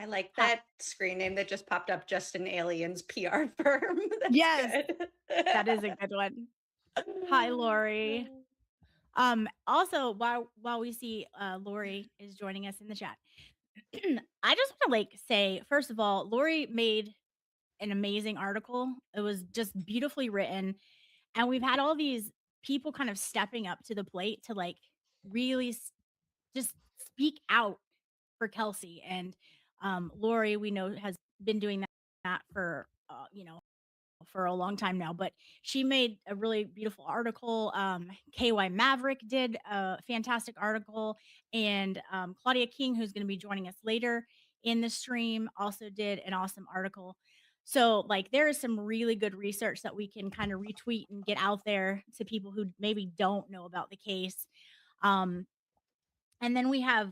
I like Hi, that screen name that just popped up, Just an Aliens PR firm. That's yes, good. that is a good one. Hi, Lori. Also, while we see Lori is joining us in the chat, I just want to like say, first of all, Lori made an amazing article. It was just beautifully written, and we've had all these people kind of stepping up to the plate to like really just speak out for Kelsey. And Lori, we know, has been doing that for for a long time now, but she made a really beautiful article. KY Maverick did a fantastic article, and Claudia King, who's going to be joining us later in the stream, also did an awesome article. So, like, there is some really good research that we can kind of retweet and get out there to people who maybe don't know about the case. Um, and then we have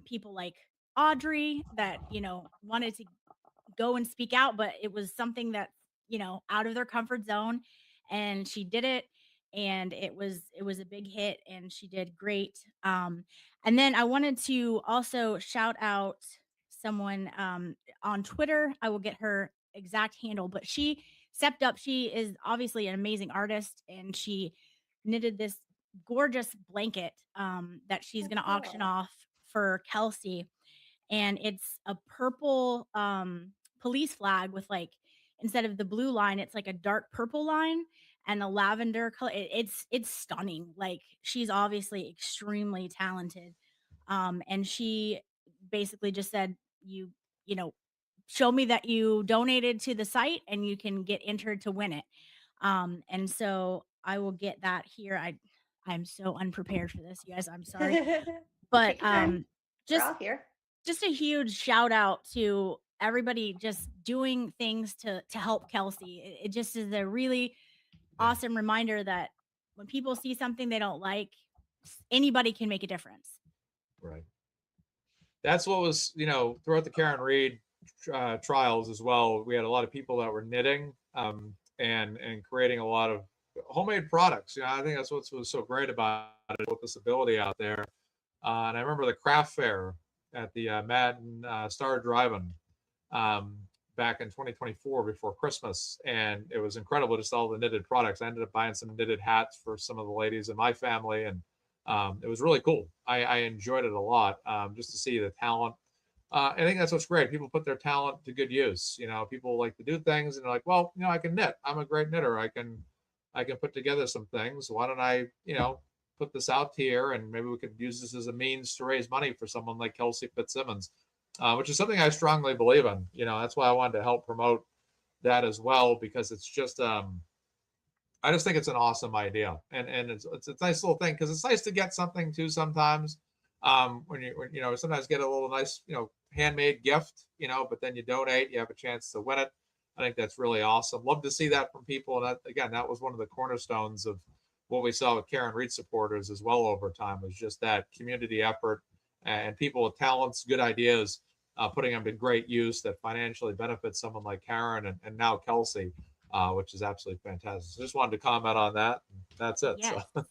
people like Audrey that, wanted to go and speak out, but it was something that, out of their comfort zone, and she did it, and it was a big hit, and she did great. And then I wanted to also shout out someone on Twitter. I will get her exact handle, but she stepped up. She is obviously an amazing artist, and she knitted this gorgeous blanket that she's Oh, going to auction cool. off for Kelsey, and it's a purple police flag with like, instead of the blue line, it's like a dark purple line and a lavender color. It's stunning. Like, she's obviously extremely talented, and she basically just said, you know show me that you donated to the site and you can get entered to win it. And so I will get that here. I'm so unprepared for this, you guys. I'm sorry, but Take your time. We're just all here. just a huge shout out to everybody just doing things to help Kelsey. It just is a really Yeah. awesome reminder that when people see something they don't like, anybody can make a difference. Right. That's what was, throughout the Karen Reed trials as well. We had a lot of people that were knitting and creating a lot of homemade products. I think that's what was so great about it, with this ability out there. And I remember the craft fair at the Madden Star Drive-In um, back in 2024 before Christmas, and it was incredible, just all the knitted products. I ended up buying some knitted hats for some of the ladies in my family, and it was really cool. I enjoyed it a lot, just to see the talent. I think that's what's great. People put their talent to good use. People like to do things, and they're like, well, I can knit. I'm a great knitter. I can put together some things. Why don't I, put this out here, and maybe we could use this as a means to raise money for someone like Kelsey Fitzsimmons, which is something I strongly believe in. That's why I wanted to help promote that as well, because it's just I just think it's an awesome idea, and it's a nice little thing, because it's nice to get something too sometimes. When sometimes get a little nice handmade gift, but then you donate, you have a chance to win it. I think that's really awesome. Love to see that from people, and that was one of the cornerstones of what we saw with Karen Reed supporters as well over time, was just that community effort and people with talents, good ideas, putting them to great use that financially benefits someone like Karen and now Kelsey, which is absolutely fantastic. So just wanted to comment on that. That's it. So Yes.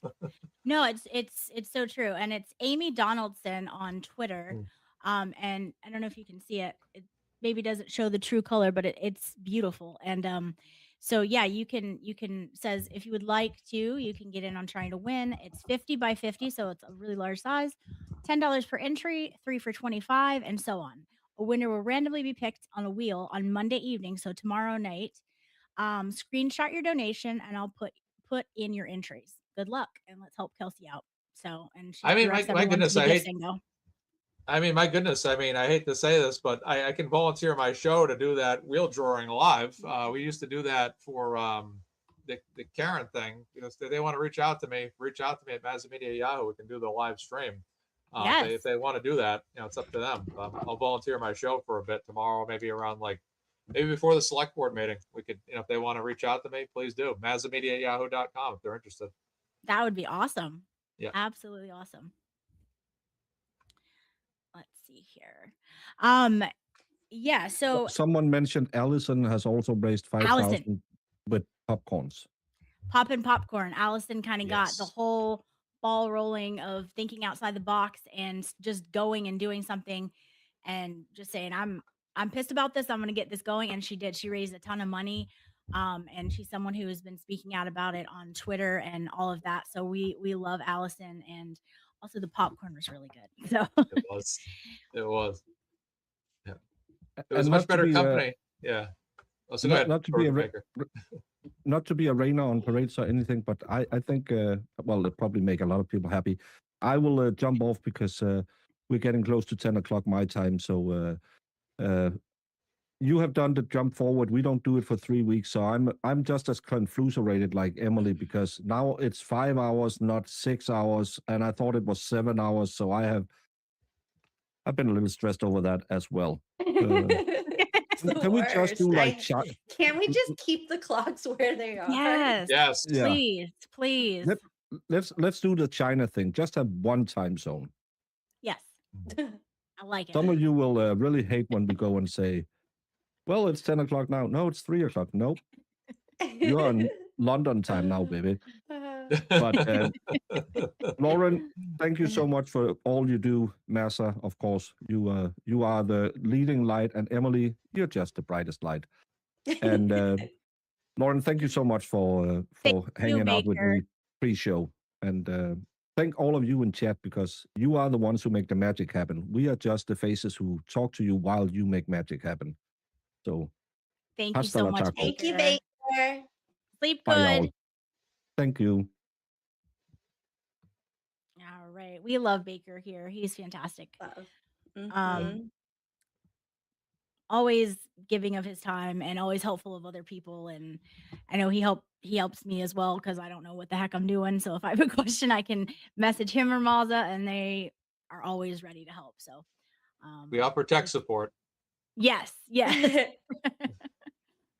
No, it's so true, and it's Amy Donaldson on Twitter. And I don't know if you can see it. It maybe doesn't show the true color, but it's beautiful. And so yeah, you can says, if you would like to, you can get in on trying to win. It's 50 by 50, so it's a really large size. $10 per entry, 3 for 25, and so on. A winner will randomly be picked on a wheel on Monday evening, so tomorrow night. Screenshot your donation, and I'll put in your entries. Good luck, and let's help Kelsey out. So, and she I mean, directs my everyone to goodness, the gift single. my goodness, I hate to say this, but I can volunteer my show to do that wheel drawing live. We used to do that for the Karen thing. If they want to reach out to me at Mazzamedia Yahoo. We can do the live stream. Yes, If they want to do that, it's up to them. I'll volunteer my show for a bit tomorrow, maybe around maybe before the select board meeting. We could, if they want to reach out to me, please do. Mazzamedia@yahoo.com if they're interested. that would be awesome. Yeah. Absolutely awesome. Let's see here. Um, yeah. So Someone mentioned Allison has also raised Allison, 5,000 with popcorns. poppin' popcorn. Allison kind of got the Yes. whole ball rolling of thinking outside the box and just going and doing something, and just saying, I'm pissed about this. I'm going to get this going. And she did. She raised a ton of money. And she's someone who has been speaking out about it on Twitter and all of that. So we love Allison, and also the popcorn was really good. So It was. It was. Yeah. It was And a much not to better be, company. Yeah. Oh, so go ahead. not to be a Jordan Baker. not to be a rainer on parades or anything, but I think well, it'll probably make a lot of people happy. I will jump off because we're getting close to 10 o'clock my time. So you have done the jump forward. We don't do it for 3 weeks, so I'm just as confused like Emily, because now it's 5 hours, not 6 hours, and I thought it was 7 hours. So I've been a little stressed over that as well. It's the Can we just do worst. like Can't we just keep the clocks where they are? yes, Yes. Yeah. please. Let's do the China thing. Just have one time zone. Yes, I like it. Some of you will really hate when we go and say, well, it's 10 o'clock now. No, it's 3 o'clock. Nope. You're on London time now, baby. But Lauren, thank you so much for all you do. Massa, of course, you are the leading light, and Emily, you're just the brightest light. And Lauren, thank you so much for hanging out with me pre-show. And thank all of you in chat, because you are the ones who make the magic happen. We are just the faces who talk to you while you make magic happen. So thank you so much. Thank you, Baker. Sleep bye, good. y'all. Thank you. All right. We love Baker here. He's fantastic. Mhm. Always giving of his time and always helpful of other people. And I know he helps me as well, because I don't know what the heck I'm doing. So if I have a question, I can message him or Maza, and they are always ready to help. So we offer tech support. yes.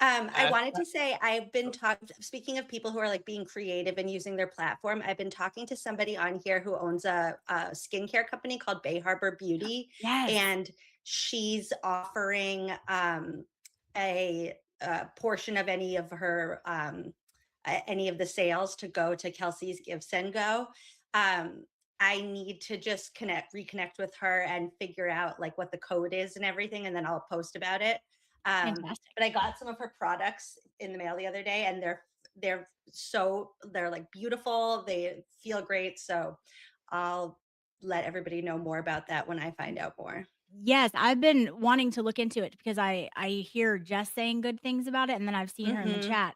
I wanted to say, I've been speaking of people who are like being creative and using their platform. I've been talking to somebody on here who owns a skincare company called Bay Harbor Beauty. Yes. And she's offering a portion of any of her any of the sales to go to Kelsey's Give Send Go. I need to just reconnect with her and figure out like what the code is and everything, and then I'll post about it. Fantastic. But I got some of her products in the mail the other day, and they're like beautiful. They feel great. So I'll let everybody know more about that when I find out more. Yes, I've been wanting to look into it because I hear Jess saying good things about it, and then I've seen her in the chat.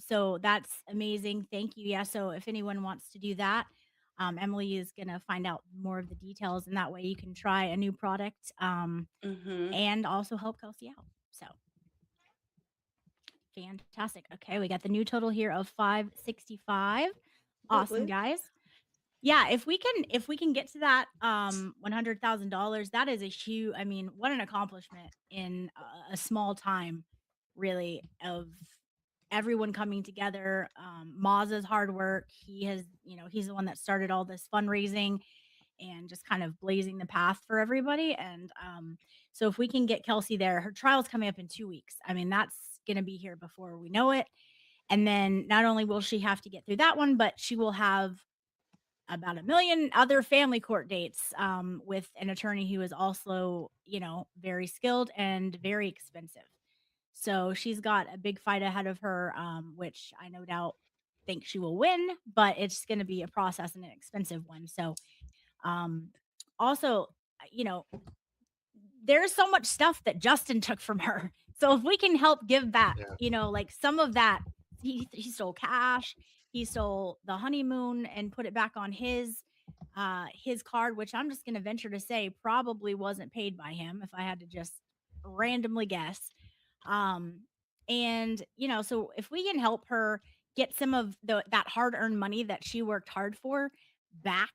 So that's amazing. Thank you. Yeah. So if anyone wants to do that, Emily is gonna find out more of the details, and that way you can try a new product and also help Kelsey out. So fantastic. Okay, we got the new total here of 565. Awesome, guys. Yeah, if we can get to that $100,000, that is a huge, I mean, what an accomplishment in a small time, really, of everyone coming together. Maz's hard work. He has, he's the one that started all this fundraising and just kind of blazing the path for everybody. And so if we can get Kelsey there, her trial's coming up in 2 weeks. I mean, that's going to be here before we know it. And then not only will she have to get through that one, but she will have about 1 million other family court dates with an attorney who is also, very skilled and very expensive. So she's got a big fight ahead of her, which I no doubt think she will win, but it's going to be a process and an expensive one. So also, there's so much stuff that Justin took from her. So if we can help give back, like some of that, he stole cash, he stole the honeymoon and put it back on his card, which I'm just going to venture to say probably wasn't paid by him if I had to just randomly guess. And so if we can help her get some of that hard-earned money that she worked hard for back,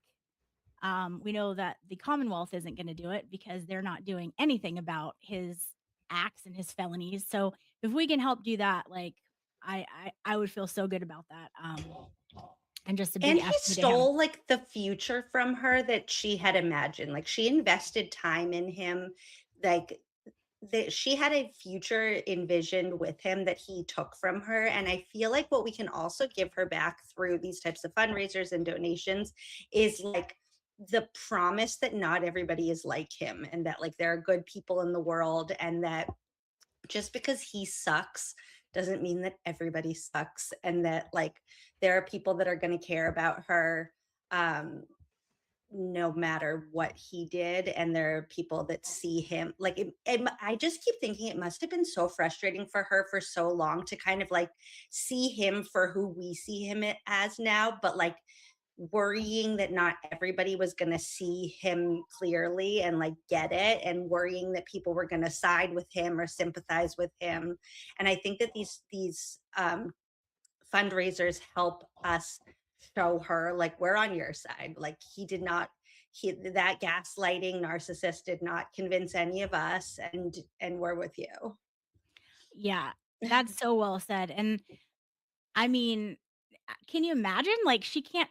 we know that the Commonwealth isn't going to do it because they're not doing anything about his acts and his felonies. So if we can help do that, like I would feel so good about that. And just a big and he stole like the future from her that she had imagined. Like she invested time in him, like that she had a future envisioned with him that he took from her. And I feel like what we can also give her back through these types of fundraisers and donations is like the promise that not everybody is like him, and that like there are good people in the world, and that just because he sucks doesn't mean that everybody sucks, and that like there are people that are going to care about her no matter what he did, and there are people that see him like I just keep thinking it must have been so frustrating for her for so long to kind of like see him for who we see him as now, but like worrying that not everybody was going to see him clearly and like get it, and worrying that people were going to side with him or sympathize with him. And I think that these fundraisers help us show her like we're on your side. Like that gaslighting narcissist did not convince any of us, and we're with you. Yeah, that's so well said. And I mean, can you imagine? Like she can't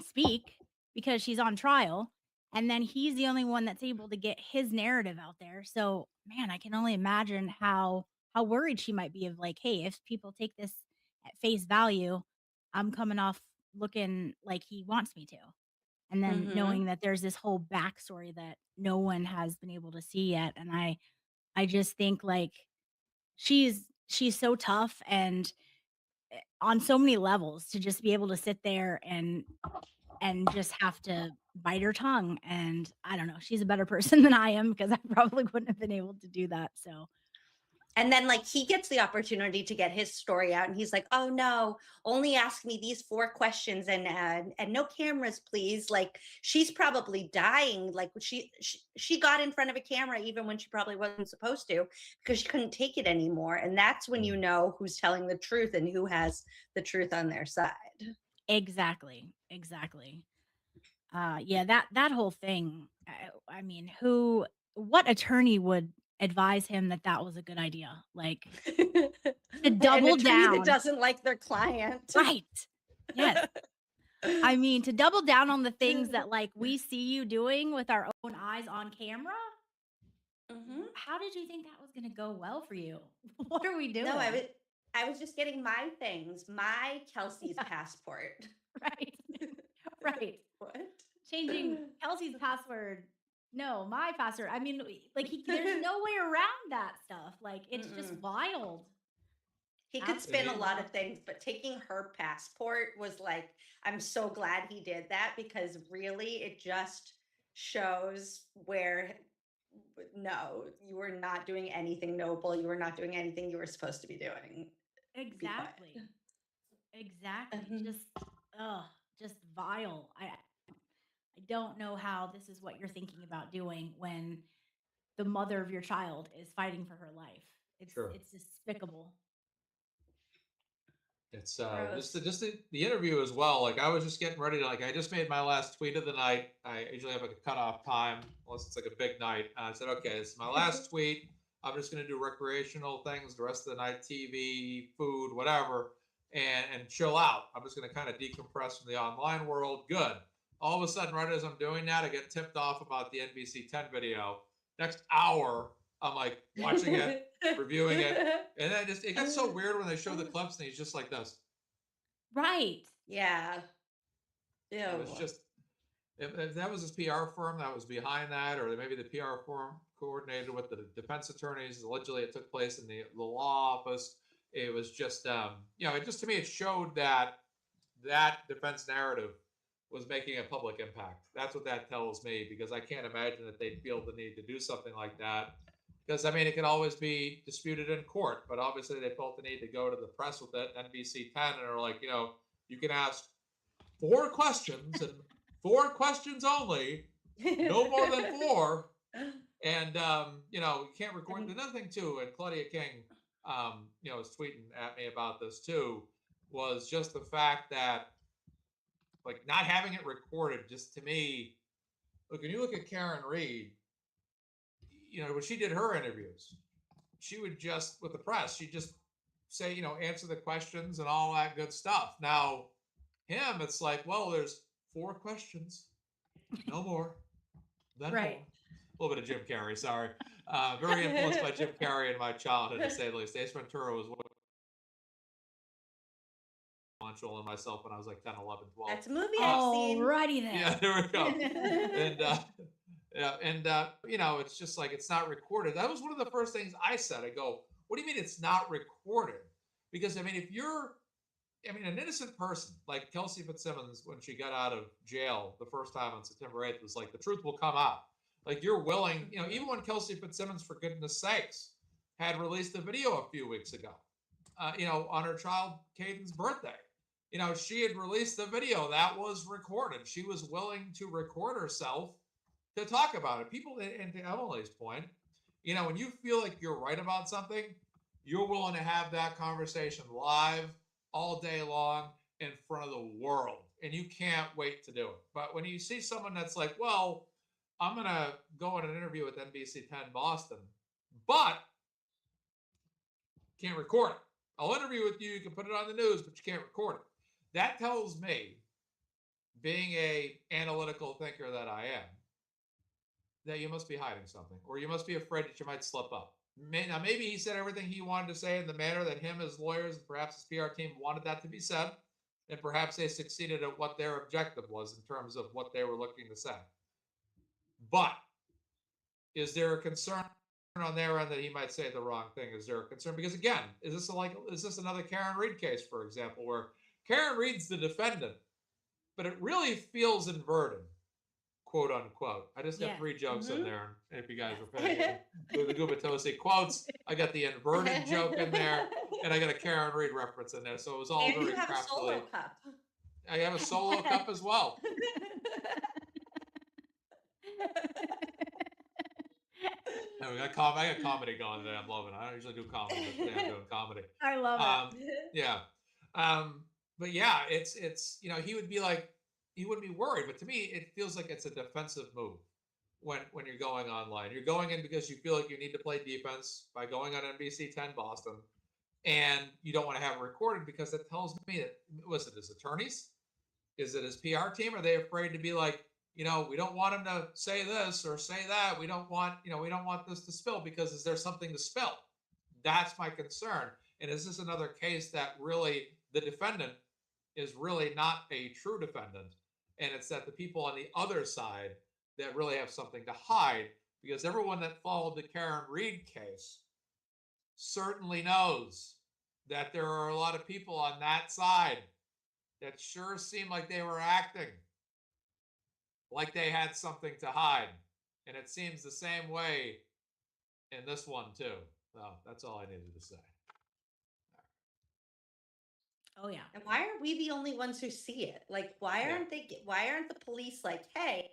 speak because she's on trial, and then he's the only one that's able to get his narrative out there. So, man, I can only imagine how worried she might be of like, hey, if people take this at face value, I'm coming off looking like he wants me to. And then Mm-hmm. knowing that there's this whole backstory that no one has been able to see yet. And I just think like she's so tough, and on so many levels, to just be able to sit there and just have to bite her tongue. And I don't know, she's a better person than I am, because I probably wouldn't have been able to do that. So And then like he gets the opportunity to get his story out, and he's like, oh no, only ask me these 4 questions, and no cameras please. Like she's probably dying. Like she got in front of a camera even when she probably wasn't supposed to, because she couldn't take it anymore. And that's when you know who's telling the truth and who has the truth on their side. exactly. Yeah, that whole thing. I mean, what attorney would advise him that that was a good idea? Like to double An attorney that down. doesn't like their client. Right. Yes. I mean, to double down on the things that like we see you doing with our own eyes on camera. Mm-hmm. How did you think that was going to go well for you? What are we doing? No, I was just getting my things, my Kelsey's passport. Right. Right. What? Changing Kelsey's password. No, my password. I mean, like there's no way around that stuff. Like it's just wild. He could spin a lot of things, but taking her passport was like, I'm so glad he did that, because really it just shows where, no, you were not doing anything noble. You were not doing anything you were supposed to be doing. Exactly. Just vile. I don't know how this is what you're thinking about doing when the mother of your child is fighting for her life. It's despicable. It's just the interview as well. Like I was just getting ready to I just made my last tweet of the night. I usually have like a cutoff time unless it's like a big night. And I said, okay, this is my last tweet. I'm just going to do recreational things the rest of the night, TV, food, whatever, and chill out. I'm just going to kind of decompress from the online world. Good. All of a sudden, right as I'm doing that, I get tipped off about the NBC 10 video. Next hour, I'm like watching it, reviewing it, and then it gets so weird when they show the clips and he's just like this. Right. Yeah. It was just, if that was his PR firm that was behind that, or maybe the PR firm coordinated with the defense attorneys. Allegedly, it took place in the law office. It was just, it just to me, it showed that defense narrative was making a public impact. That's what that tells me, because I can't imagine that they'd feel the need to do something like that. Because, I mean, it can always be disputed in court, but obviously they felt the need to go to the press with it, NBC 10, and are like, you can ask 4 questions and 4 questions only, no more than 4. And, you can't record. Another thing, too, and Claudia King, was tweeting at me about this, too, was just the fact that, like, not having it recorded, just to me, look, when you look at Karen Reed, when she did her interviews, she would just, with the press, she'd just say, answer the questions and all that good stuff. Now, him, it's like, well, there's 4 questions, no more. Then right. More. A little bit of Jim Carrey, sorry. Very influenced by Jim Carrey in my childhood, to say the least. Ace Ventura was one influential in myself when I was like 10, 11, 12. That's a movie I've seen. Alrighty then. Yeah, there we go. And yeah, and you know, it's just like it's not recorded. That was one of the first things I said. I go, what do you mean it's not recorded? Because I mean, if you're, I mean, an innocent person like Kelsey Fitzsimmons, when she got out of jail the first time on September 8th, was like, the truth will come out. Like, you're willing, you know, even when Kelsey Fitzsimmons, for goodness sakes, had released a video a few weeks ago, you know, on her child Caden's birthday. You know, she had released the video that was recorded. She was willing to record herself to talk about it. People, and to Emily's point, you know, when you feel like you're right about something, you're willing to have that conversation live all day long in front of the world, and you can't wait to do it. But when you see someone that's like, well, I'm going to go on an interview with NBC 10 Boston, but can't record it. I'll interview with you. You can put it on the news, but you can't record it. That tells me, being a analytical thinker that I am, that you must be hiding something, or you must be afraid that you might slip up. Now, maybe he said everything he wanted to say in the manner that him, his lawyers, and perhaps his PR team wanted that to be said, and perhaps they succeeded at what their objective was in terms of what they were looking to say. But is there a concern on their end that he might say the wrong thing? Is there a concern? Because again, is this another Karen Reed case, for example, where Karen Reed's the defendant, but it really feels inverted, quote unquote. I just got 3 jokes in there, if you guys were paying the Gubitosi quotes. I got the inverted joke in there, and I got a Karen Reed reference in there. So it was all And very you have a solo craftily. cup. I have a solo cup as well. I got comedy going today. I'm loving it. I don't usually do comedy, but today I'm doing comedy. I love it. Yeah. But yeah, it's you know, he would be like, he wouldn't be worried. But to me, it feels like it's a defensive move when you're going online. You're going in because you feel like you need to play defense by going on NBC 10 Boston, and you don't want to have it recorded because it tells me that, was it his attorneys? Is it his PR team? Are they afraid to be like, you know, we don't want him to say this or say that. We don't want, you know, we don't want this to spill, because is there something to spill? That's my concern. And is this another case that really the defendant is really not a true defendant? And it's that the people on the other side that really have something to hide, because everyone that followed the Karen Reed case certainly knows that there are a lot of people on that side that sure seemed like they were acting like they had something to hide. And it seems the same way in this one too. Well, that's all I needed to say. Oh yeah. And why are we the only ones who see it? Like, why aren't the police like, hey,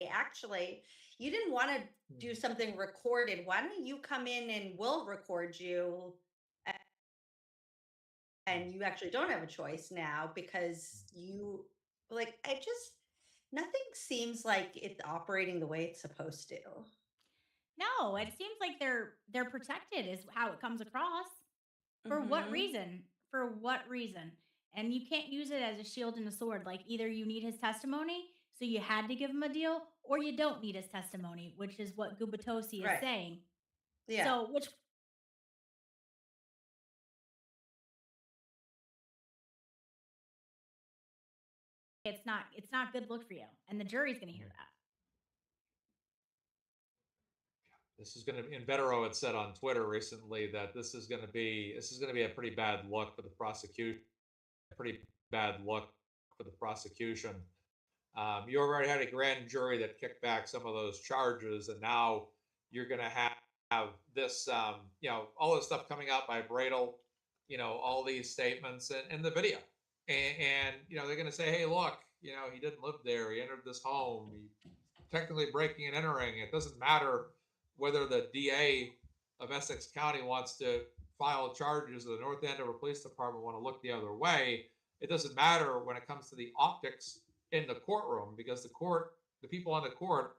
actually, you didn't want to do something recorded. Why don't you come in and we'll record you? And you actually don't have a choice now because you, like, nothing seems like it's operating the way it's supposed to. No, it seems like they're protected is how it comes across. For what reason? For what reason? And you can't use it as a shield and a sword. Like, either you need his testimony, so you had to give him a deal, or you don't need his testimony, which is what Gubitosi is saying. Yeah. So which it's not good look for you. And the jury's gonna hear that. This is going to be, and Vetero had said on Twitter recently that this is going to be a pretty bad look for the prosecution. You already had a grand jury that kicked back some of those charges, and now you're going to have this, you know, all this stuff coming out by Bradel, you know, all these statements and the video, and you know, they're going to say, hey, look, you know, he didn't live there. He entered this home. He technically breaking and entering. It doesn't matter whether the DA of Essex County wants to file charges, or the North Andover Police Department want to look the other way. It doesn't matter when it comes to the optics in the courtroom, because the people on the court,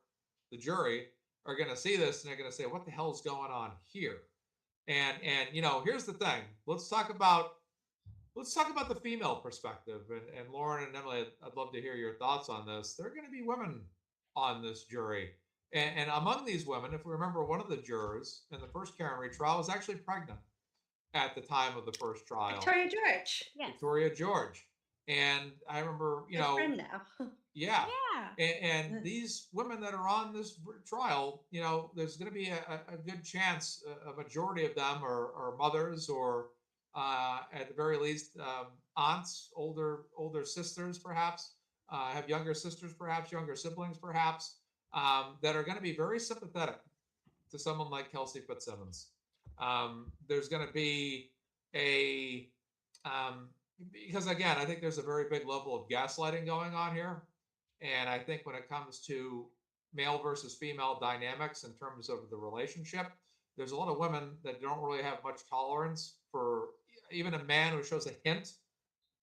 the jury, are going to see this and they're going to say, what the hell's going on here? And you know, here's the thing. Let's talk about the female perspective. And Lauren and Emily, I'd love to hear your thoughts on this. There are going to be women on this jury. And among these women, if we remember, one of the jurors in the first Karen Reed trial was actually pregnant. at the time of the first trial. Victoria George. Yes. Victoria George. And I remember, you Good know, friend now. yeah. Yeah. And these women that are on this trial, you know, there's going to be a good chance, a majority of them are mothers or at the very least aunts, older sisters perhaps, have younger sisters perhaps, younger siblings perhaps, that are going to be very sympathetic to someone like Kelsey Fitzsimmons. There's going to be a because again, I think there's a very big level of gaslighting going on here. And I think when it comes to male versus female dynamics in terms of the relationship, there's a lot of women that don't really have much tolerance for even a man who shows a hint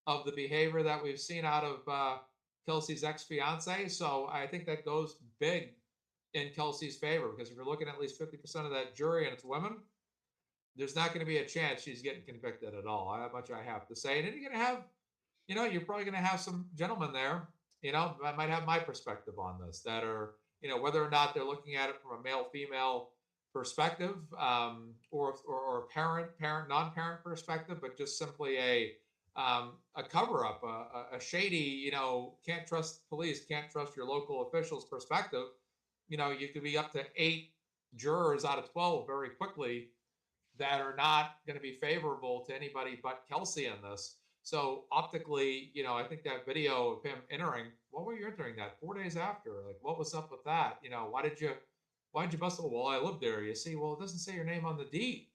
of the behavior that we've seen out of Kelsey's ex-fiance. So I think that goes big in Kelsey's favor, because if you're looking at least 50% of that jury and it's women, there's not going to be a chance she's getting convicted at all. How much I have to say. And then you're going to have, you know, you're probably going to have some gentlemen there, you know, I might have my perspective on this, that are, you know, whether or not they're looking at it from a male-female perspective, or parent, non-parent perspective, but just simply a cover-up, a shady, you know, can't trust police, can't trust your local officials perspective. You know, you could be up to 8 jurors out of 12 very quickly that are not going to be favorable to anybody but Kelsey in this. So optically, you know, I think that video of him entering, what were you entering that 4 days after? Like, what was up with that? You know, why did you bust it? Well, I lived there. You see, well, it doesn't say your name on the deed.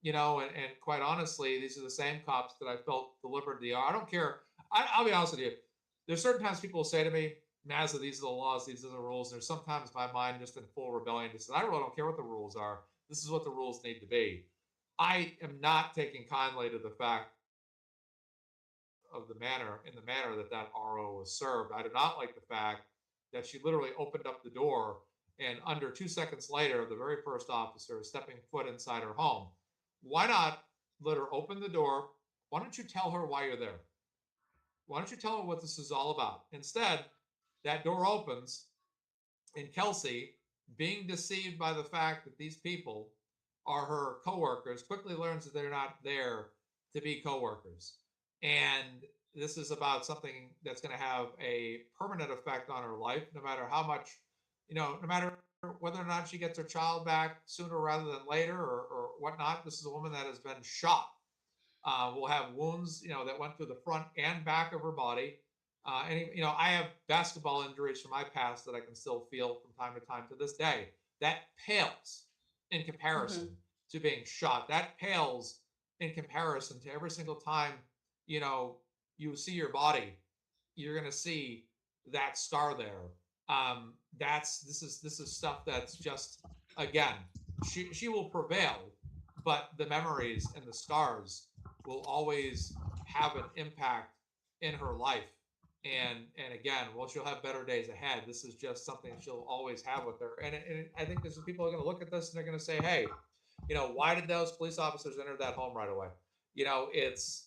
You know, and quite honestly, these are the same cops that I felt delivered the, I don't care. I'll be honest with you. There's certain times people will say to me, Mazza, these are the laws, these are the rules. There's sometimes my mind just in full rebellion just says, I really don't care what the rules are. This is what the rules need to be. I am not taking kindly to the fact of the manner that RO was served. I do not like the fact that she literally opened up the door and under 2 seconds later, the very first officer is stepping foot inside her home. Why not let her open the door? Why don't you tell her why you're there? Why don't you tell her what this is all about? Instead, that door opens and Kelsey, being deceived by the fact that these people are her coworkers, quickly learns that they're not there to be coworkers. And this is about something that's going to have a permanent effect on her life, no matter how much, you know, no matter whether or not she gets her child back sooner rather than later or whatnot. This is a woman that has been shot. Will have wounds, you know, that went through the front and back of her body. And, you know, I have basketball injuries from my past that I can still feel from time to time to this day. That pales in comparison to being shot. That pales in comparison to every single time, you know, you see your body, you're going to see that scar there. This is stuff that's just, again, she will prevail, but the memories and the scars will always have an impact in her life. And again, well, she'll have better days ahead. This is just something she'll always have with her. And I think this is, people are going to look at this and they're going to say, hey, you know, why did those police officers enter that home right away? You know, it's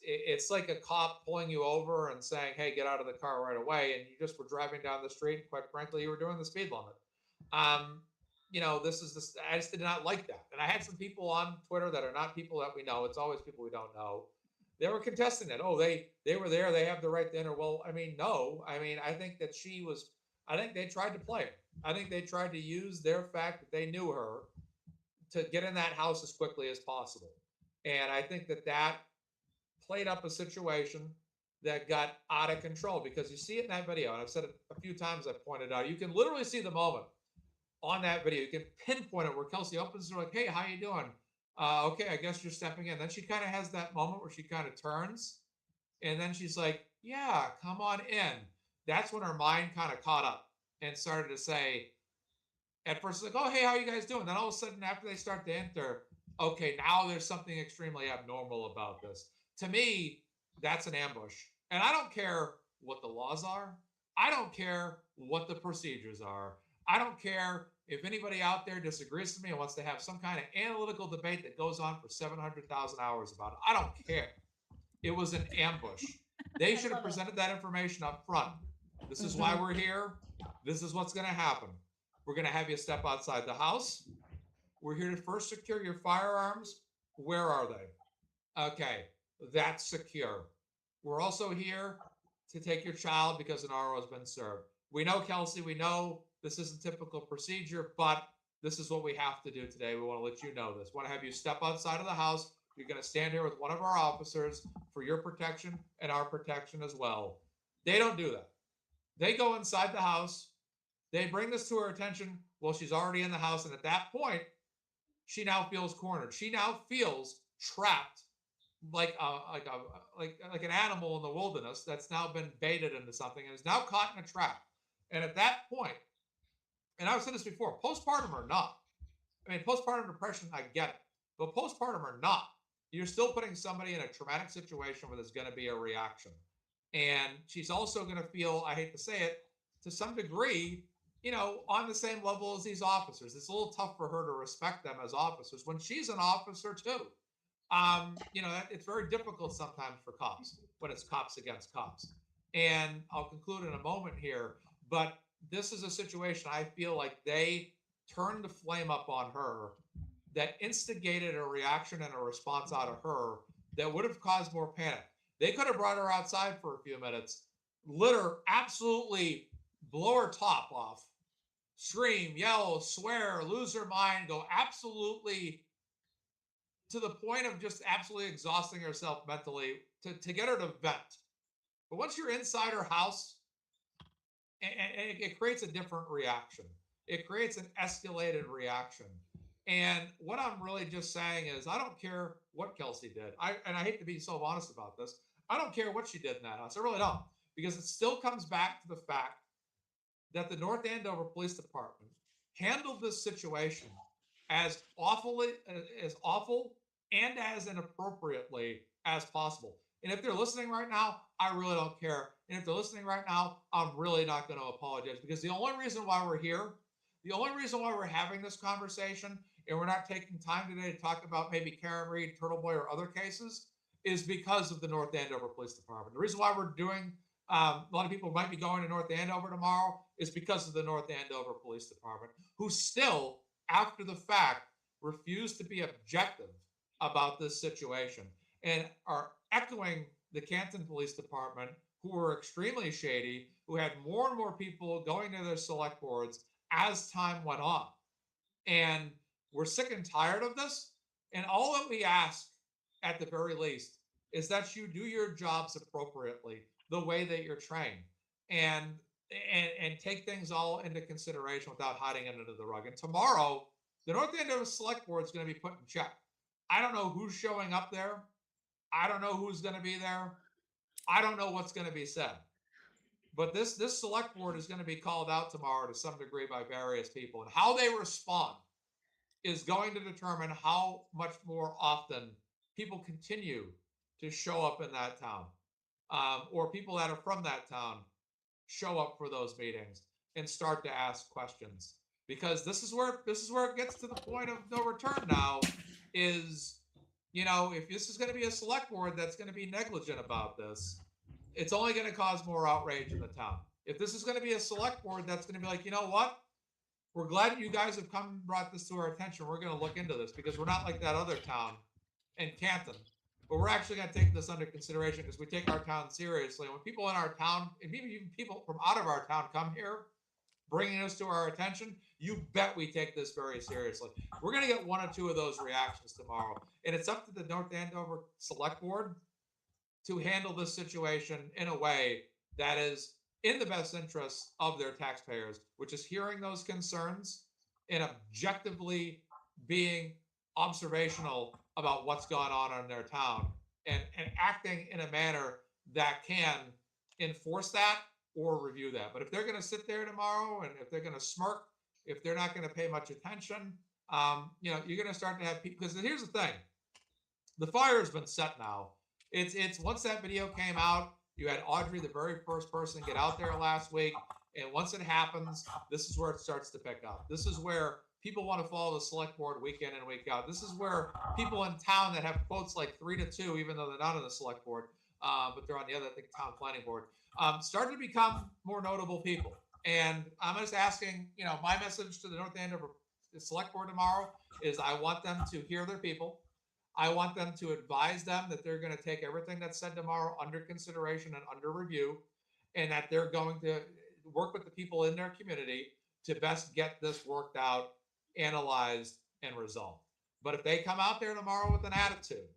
like a cop pulling you over and saying, hey, get out of the car right away. And you just were driving down the street. And quite frankly, you were doing the speed limit. You know, I just did not like that. And I had some people on Twitter that are not people that we know. It's always people we don't know. They were contesting it. Oh, they were there. They have the right to enter. Well, I mean, no. I mean, I think that I think they tried to play her. I think they tried to use their fact that they knew her to get in that house as quickly as possible. And I think that played up a situation that got out of control, because you see it in that video. And I've said it a few times, I've pointed out, you can literally see the moment on that video. You can pinpoint it where Kelsey opens the door like, hey, how you doing? Okay, I guess you're stepping in. Then she kind of has that moment where she kind of turns and then she's like, yeah, come on in. That's when her mind kind of caught up and started to say, at first, like, oh, hey, how are you guys doing? Then all of a sudden, after they start to enter, okay, now there's something extremely abnormal about this. To me, that's an ambush. And I don't care what the laws are. I don't care what the procedures are. I don't care if anybody out there disagrees with me and wants to have some kind of analytical debate that goes on for 700,000 hours about it. I don't care. It was an ambush. They should have presented that information up front. This is why we're here. This is what's going to happen. We're going to have you step outside the house. We're here to first secure your firearms. Where are they? Okay, that's secure. We're also here to take your child because an RO has been served. We know, Kelsey, we know this isn't typical procedure, but this is what we have to do today. We want to let you know this. We want to have you step outside of the house. You're going to stand here with one of our officers for your protection and our protection as well. They don't do that. They go inside the house. They bring this to her attention. Well, she's already in the house. And at that point, she now feels cornered. She now feels trapped like an animal in the wilderness that's now been baited into something and is now caught in a trap. And at that point, and I've said this before, postpartum or not, I mean, postpartum depression, I get it, but postpartum or not, you're still putting somebody in a traumatic situation where there's going to be a reaction. And she's also going to feel, I hate to say it, to some degree, on the same level as these officers. It's a little tough for her to respect them as officers when she's an officer too. It's very difficult sometimes for cops when it's cops against cops. And I'll conclude in a moment here, but this is a situation I feel like they turned the flame up on her that instigated a reaction and a response out of her that would have caused more panic. They could have brought her outside for a few minutes, let her absolutely blow her top off, scream, yell, swear, lose her mind, go absolutely to the point of just absolutely exhausting herself mentally to get her to vent. But once you're inside her house, it creates a different reaction. It creates an escalated reaction. And what I'm really just saying is, I don't care what Kelsey did. I hate to be so honest about this. I don't care what she did in that house. I really don't. Because it still comes back to the fact that the North Andover Police Department handled this situation as awful and as inappropriately as possible. And if they're listening right now, I really don't care. And if they're listening right now, I'm really not going to apologize, because the only reason why we're here, the only reason why we're having this conversation and we're not taking time today to talk about maybe Karen Reed, Turtle Boy, or other cases is because of the North Andover Police Department. The reason why we're doing, a lot of people might be going to North Andover tomorrow is because of the North Andover Police Department, who still, after the fact, refuse to be objective about this situation and are echoing the Canton Police Department, who were extremely shady, who had more and more people going to their select boards as time went on. And we're sick and tired of this. And all that we ask, at the very least, is that you do your jobs appropriately, the way that you're trained, and take things all into consideration without hiding it under the rug. And tomorrow, the North Andover Select Board is going to be put in check. I don't know who's showing up there. I don't know who's going to be there. I don't know what's going to be said. But this select board is going to be called out tomorrow to some degree by various people. And how they respond is going to determine how much more often people continue to show up in that town, or people that are from that town show up for those meetings and start to ask questions. Because this is where it gets to the point of no return now is, if this is going to be a select board that's going to be negligent about this, it's only going to cause more outrage in the town. If this is going to be a select board that's going to be like, you know what? We're glad you guys have come and brought this to our attention. We're going to look into this, because we're not like that other town in Canton, but we're actually going to take this under consideration because we take our town seriously. And when people in our town, and even people from out of our town come here, bringing us to our attention, you bet we take this very seriously. We're going to get one or two of those reactions tomorrow. And it's up to the North Andover Select Board to handle this situation in a way that is in the best interest of their taxpayers, which is hearing those concerns and objectively being observational about what's going on in their town, and acting in a manner that can enforce that or review that. But if they're going to sit there tomorrow and if they're going to smirk, if they're not going to pay much attention, you're going to start to have people, because here's the thing, the fire has been set now. It's once that video came out, you had Audrey, the very first person, get out there last week. And once it happens, this is where it starts to pick up. This is where people want to follow the select board week in and week out. This is where people in town that have quotes like 3-2, even though they're not on the select board, but they're on the other, I think, town planning board, started to become more notable people. And I'm just asking, my message to the North Andover Select Board tomorrow is I want them to hear their people. I want them to advise them that they're going to take everything that's said tomorrow under consideration and under review, and that they're going to work with the people in their community to best get this worked out, analyzed, and resolved. But if they come out there tomorrow with an attitude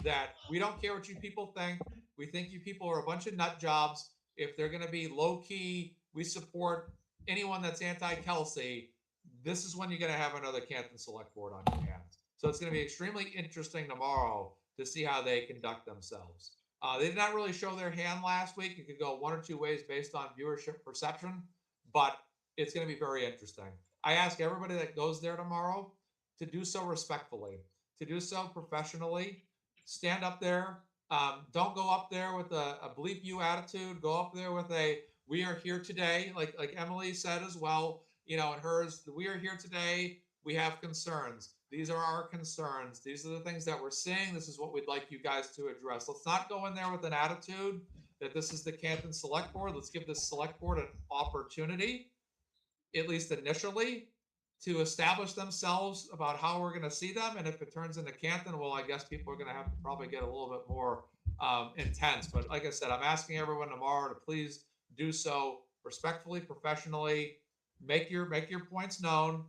that we don't care what you people think, we think you people are a bunch of nut jobs, if they're going to be low key, we support anyone that's anti-Kelsey, this is when you're going to have another Canton Select Board on your hands. So it's going to be extremely interesting tomorrow to see how they conduct themselves. They did not really show their hand last week. It could go one or two ways based on viewership perception, but it's going to be very interesting. I ask everybody that goes there tomorrow to do so respectfully, to do so professionally. Stand up there. Don't go up there with a bleep you attitude. Go up there with a we are here today, like Emily said as well, in hers, we are here today. We have concerns. These are our concerns. These are the things that we're seeing. This is what we'd like you guys to address. Let's not go in there with an attitude that this is the Canton Select Board. Let's give this Select Board an opportunity, at least initially, to establish themselves about how we're going to see them. And if it turns into Canton, well, I guess people are going to have to probably get a little bit more intense. But like I said, I'm asking everyone tomorrow to please do so respectfully, professionally, make your points known,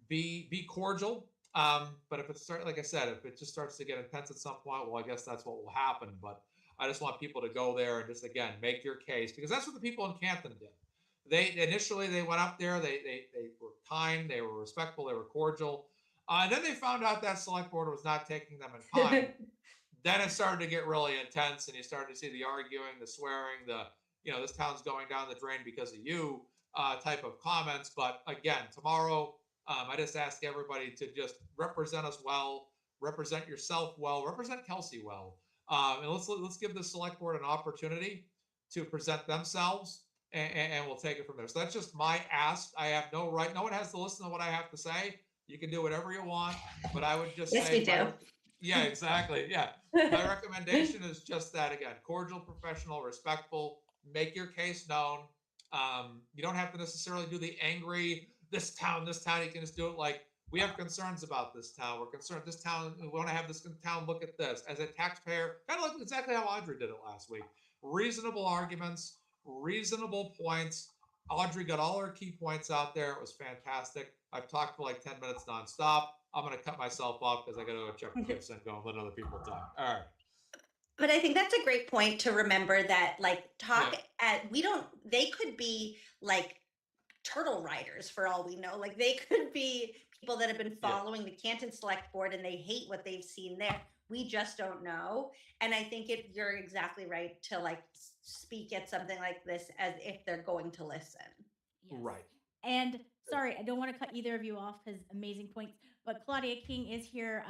be cordial. But if it's like I said, if it just starts to get intense at some point, well, I guess that's what will happen. But I just want people to go there and just, again, make your case, because that's what the people in Canton did. They initially went up there, they were kind, they were respectful, they were cordial. And then they found out that Select Board was not taking them in kind. Then it started to get really intense, and you started to see the arguing, the swearing, this town's going down the drain because of you type of comments. But again, tomorrow, I just ask everybody to just represent us well, represent yourself well, represent Kelsey well. And let's give the Select Board an opportunity to present themselves, and we'll take it from there. So that's just my ask. I have no right. No one has to listen to what I have to say. You can do whatever you want, but I would just yes, say, we do. Yeah, exactly. Yeah. My recommendation is just that, again, cordial, professional, respectful, make your case known. You don't have to necessarily do the angry, this town, you can just do it like, we have concerns about this town. We're concerned this town, we want to have this town look at this. As a taxpayer, kind of like exactly how Audrey did it last week. Reasonable arguments, reasonable points. Audrey got all her key points out there. It was fantastic. I've talked for like 10 minutes nonstop. I'm going to cut myself off because I got to go check the gifts and go and let other people talk. All right. But I think that's a great point to remember that, like, they could be like turtle riders for all we know. Like, they could be people that have been following the Canton Select Board and they hate what they've seen there. We just don't know. And I think you're exactly right to like speak at something like this as if they're going to listen. Yes. Right. And sorry, I don't want to cut either of you off because amazing points. But Claudia King is here,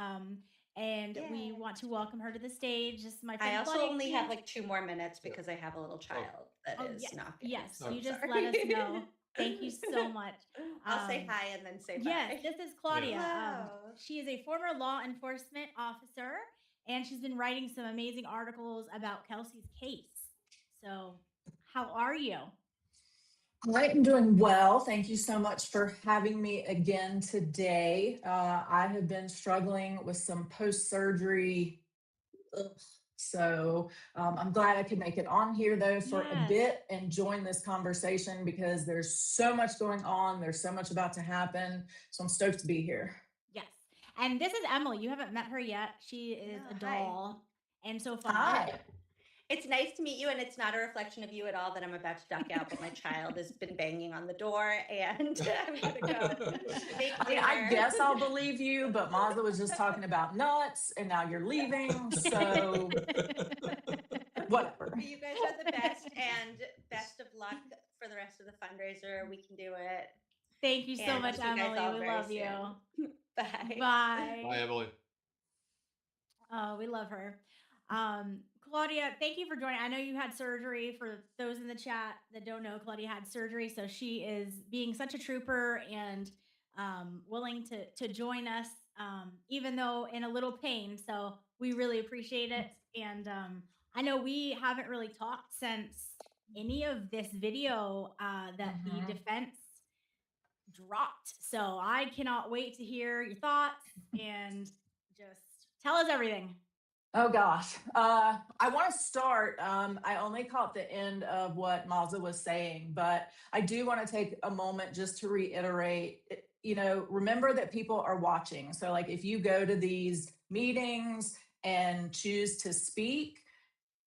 and we want to welcome her to the stage. This is my friend. I also Claudia only King. have like 2 more minutes because I have a little child that is knocking. Yes, so you just sorry. let us know. Thank you so much. I'll say hi and then say bye. Yes, this is Claudia. Hello. She is a former law enforcement officer, and she's been writing some amazing articles about Kelsey's case. So, how are you? All right, I'm doing well. Thank you so much for having me again today. I have been struggling with some post-surgery, so I'm glad I could make it on here though for a bit and join this conversation because there's so much going on. There's so much about to happen. So I'm stoked to be here. Yes. And this is Emily. You haven't met her yet. She is a doll and so fun. Hi. It's nice to meet you, and it's not a reflection of you at all that I'm about to duck out, but my child has been banging on the door, and I'm going to go. I guess I'll believe you, but Mazda was just talking about nuts, and now you're leaving, so whatever. You guys are the best, and best of luck for the rest of the fundraiser. We can do it. Thank you so much, Emily. We love you. Bye. Bye. Bye, Emily. Oh, we love her. Claudia, thank you for joining. I know you had surgery. For those in the chat that don't know, Claudia had surgery, so she is being such a trooper and willing to join us, even though in a little pain. So we really appreciate it. And I know we haven't really talked since any of this video that the defense dropped. So I cannot wait to hear your thoughts and just Tell us everything. Oh gosh. I want to start. I only caught the end of what Mazza was saying, but I do want to take a moment just to reiterate, remember that people are watching. So like if you go to these meetings and choose to speak,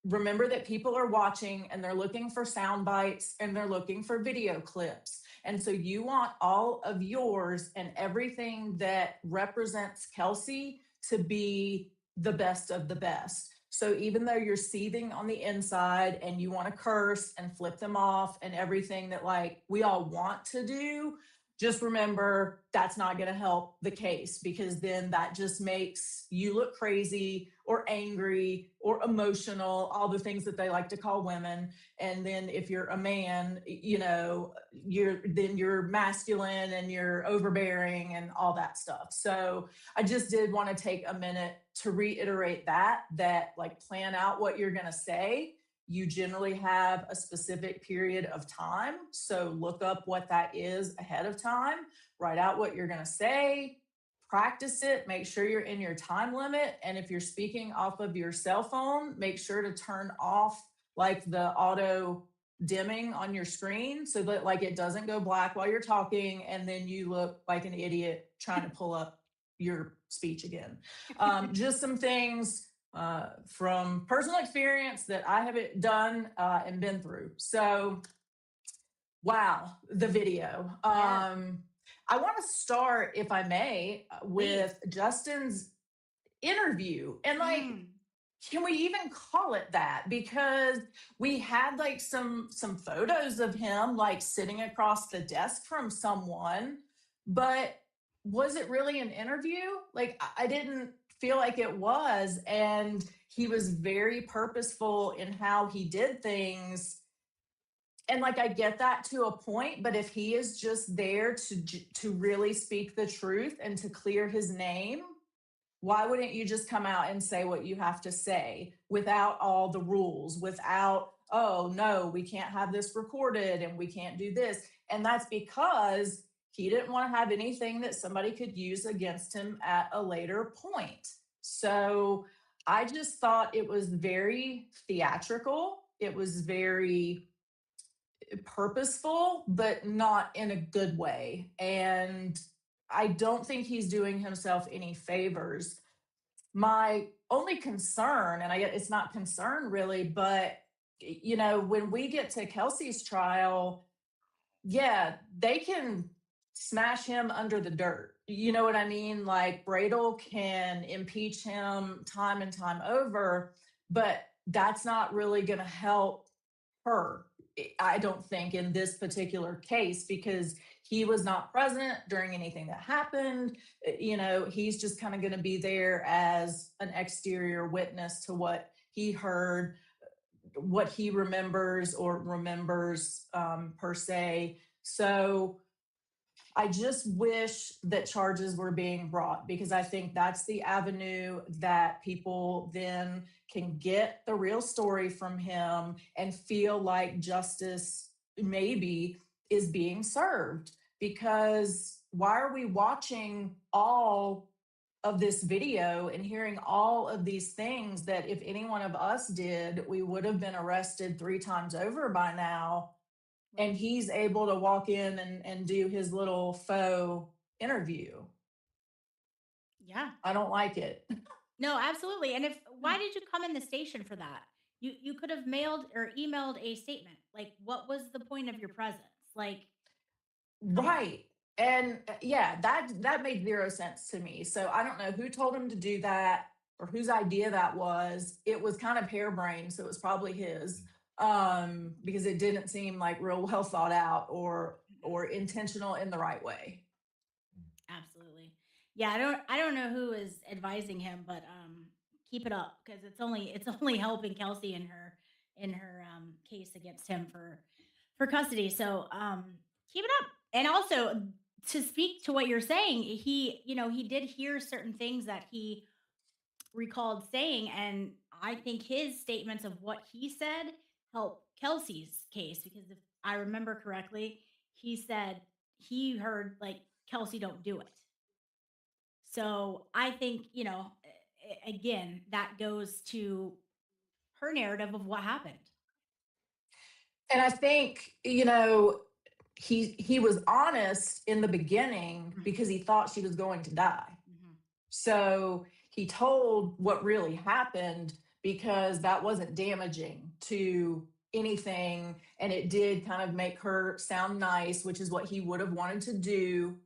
remember that people are watching and they're looking for sound bites and they're looking for video clips. And so you want all of yours and everything that represents Kelsey to be the best of the best. So even though you're seething on the inside and you want to curse and flip them off and everything that like we all want to do, just remember that's not going to help the case, because then that just makes you look crazy or angry or emotional, all the things that they like to call women. And then if you're a man, you're masculine and you're overbearing and all that stuff. So I just did want to take a minute to reiterate that like plan out what you're going to say. You generally have a specific period of time. So look up what that is ahead of time, write out what you're going to say, practice it, make sure you're in your time limit. And if you're speaking off of your cell phone, make sure to turn off like the auto dimming on your screen so that like it doesn't go black while you're talking and then you look like an idiot trying to pull up your speech again. Just some things from personal experience that I have done and been through. So, wow, the video. Yeah. I want to start, if I may, with Justin's interview. And like, can we even call it that? Because we had like some photos of him like sitting across the desk from someone, but was it really an interview? Like, I didn't feel like it was. And he was very purposeful in how he did things. And like, I get that to a point, but if he is just there to really speak the truth and to clear his name, why wouldn't you just come out and say what you have to say without all the rules, without, oh no, we can't have this recorded and we can't do this. And that's because he didn't want to have anything that somebody could use against him at a later point. So I just thought it was very theatrical. It was very purposeful, but not in a good way. And I don't think he's doing himself any favors. My only concern, and I get it's not concern really, but when we get to Kelsey's trial, yeah, they can smash him under the dirt. You know what I mean? Like Bradel can impeach him time and time over, but that's not really going to help her, I don't think, in this particular case, because he was not present during anything that happened. He's just kind of going to be there as an exterior witness to what he heard, what he remembers per se. So I just wish that charges were being brought, because I think that's the avenue that people then can get the real story from him and feel like justice maybe is being served. Because why are we watching all of this video and hearing all of these things that if any one of us did, we would have been arrested 3 times over by now? And he's able to walk in and do his little faux interview. Yeah. I don't like it. No, absolutely. And why did you come in the station for that? You could have mailed or emailed a statement. Like, what was the point of your presence? Like, right. And yeah, that made 0 sense to me. So I don't know who told him to do that or whose idea that was. It was kind of harebrained, so it was probably his. Because it didn't seem like real well thought out or intentional in the right way. Absolutely. Yeah, I don't know who is advising him, but keep it up, because it's only helping Kelsey in her case against him for custody. So keep it up. And also, to speak to what you're saying, he did hear certain things that he recalled saying, and I think his statements of what he said help Kelsey's case, because if I remember correctly, he said he heard like, Kelsey, don't do it. So I think, again, that goes to her narrative of what happened. And I think, he was honest in the beginning because he thought she was going to die. So he told what really happened because that wasn't damaging to anything. And it did kind of make her sound nice, which is what he would have wanted to do.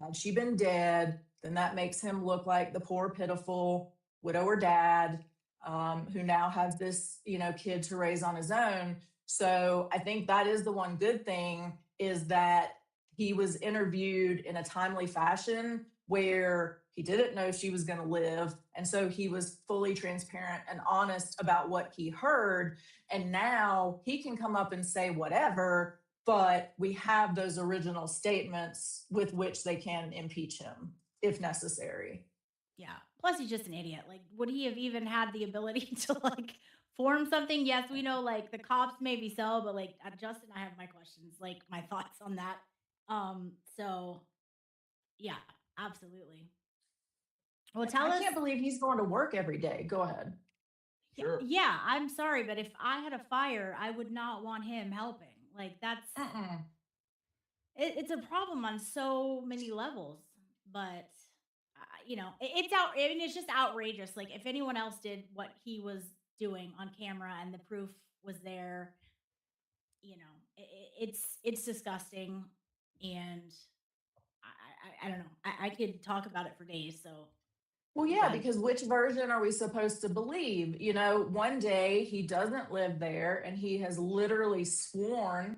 Had she been dead, then that makes him look like the poor, pitiful widower dad who now has this, kid to raise on his own. So I think that is the one good thing, is that he was interviewed in a timely fashion where he didn't know she was going to live. And so he was fully transparent and honest about what he heard. And now he can come up and say whatever, but we have those original statements with which they can impeach him if necessary. Yeah. Plus, he's just an idiot. Like, would he have even had the ability to form something? Yes, we know the cops maybe so, but Justin, I have my questions, my thoughts on that. So yeah, absolutely. Well, tell us. I can't believe he's going to work every day. Go ahead. Sure. Yeah, I'm sorry, but if I had a fire, I would not want him helping. That's it's a problem on so many levels, but it's out. I mean, it's just outrageous. If anyone else did what he was doing on camera and the proof was there, it's disgusting, and I don't know. I could talk about it for days. So. Well, yeah, because which version are we supposed to believe? One day he doesn't live there and he has literally sworn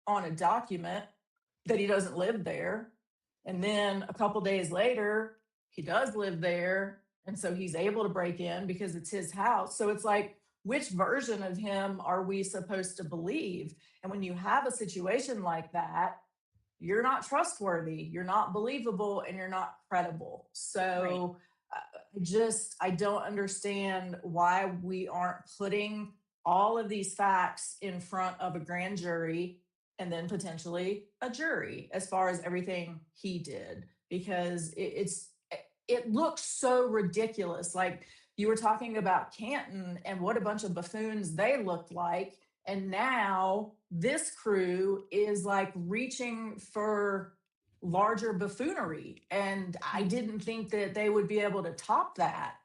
on a document that he doesn't live there. And then a couple days later, he does live there. And so he's able to break in because it's his house. So it's which version of him are we supposed to believe? And when you have a situation like that, you're not trustworthy, you're not believable, and you're not credible. So I don't understand why we aren't putting all of these facts in front of a grand jury and then potentially a jury as far as everything he did, because it looks so ridiculous. You were talking about Canton and what a bunch of buffoons they looked like. And now this crew is reaching for larger buffoonery. And I didn't think that they would be able to top that.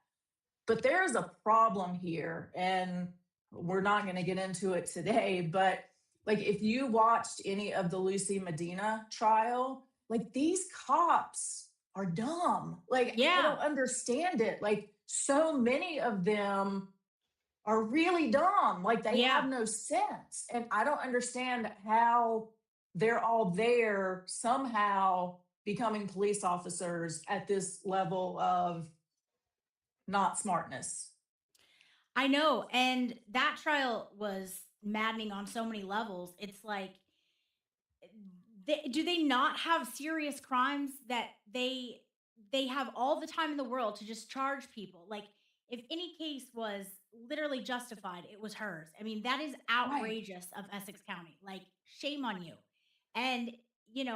But there's a problem here. And we're not going to get into it today. But if you watched any of the Lucy Medina trial, these cops are dumb. I don't understand it. So many of them are really dumb. They have no sense. And I don't understand how they're all there somehow becoming police officers at this level of not smartness. I know. And that trial was maddening on so many levels. It's do they not have serious crimes that they have all the time in the world to just charge people? If any case was literally justified, it was hers. I mean, that is outrageous of Essex County. Shame on you. And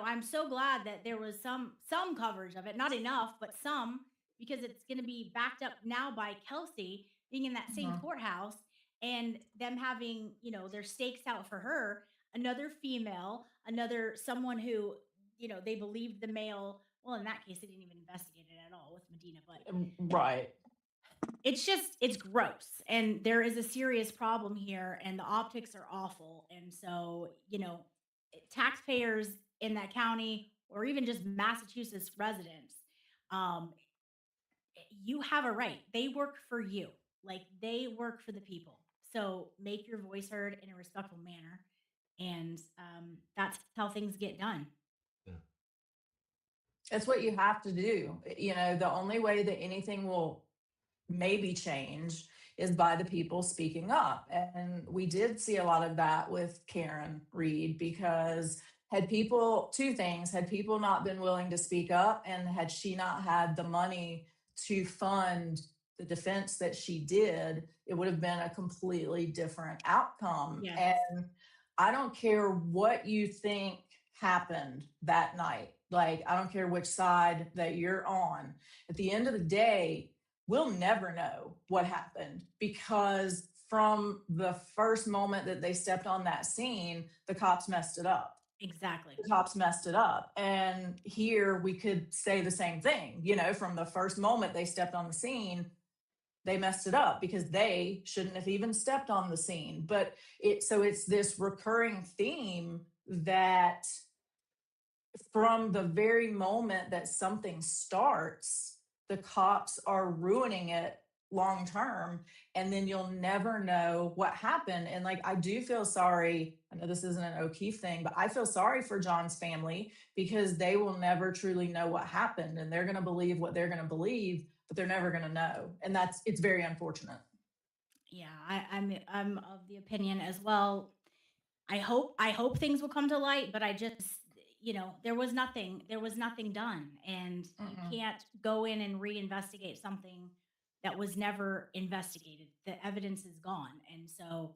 I'm so glad that there was some coverage of it, not enough, but some, because it's going to be backed up now by Kelsey being in that same courthouse and them having, their stakes out for her, another female, someone who, they believed the male. Well, in that case, they didn't even investigate it at all with Medina, but right. It's gross. And there is a serious problem here, and the optics are awful. And so, taxpayers in that county, or even just Massachusetts residents, you have a right. They work for you. They work for the people. So make your voice heard in a respectful manner. And that's how things get done. Yeah. That's what you have to do. The only way that anything will maybe change is by the people speaking up. And we did see a lot of that with Karen Reed, because two things, had people not been willing to speak up, and had she not had the money to fund the defense that she did, it would have been a completely different outcome. Yes. And I don't care what you think happened that night. Like, I don't care which side that you're on. At the end of the day, we'll never know what happened, because from the first moment that they stepped on that scene, the cops messed it up. Exactly. The cops messed it up. And here we could say the same thing, you know, from the first moment they stepped on the scene, they messed it up because they shouldn't have even stepped on the scene. But so it's this recurring theme that from the very moment that something starts, the cops are ruining it long term, and then you'll never know what happened. And like, I do feel sorry, I know this isn't an O'Keefe thing, but I feel sorry for John's family, because they will never truly know what happened, and they're going to believe what they're going to believe, but they're never going to know. And it's very unfortunate. Yeah, I'm of the opinion as well. I hope things will come to light, but I just, you know, there was nothing done, and you can't go in and reinvestigate something that was never investigated. The evidence is gone. And so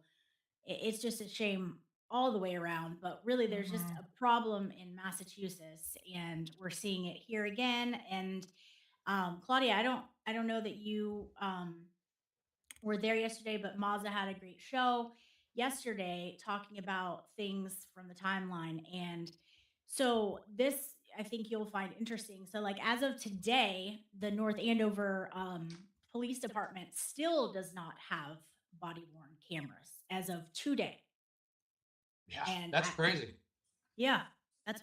it's just a shame all the way around, but really there's just a problem in Massachusetts, and we're seeing it here again. And Claudia, I don't know that you were there yesterday, but Mazda had a great show yesterday talking about things from the timeline. And so this, I think you'll find interesting. So like, as of today, the North Andover Police Department still does not have body worn cameras as of today. Yeah, And that's crazy. Yeah,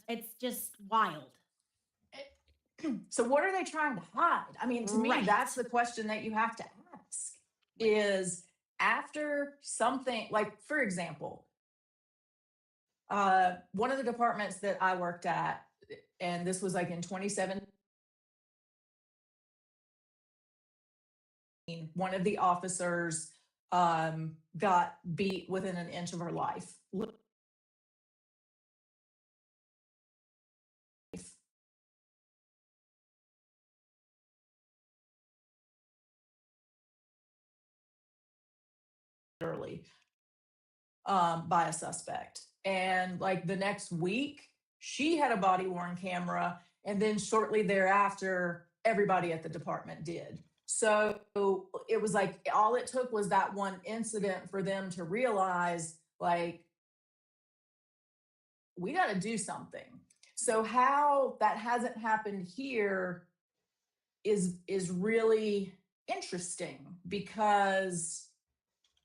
it's just wild. So what are they trying to hide? I mean, to me, Right. that's the question that you have to ask, is after something, like, for example, one of the departments that I worked at, and this was like in 2017, one of the officers got beat within an inch of her life. Literally, by a suspect. And like the next week, she had a body worn camera. And then shortly thereafter, everybody at the department did. So it was like, all it took was that one incident for them to realize, like, we got to do something. So how that hasn't happened here is really interesting, because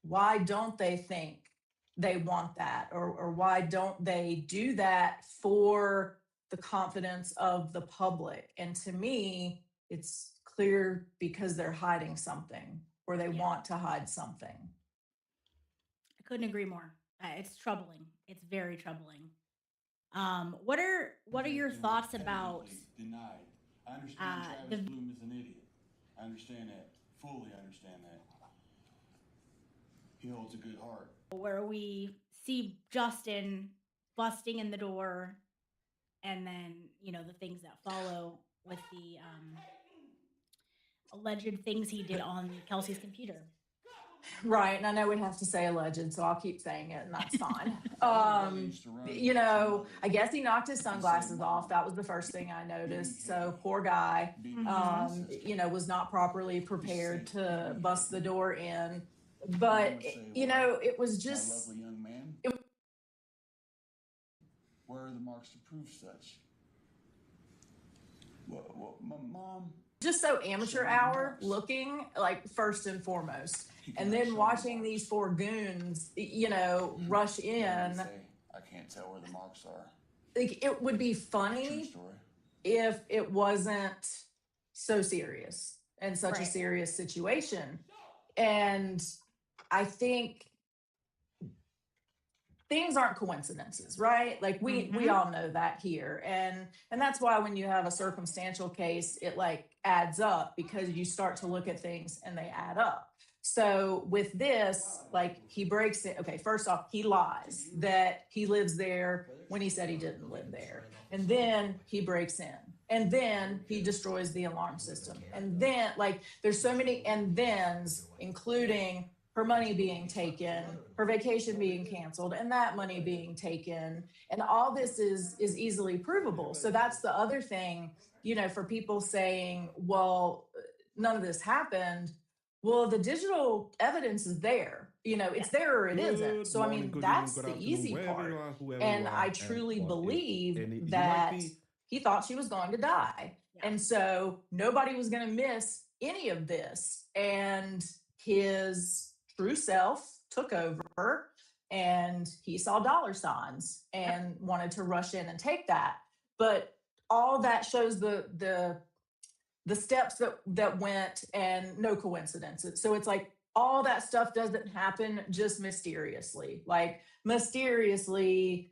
why don't they think they want that? Or why don't they do that for the confidence of the public? And to me, it's clear because they're hiding something, or they want to hide something. I couldn't agree more. It's troubling. It's very troubling. What are your thoughts about denied? I understand Travis Bloom is an idiot. I understand that. Fully understand that. He holds a good heart. Where we see Justin busting in the door, and then, you know, the things that follow with the alleged things he did on Kelsey's computer. Right. And I know we have to say alleged, so I'll keep saying it, and that's fine. You know, I guess he knocked his sunglasses off. That was the first thing I noticed. So poor guy, you know, was not properly prepared to bust the door in. But, you know, it was just... My lovely young man. Where are the marks to prove such? Well, my mom... Just so amateur hour looking, like, first and foremost. And then watching these four goons, you know, rush in. I can't tell where the marks are. Like, it would be funny if it wasn't so serious and such a serious situation. And I think things aren't coincidences, right? Like we all know that here. And that's why when you have a circumstantial case, it like adds up, because you start to look at things and they add up. So with this, like, he breaks it. Okay, first off, he lies that he lives there when he said he didn't live there. And then he breaks in. And then he destroys the alarm system. And then, like, there's so many and thens, including her money being taken, her vacation being canceled, and that money being taken. And all this is easily provable. So that's the other thing, you know, for people saying, well, none of this happened. Well, the digital evidence is there. You know, it's there or it isn't. So, I mean, that's the easy part. And I truly believe that he thought she was going to die. Yeah. And so nobody was going to miss any of this. And his true self took over and he saw dollar signs and wanted to rush in and take that. But all that shows the steps that went, and no coincidences. So it's like all that stuff doesn't happen just mysteriously. Like mysteriously,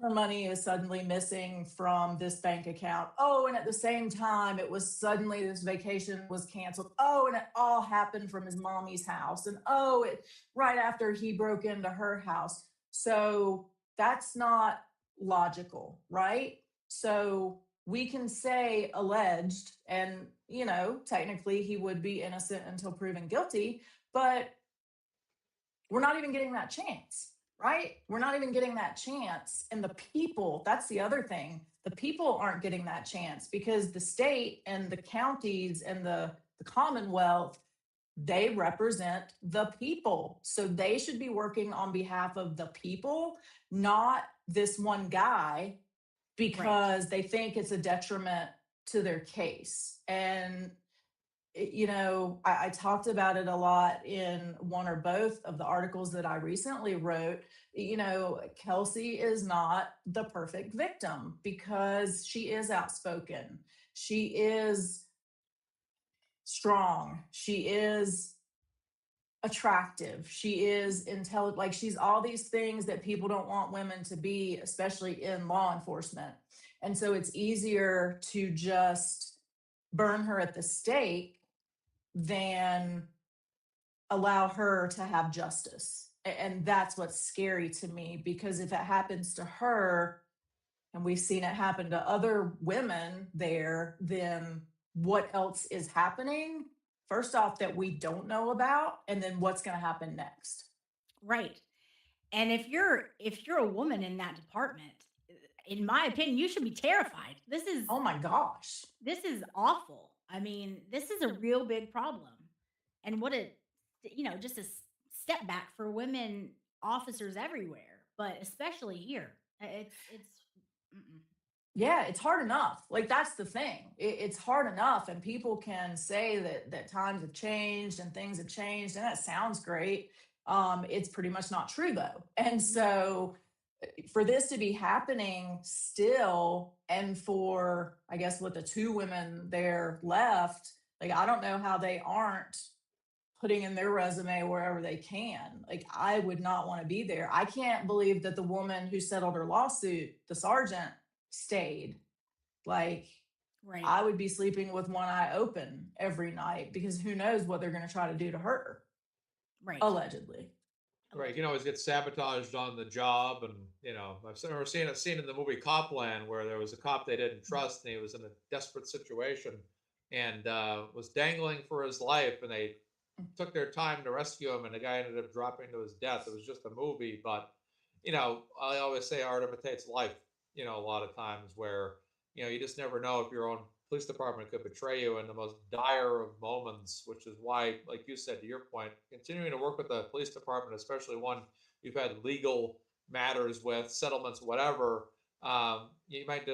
her money is suddenly missing from this bank account. Oh, and at the same time, it was suddenly this vacation was canceled. Oh, and it all happened from his mommy's house. And oh, it right after he broke into her house. So that's not logical, right? So we can say alleged, and, you know, technically he would be innocent until proven guilty, but we're not even getting that chance. Right? We're not even getting that chance. And the people, that's the other thing. The people aren't getting that chance because the state and the counties and the Commonwealth, they represent the people. So they should be working on behalf of the people, not this one guy, because they think it's a detriment to their case. And you know, I talked about it a lot in one or both of the articles that I recently wrote. You know, Kelsey is not the perfect victim because she is outspoken. She is strong. She is attractive. She is intelligent. Like, she's all these things that people don't want women to be, especially in law enforcement. And so it's easier to just burn her at the stake than allow her to have justice. And that's what's scary to me, because if it happens to her, and we've seen it happen to other women there, then what else is happening? First off, that we don't know about, and then what's going to happen next. Right. And if you're a woman in that department, in my opinion, you should be terrified. This is, Oh my gosh. this is awful. I mean, this is a real big problem. And what a, you know, just a step back for women officers everywhere, but especially here. Mm-mm. Yeah, it's hard enough. Like, that's the thing. It's hard enough, and people can say that times have changed and things have changed, and that sounds great. It's pretty much not true though. And so for this to be happening still, and for, I guess, what the two women there left, like, I don't know how they aren't putting in their resume wherever they can. Like, I would not want to be there. I can't believe that the woman who settled her lawsuit, the sergeant, stayed. Like, Right. I would be sleeping with one eye open every night, because who knows what they're going to try to do to her, Right. allegedly. Right, you can always get sabotaged on the job, and you know, I've seen a scene in the movie Copland where there was a cop they didn't trust, and he was in a desperate situation, and was dangling for his life, and they took their time to rescue him, and the guy ended up dropping to his death. It was just a movie, but you know, I always say art imitates life. You know, a lot of times where you know you just never know if your own police department could betray you in the most dire of moments, which is why, like you said, to your point, continuing to work with the police department, especially one you've had legal matters with, settlements, whatever, you might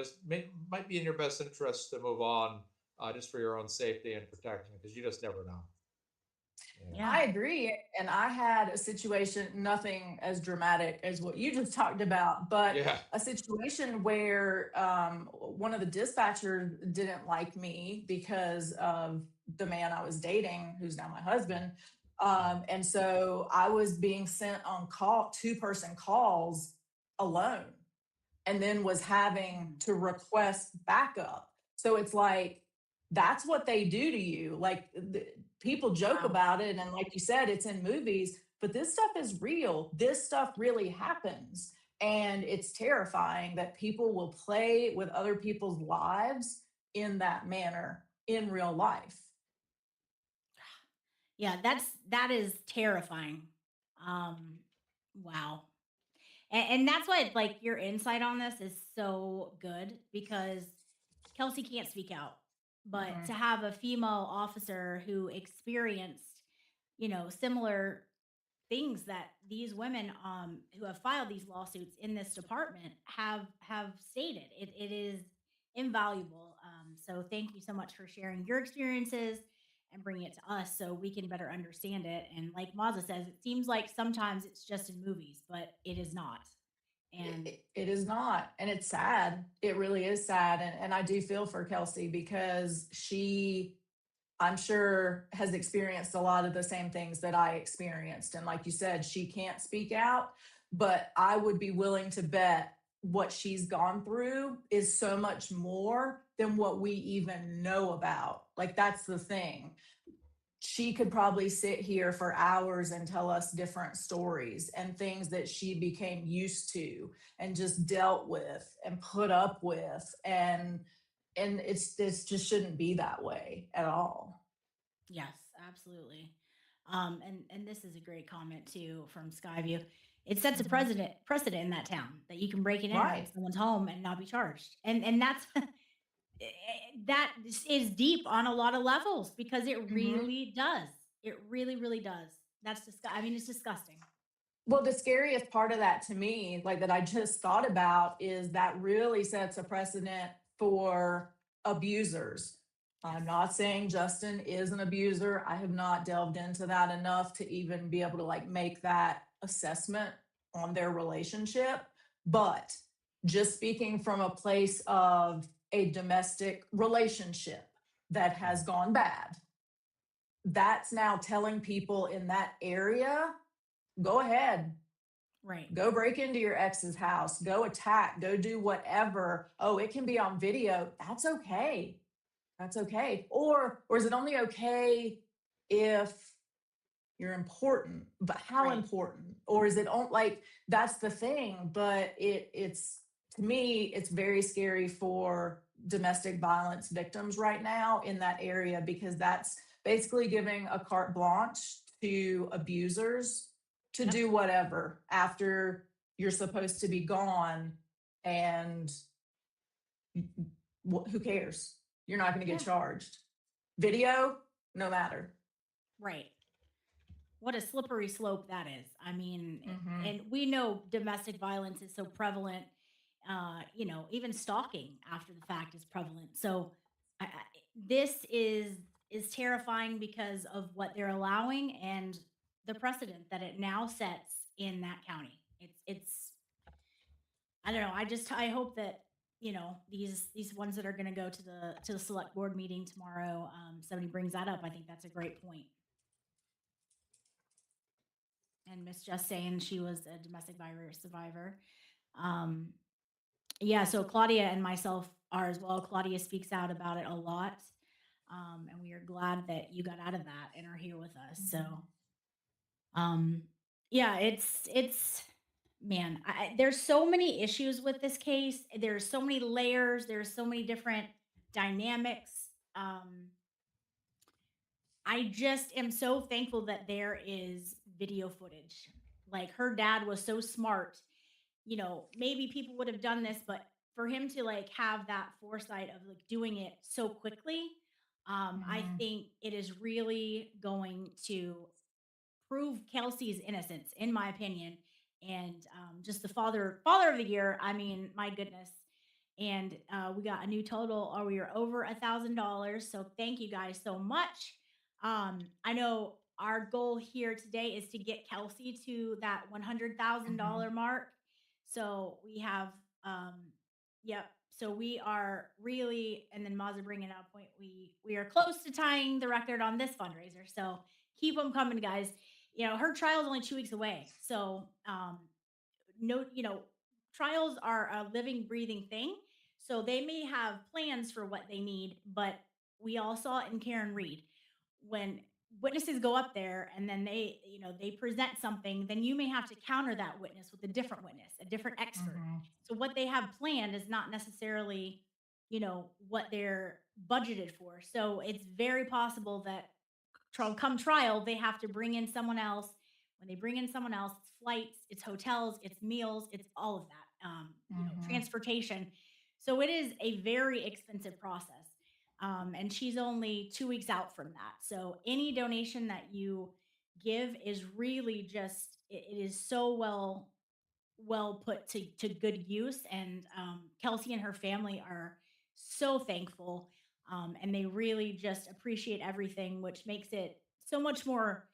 be in your best interest to move on, just for your own safety and protection, because you just never know. Yeah. I agree. And I had a situation, nothing as dramatic as what you just talked about, but Yeah. a situation where one of the dispatchers didn't like me because of the man I was dating, who's now my husband. And so I was being sent on two-person calls alone, and then was having to request backup. So it's like, that's what they do to you. Like, people joke Wow. about it, and like you said, it's in movies, but this stuff is real. This stuff really happens, and it's terrifying that people will play with other people's lives in that manner in real life. Yeah, that is terrifying. Um, wow. And that's why like your insight on this is so good because Kelsey can't speak out. But Mhm. to have a female officer who experienced, similar things that these women who have filed these lawsuits in this department have stated, it is invaluable. So thank you so much for sharing your experiences and bringing it to us so we can better understand it. And like Maza says, it seems like sometimes it's just in movies, but it is not. And It is not. And it's sad. It really is sad. And I do feel for Kelsey because she, I'm sure, has experienced a lot of the same things that I experienced. And like you said, she can't speak out, but I would be willing to bet what she's gone through is so much more than what we even know about. Like, that's the thing. She could probably sit here for hours and tell us different stories and things that she became used to and just dealt with and put up with. And it's just shouldn't be that way at all. yes, absolutely. And this is a great comment too from Skyview. It sets a Mhm. precedent in that town that you can break and enter Right. into someone's home and not be charged. And that's that is deep on a lot of levels because it Mhm. really does. It really, really does. That's I mean, it's disgusting. Well, the scariest part of that to me, like that I just thought about, is that really sets a precedent for abusers. I'm not saying Justin is an abuser. I have not delved into that enough to even be able to like make that assessment on their relationship. But just speaking from a place of a domestic relationship that has gone bad, that's now telling people in that area, go ahead, Right. go break into your ex's house, go attack, go do whatever. Oh, it can be on video. That's okay. That's okay. Or is it only okay if you're important? But how Right. important? Or is it like that's the thing? But it's to me, it's very scary for domestic violence victims right now in that area because that's basically giving a carte blanche to abusers to Yep. do whatever after you're supposed to be gone. And who cares? You're not going to get Yeah. charged. Video, no matter. Right. What a slippery slope that is. I mean, Mhm. and we know domestic violence is so prevalent. Even stalking after the fact is prevalent. So this is terrifying because of what they're allowing and the precedent that it now sets in that county. It's I don't know. I hope that these ones that are going to go to the select board meeting tomorrow. Somebody brings that up. I think that's a great point. And Miss just saying she was a domestic violence survivor. Um, yeah, so Claudia and myself are as well. Claudia speaks out about it a lot. And we are glad that you got out of that and are here with us. So, um, yeah, it's man, there's so many issues with this case. There's so many layers. There's so many different dynamics. Um, I just am so thankful that there is video footage. Like her dad was so smart. Maybe people would have done this, but for him to like have that foresight of like doing it so quickly, I Mhm. think it is really going to prove Kelsey's innocence, in my opinion. And just the father of the year. I mean, my goodness. And we got a new total, or we are over $1,000. So thank you guys so much. I know our goal here today is to get Kelsey to that $100,000 mark. So we have, yep. So we are really, and then Mazza bringing out a point. We are close to tying the record on this fundraiser. So keep them coming, guys. Her trial is only 2 weeks away. So no, trials are a living, breathing thing. So they may have plans for what they need, but we all saw it in Karen Reed. When witnesses go up there and then they present something, then you may have to counter that witness with a different witness, a different expert. Mhm. So what they have planned is not necessarily what they're budgeted for. So it's very possible that come trial, they have to bring in someone else. When they bring in someone else, it's flights, it's hotels, it's meals, it's all of that, transportation. So it is a very expensive process. And she's only 2 weeks out from that. So any donation that you give is really just, it is so well put to good use. And Kelsey and her family are so thankful. And they really just appreciate everything, which makes it so much more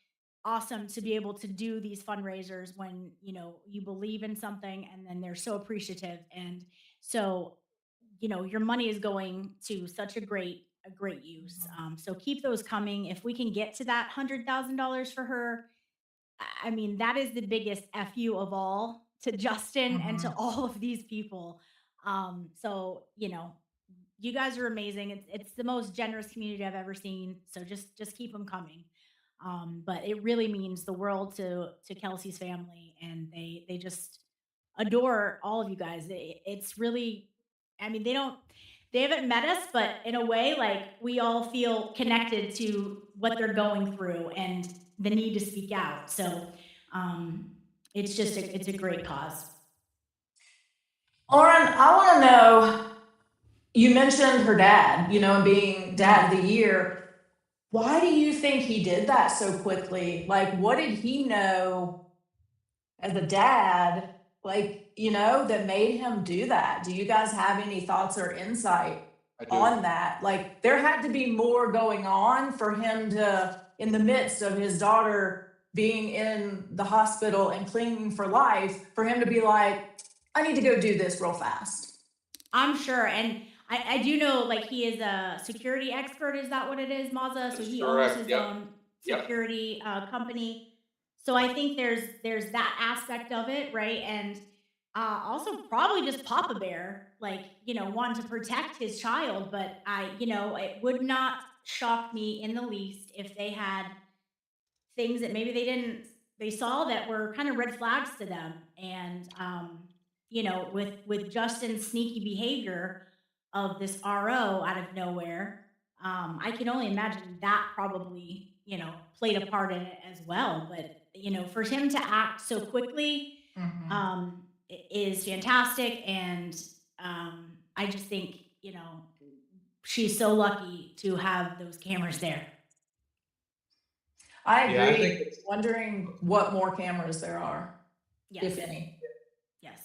awesome to be able to do these fundraisers when you believe in something, and then they're so appreciative. And so your money is going to such a great use. So keep those coming. If we can get to that $100,000 for her, I mean, that is the biggest FU of all to Justin and to all of these people. So, you guys are amazing. It's the most generous community I've ever seen. So just keep them coming. But it really means the world to Kelsey's family, and they just adore all of you guys. It's really, I mean, they haven't met us, but in a way, like, we all feel connected to what they're going through and the need to speak out. So it's just it's a great cause. Lauren, I want to know, you mentioned her dad, and being dad of the year. Why do you think he did that so quickly? Like, what did he know as a dad, that made him do that? Do you guys have any thoughts or insight on that? Like, there had to be more going on for him to, in the midst of his daughter being in the hospital and clinging for life, for him to be like, I need to go do this real fast. I'm sure. And I do know, like, he is a security expert. Is that what it is, Maza? So he owns his own security company. So I think there's that aspect of it, right? And also probably just Papa Bear, like, wanting to protect his child. But it would not shock me in the least if they had things that maybe they saw that were kind of red flags to them. And with Justin's sneaky behavior of this RO out of nowhere, I can only imagine that probably played a part in it as well. But for him to act so quickly is fantastic. And I just think she's so lucky to have those cameras there. I agree. Yeah, I think Wondering what more cameras there are, if any. Yes.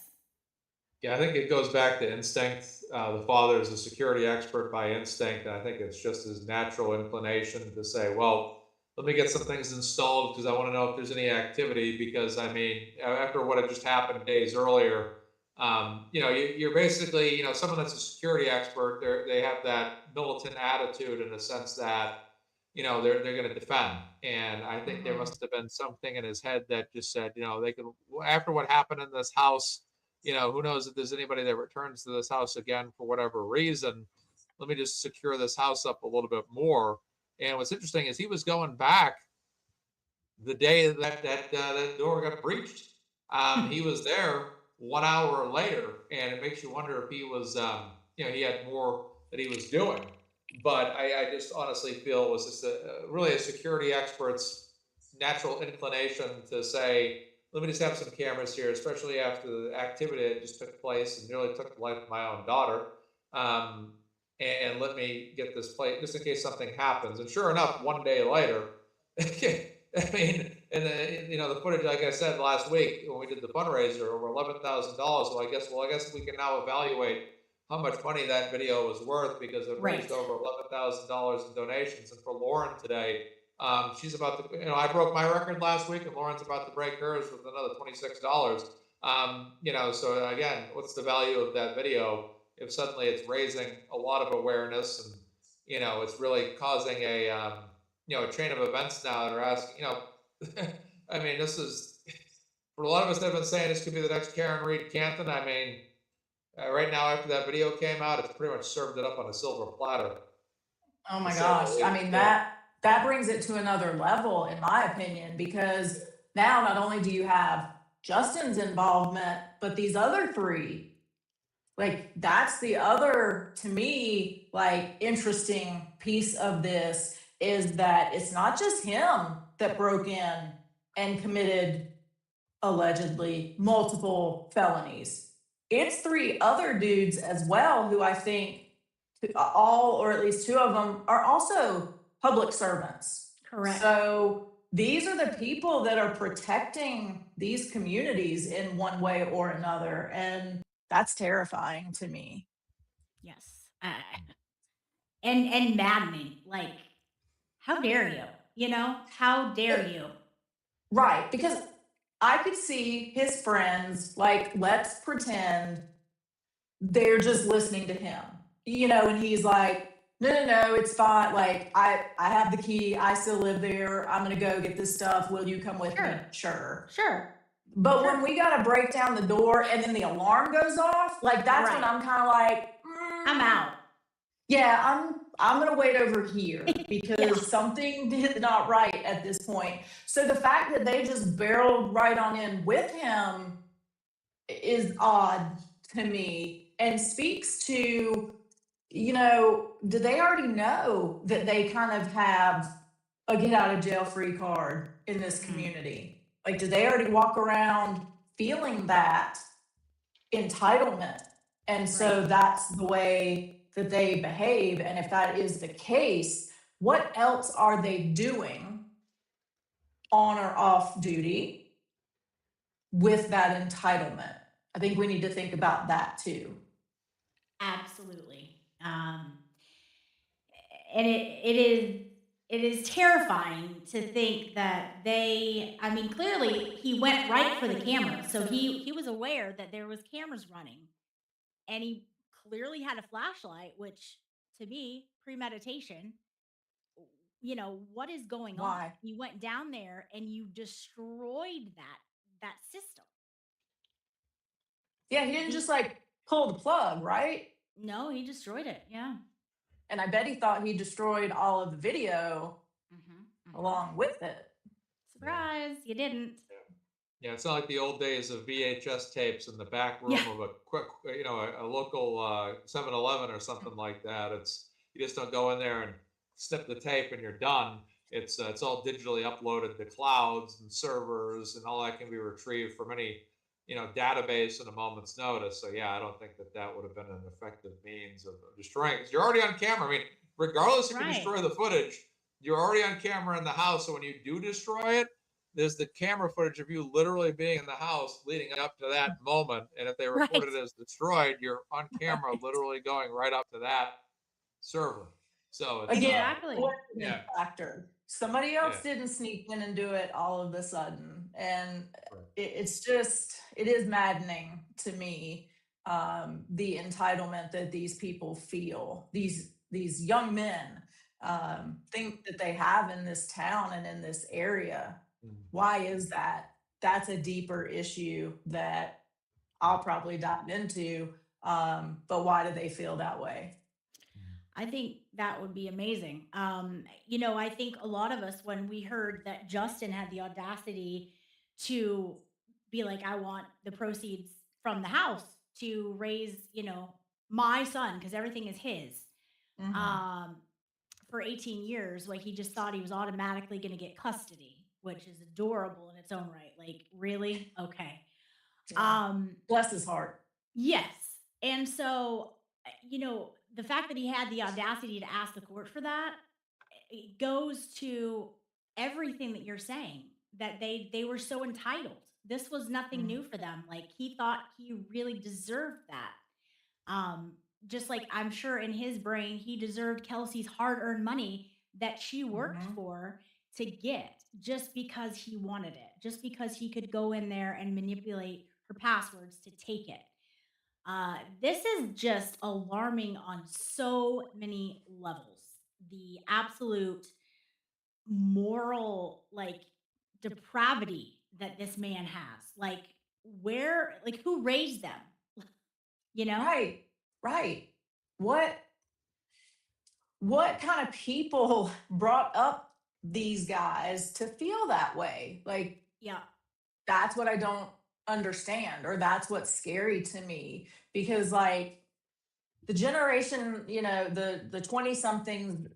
Yeah, I think it goes back to instinct. The father is a security expert by instinct, and I think it's just his natural inclination to say, well, let me get some things installed because I want to know if there's any activity. Because, I mean, after what had just happened days earlier, you're basically, someone that's a security expert, they have that militant attitude in the sense that, they're going to defend. And I think there must have been something in his head that just said, they could, after what happened in this house, who knows if there's anybody that returns to this house again for whatever reason. Let me just secure this house up a little bit more. And what's interesting is he was going back the day that door got breached. He was there 1 hour later, and it makes you wonder if he was, he had more that he was doing. But I just honestly feel it was just really a security expert's natural inclination to say, let me just have some cameras here, especially after the activity that just took place and nearly took the life of my own daughter. And let me get this plate just in case something happens. And sure enough, 1 day later, I mean, and the footage, like I said last week when we did the fundraiser, over $11,000. So I guess we can now evaluate how much money that video was worth, because it raised over $11,000 in donations. And for Lauren today, she's about to, I broke my record last week, and Lauren's about to break hers with another $26. So again, what's the value of that video if suddenly it's raising a lot of awareness, and it's really causing a chain of events now that are asking, I mean, this is, for a lot of us that have been saying this could be the next Karen Reed Canton. I mean, right now after that video came out, it's pretty much served it up on a silver platter. Oh my gosh. I mean, that brings it to another level, in my opinion, because now not only do you have Justin's involvement, but these other three Like, that's the other, to me, like, interesting piece of this is that it's not just him that broke in and committed allegedly multiple felonies. It's 3 other dudes as well who I think all, or at least 2 of them, are also public servants. Correct. So these are the people that are protecting these communities in one way or another. And that's terrifying to me. Yes. And maddening. Like, how dare you? You know, how dare you? Right. Because I could see his friends, like, let's pretend they're just listening to him, and he's like, no, it's fine. Like, I have the key. I still live there. I'm going to go get this stuff. Will you come with me? Sure. Sure. But when we got to break down the door and then the alarm goes off, like, that's when Right. I'm kind of like, I'm out. yeah, I'm gonna wait over here because Yeah. something is not right at this point. So the fact that they just barreled right on in with him is odd to me and speaks to, do they already know that they kind of have a get out of jail free card in this community? Like, do they already walk around feeling that entitlement? And so that's the way that they behave. And if that is the case, what else are they doing on or off duty with that entitlement? I think we need to think about that too. Absolutely. And it is terrifying to think that clearly he went right for the camera. So he was aware that there was cameras running, and he clearly had a flashlight, which to me, premeditation. What is going on? Why? You went down there and you destroyed that system. Yeah, he didn't just like pull the plug, right? No, he destroyed it. Yeah. And I bet he thought he destroyed all of the video along with it. Surprise, you didn't. Yeah, it's not like the old days of VHS tapes in the back room of a quick, a local 7-Eleven or something like that. You just don't go in there and snip the tape and you're done. It's all digitally uploaded to clouds and servers, and all that can be retrieved from any database in a moment's notice. So yeah, I don't think that would have been an effective means of destroying it. 'Cause you're already on camera. I mean, regardless if you destroy the footage, you're already on camera in the house. So when you do destroy it, there's the camera footage of you literally being in the house leading up to that moment. And if they record it as destroyed, you're on camera literally going right up to that server. So it's, exactly. Factor. Somebody else didn't sneak in and do it all of a sudden. And it is maddening to me, the entitlement that these people feel, these young men think that they have in this town and in this area. Why is that? That's a deeper issue that I'll probably dive into. But why do they feel that way? I think that would be amazing. I think a lot of us, when we heard that Justin had the audacity to be like, I want the proceeds from the house to raise, my son, because everything is his, for 18 years, like he just thought he was automatically going to get custody, which is adorable in its own right. Like, really? Okay. Yeah. Bless his heart. Yes. And so, the fact that he had the audacity to ask the court for that, it goes to everything that you're saying, that they were so entitled. This was nothing new for them. Like, he thought he really deserved that. Just like I'm sure in his brain, he deserved Kelsey's hard-earned money that she worked for to get, just because he wanted it, just because he could go in there and manipulate her passwords to take it. This is just alarming on so many levels. The absolute moral, like, depravity that this man has. Like, who raised them? Right. What kind of people brought up these guys to feel that way? Like, Yeah. that's what I don't understand, or that's what's scary to me, because like the generation, the 20 somethings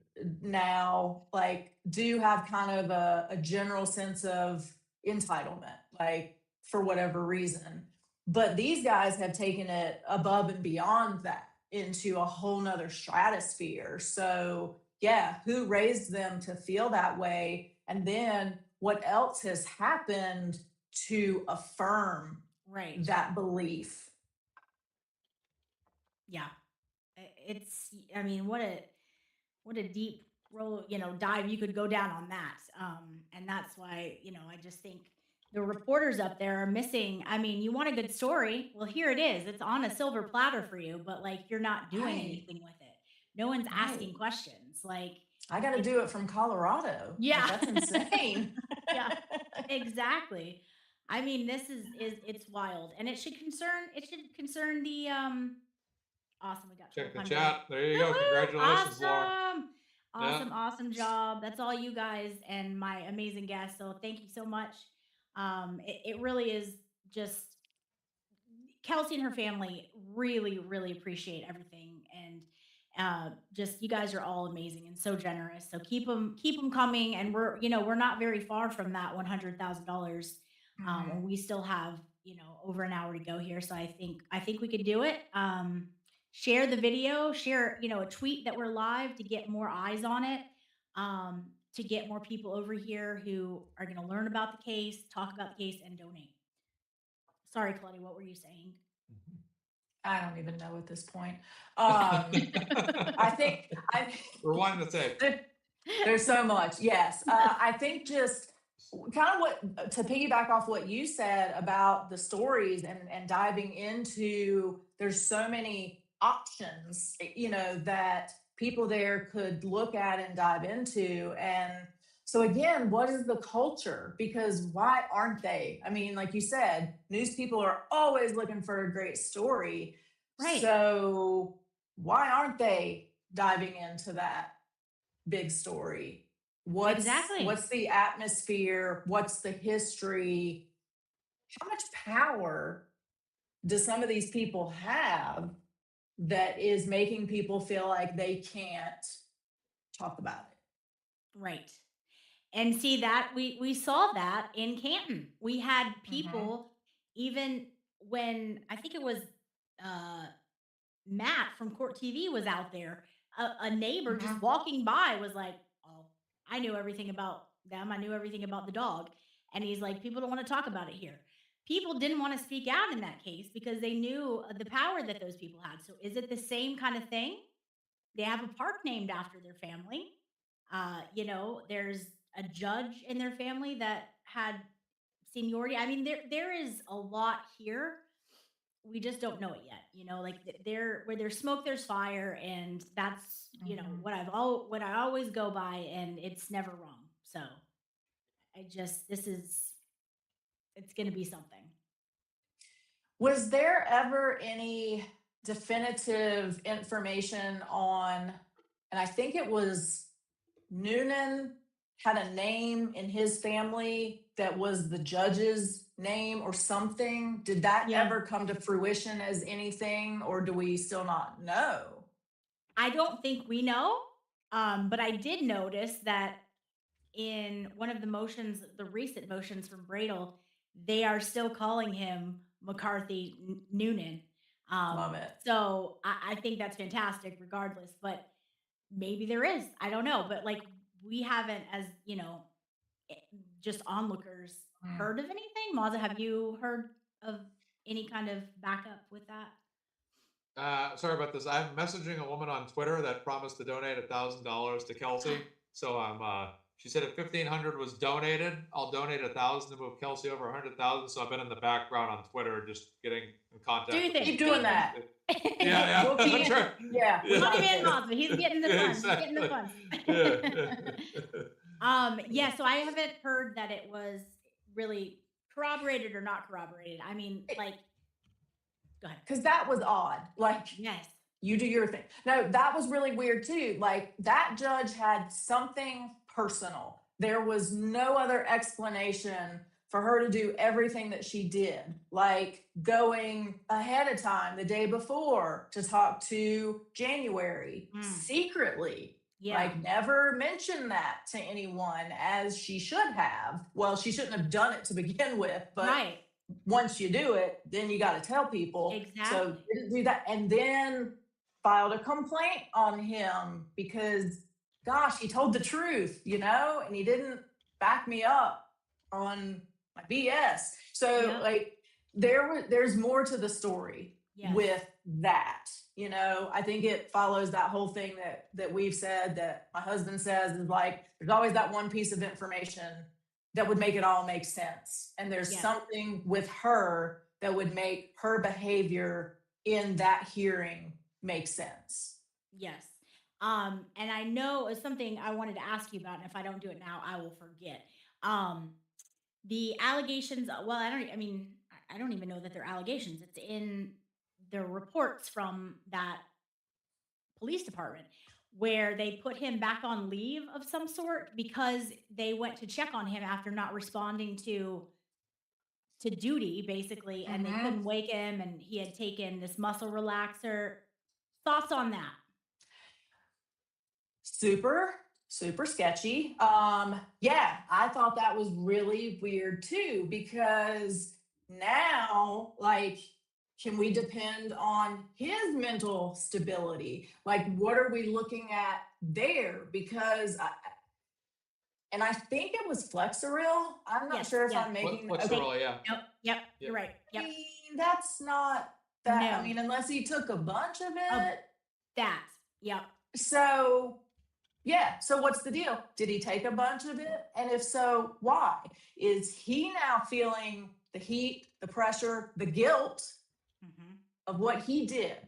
now, like, do have kind of a general sense of entitlement, like, for whatever reason. But these guys have taken it above and beyond that into a whole nother stratosphere. So, yeah, who raised them to feel that way? And then what else has happened to affirm Right. that belief? Yeah. It's, I mean, what a deep roll, dive you could go down on that. And that's why, I just think the reporters up there are missing. I mean, you want a good story. Well, here it is. It's on a silver platter for you, but like, you're not doing Right. anything with it. No one's Right. asking questions. Like, I got to do it from Colorado. Yeah. Like, that's insane. Yeah, exactly. I mean, this is it's wild, and it should concern the awesome. We got Check the 1,200. chat. There you go. Woo-hoo! Congratulations, Lauren. Awesome, Yeah. awesome job. That's all you guys and my amazing guests. So thank you so much. It really is just Kelsey and her family really, really appreciate everything, and just you guys are all amazing and so generous. So keep them coming, and we're not very far from that $100,000, and we still have over an hour to go here. So I think we could do it. Share the video, share a tweet that we're live to get more eyes on it. To get more people over here who are going to learn about the case, talk about the case, and donate. Sorry, Claudia, what were you saying? I don't even know at this point. I think Rewind the tape. there's so much. Yes. I think just kind of what to piggyback off what you said about the stories and diving into, there's so many options, that people there could look at and dive into. And so again, what is the culture? Because why aren't they? I mean, like you said, news people are always looking for a great story. Right. So why aren't they diving into that big story? What's the atmosphere? What's the history? How much power do some of these people have that is making people feel like they can't talk about it? Right. And see that we saw that in Canton. We had people, even when I think it was Matt from Court TV was out there, a neighbor just walking by was like, "Oh, I knew everything about them. I knew everything about the dog." And he's like, "People don't want to talk about it here." People didn't want to speak out in that case because they knew the power that those people had. So is it the same kind of thing? They have a park named after their family. There's a judge in their family that had seniority. I mean, there is a lot here. We just don't know it yet. Like where there's smoke, there's fire, and that's what I always go by, and it's never wrong. So it's going to be something. Was there ever any definitive information on, and I think it was Noonan had a name in his family that was the judge's name or something? Did that ever come to fruition as anything, or do we still not know? I don't think we know, but I did notice that in one of the recent motions from Bradle, they are still calling him McCarthy Noonan. Love it. So I think that's fantastic regardless, but maybe there is. I don't know. But like we haven't, as just onlookers, heard of anything. Maza, have you heard of any kind of backup with that? Sorry about this. I'm messaging a woman on Twitter that promised to donate $1,000 to Kelsey. So she said if 1,500 was donated, I'll donate 1,000 to move Kelsey over 100,000. So I've been in the background on Twitter, just getting in contact. Keep doing that. Yeah. We'll keep, Sure. Yeah. Money man Maza, he's getting the funds. Exactly. He's getting the funds. So I haven't heard that it was really corroborated or not corroborated. I mean, like, go ahead. Because that was odd. Like, Yes. you do your thing. No, that was really weird too. Like, that judge had something personal. There was no other explanation for her to do everything that she did, like going ahead of time the day before to talk to January secretly. Yeah. Like never mention that to anyone as she should have. Well, she shouldn't have done it to begin with, but Right. once you do it, then you got to tell people. So Exactly. didn't do that, and then filed a complaint on him because, gosh, he told the truth, you know, and he didn't back me up on my BS. So Yep. like there's more to the story Yes. with that. You know, I think it follows that whole thing that we've said, that my husband says, is like there's always that one piece of information that would make it all make sense. And there's Yeah. something with her that would make her behavior in that hearing make sense. Yes. And I know it's something I wanted to ask you about, and if I don't do it now, I will forget. The allegations, well, I don't even know that they're allegations. It's in the reports from that police department where they put him back on leave of some sort because they went to check on him after not responding to duty, basically, and they couldn't wake him, and he had taken this muscle relaxer. Thoughts on that? Super sketchy. Yeah, I thought that was really weird too, because now, like, can we depend on his mental stability? Like, what are we looking at there? Because I think it was Flexeril. I'm not Yes, sure if yeah. I'm making What's the role? Yeah. Yep, you're right. I Yep. mean, that's not that. No. I mean, unless he took a bunch of it. That. Yep. So, yeah. So, what's the deal? Did he take a bunch of it? And if so, why? Is he now feeling the heat, the pressure, the guilt of what he did?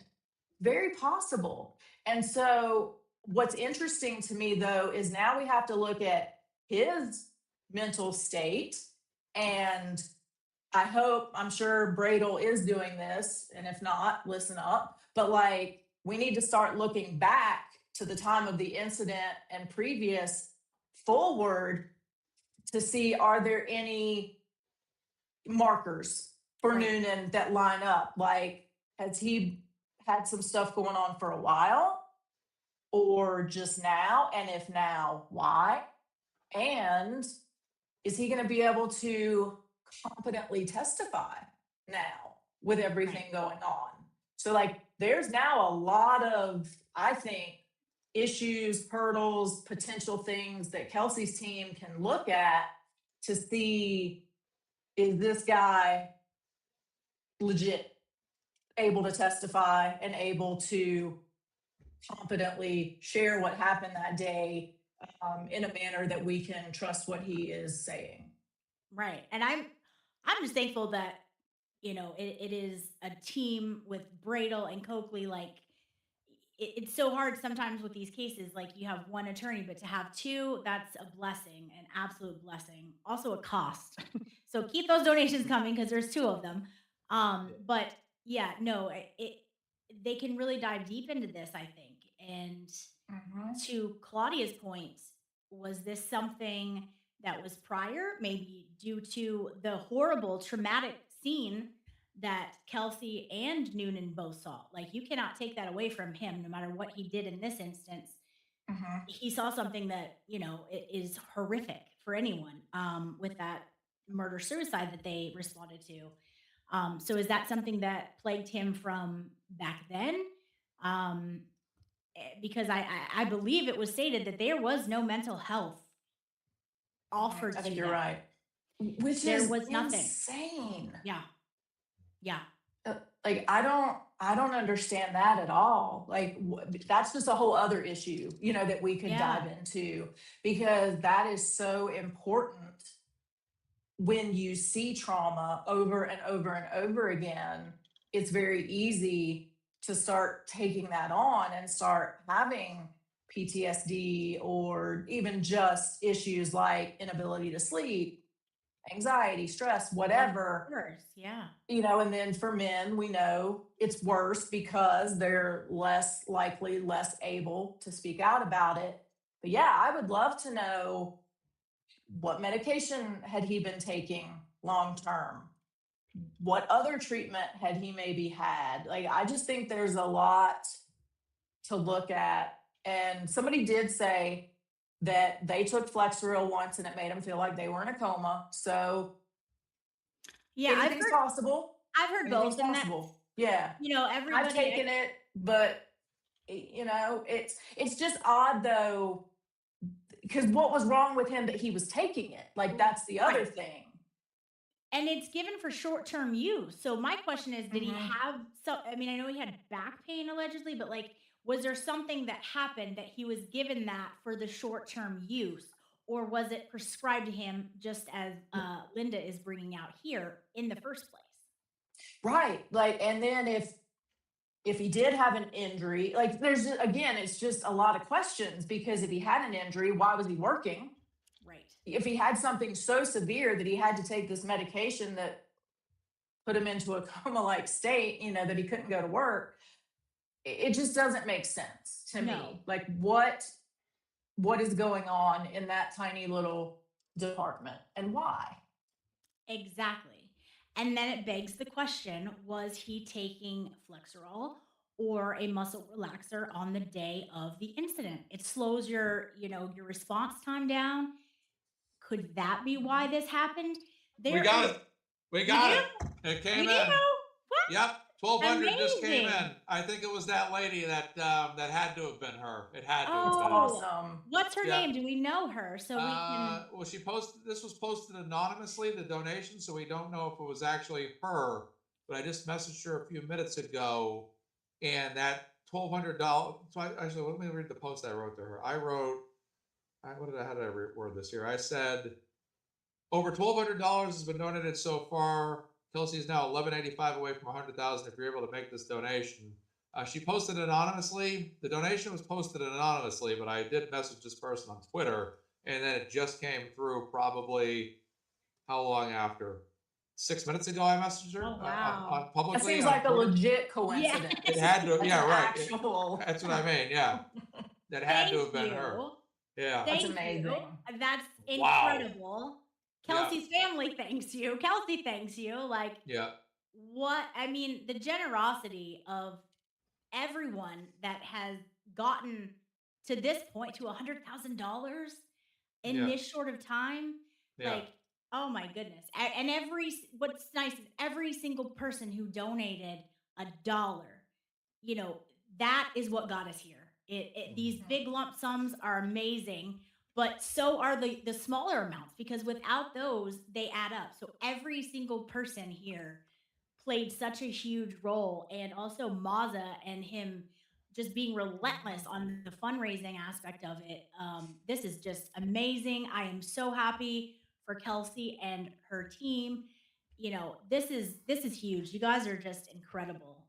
Very possible. And so, what's interesting to me, though, is now we have to look at his mental state. And I'm sure Bradel is doing this. And if not, listen up. But like, we need to start looking back to the time of the incident and previous forward to see, are there any markers for Right. Noonan that line up? Like, has he had some stuff going on for a while or just now? And if now, why? And is he going to be able to competently testify now with everything going on? So, like, there's now a lot of, I think, issues, hurdles, potential things that Kelsey's team can look at to see, is this guy legit able to testify and able to competently share what happened that day in a manner that we can trust what he is saying. Right. And I'm just thankful that, it is a team with Bradel and Coakley. Like, it's so hard sometimes with these cases. Like, you have one attorney, but to have two, that's a blessing, an absolute blessing. Also a cost. So keep those donations coming because there's two of them. But yeah, no, they can really dive deep into this, I think. And to Claudia's point, was this something that was prior, maybe due to the horrible traumatic scene that Kelsey and Noonan both saw? Like, you cannot take that away from him, no matter what he did in this instance. He saw something that, it is horrific for anyone with that murder suicide that they responded to. So is that something that plagued him from back then? Because I believe it was stated that there was no mental health offered. I think to you're them. right. Which There is was nothing. insane. Yeah. Like, I don't understand that at all. Like, that's just a whole other issue, that we could dive into, because that is so important. When you see trauma over and over and over again, it's very easy to start taking that on and start having PTSD, or even just issues like inability to sleep, anxiety, stress, whatever. Of course, yeah. And then for men, we know it's worse because they're less likely, less able to speak out about it. But yeah, I would love to know, what medication had he been taking long term? What other treatment had he maybe had? Like, I just think there's a lot to look at. And somebody did say that they took Flexeril once and it made them feel like they were in a coma. So Yeah, anything's possible. I've heard Anything's both, and that, possible. Yeah. you know, I've everybody. taken it, but you know, it's just odd though, because what was wrong with him that he was taking it? Like, that's the other Right. thing. And it's given for short-term use. So my question is, did he Mhm. have I mean, I know he had back pain allegedly, but like, was there something that happened that he was given that for the short-term use? Or was it prescribed to him just as Linda is bringing out here in the first place? Right. Like, and then if he did have an injury, like again, it's just a lot of questions, because if he had an injury, why was he working? Right. If he had something so severe that he had to take this medication that put him into a coma-like state, you know, that he couldn't go to work, it just doesn't make sense to No. me. Like, what is going on in that tiny little department, and why? Exactly. And then it begs the question, was he taking Flexerol or a muscle relaxer on the day of the incident? It slows your, you know, your response time down. Could that be why this happened? We got it. We got do? it. It came We do? in. What? Yep, 1,200 just came in. Amazing. I think it was that lady that that had to have been her. It had to have That's been. Oh, awesome. what's her Yeah. name? Do we know her? So we can. Well, she posted. This was posted anonymously, the donation, so we don't know if it was actually her. But I just messaged her a few minutes ago, and that $1,200. So actually, let me read the post I wrote to her. I wrote, how did I word this here? I said, over $1,200 has been donated so far. Kelsey is now 1185 away from 100,000. If you're able to make this donation, she posted anonymously. The donation was posted anonymously, but I did message this person on Twitter, and then it just came through probably how long after? 6 minutes ago, I messaged her Oh, wow. on publicly. That seems on like a Twitter. legit coincidence. It had to. That's Yeah, an right. actual. That's what I mean. Yeah, that had to have been Thank her. you. Yeah. That's Thank amazing. you. That's Wow. incredible. Yeah. Kelsey's family thanks you. Kelsey thanks you. Like, Yeah. what? I mean, the generosity of everyone that has gotten to this point, to $100,000 in Yeah. this short of time. Yeah. Like, oh my goodness. And what's nice is every single person who donated $1, you know, that is what got us here. These big lump sums are amazing, but so are the smaller amounts, because without those, they add up. So every single person here played such a huge role, and also Maza and him just being relentless on the fundraising aspect of it. This is just amazing. I am so happy for Kelsey and her team. You know, this is huge. You guys are just incredible.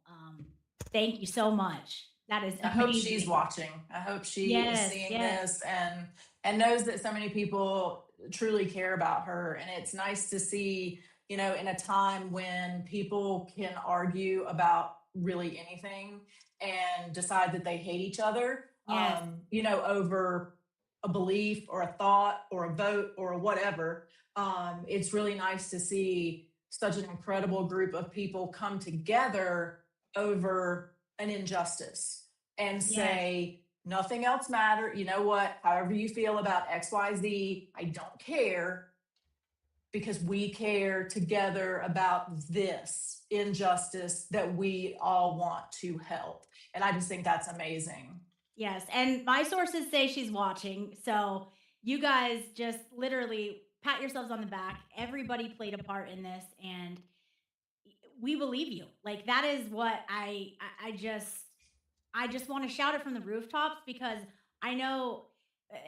Thank you so much. That is I amazing. hope she's watching. I hope she is seeing this and knows that so many people truly care about her. And it's nice to see, you know, in a time when people can argue about really anything and decide that they hate each other, Yes. you know, over a belief or a thought or a vote or whatever. It's really nice to see such an incredible group of people come together over an injustice and say, nothing else matter. You know what? However you feel about XYZ, I don't care, because we care together about this injustice that we all want to help. And I just think that's amazing. Yes, and my sources say she's watching. So you guys just literally pat yourselves on the back. Everybody played a part in this, and we believe you. Like, that is what I just want to shout it from the rooftops, because I know,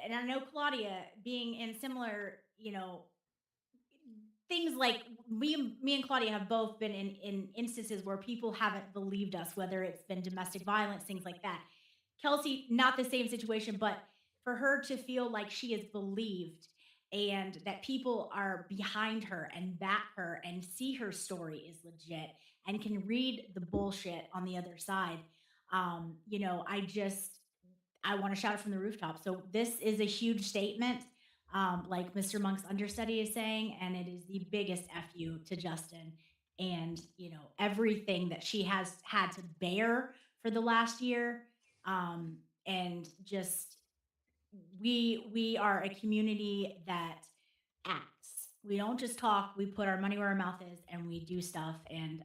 and I know Claudia being in similar, you know, things like me and Claudia have both been in instances where people haven't believed us, whether it's been domestic violence, things like that. Kelsey, not the same situation, but for her to feel like she is believed and that people are behind her and back her and see her story is legit and can read the bullshit on the other side. You know, I want to shout it from the rooftop. So this is a huge statement. like Mr. Monk's understudy is saying, and it is the biggest fu to Justin, and everything that she has had to bear for the last year, and just we are a community that acts. We don't just talk, we put our money where our mouth is and we do stuff. And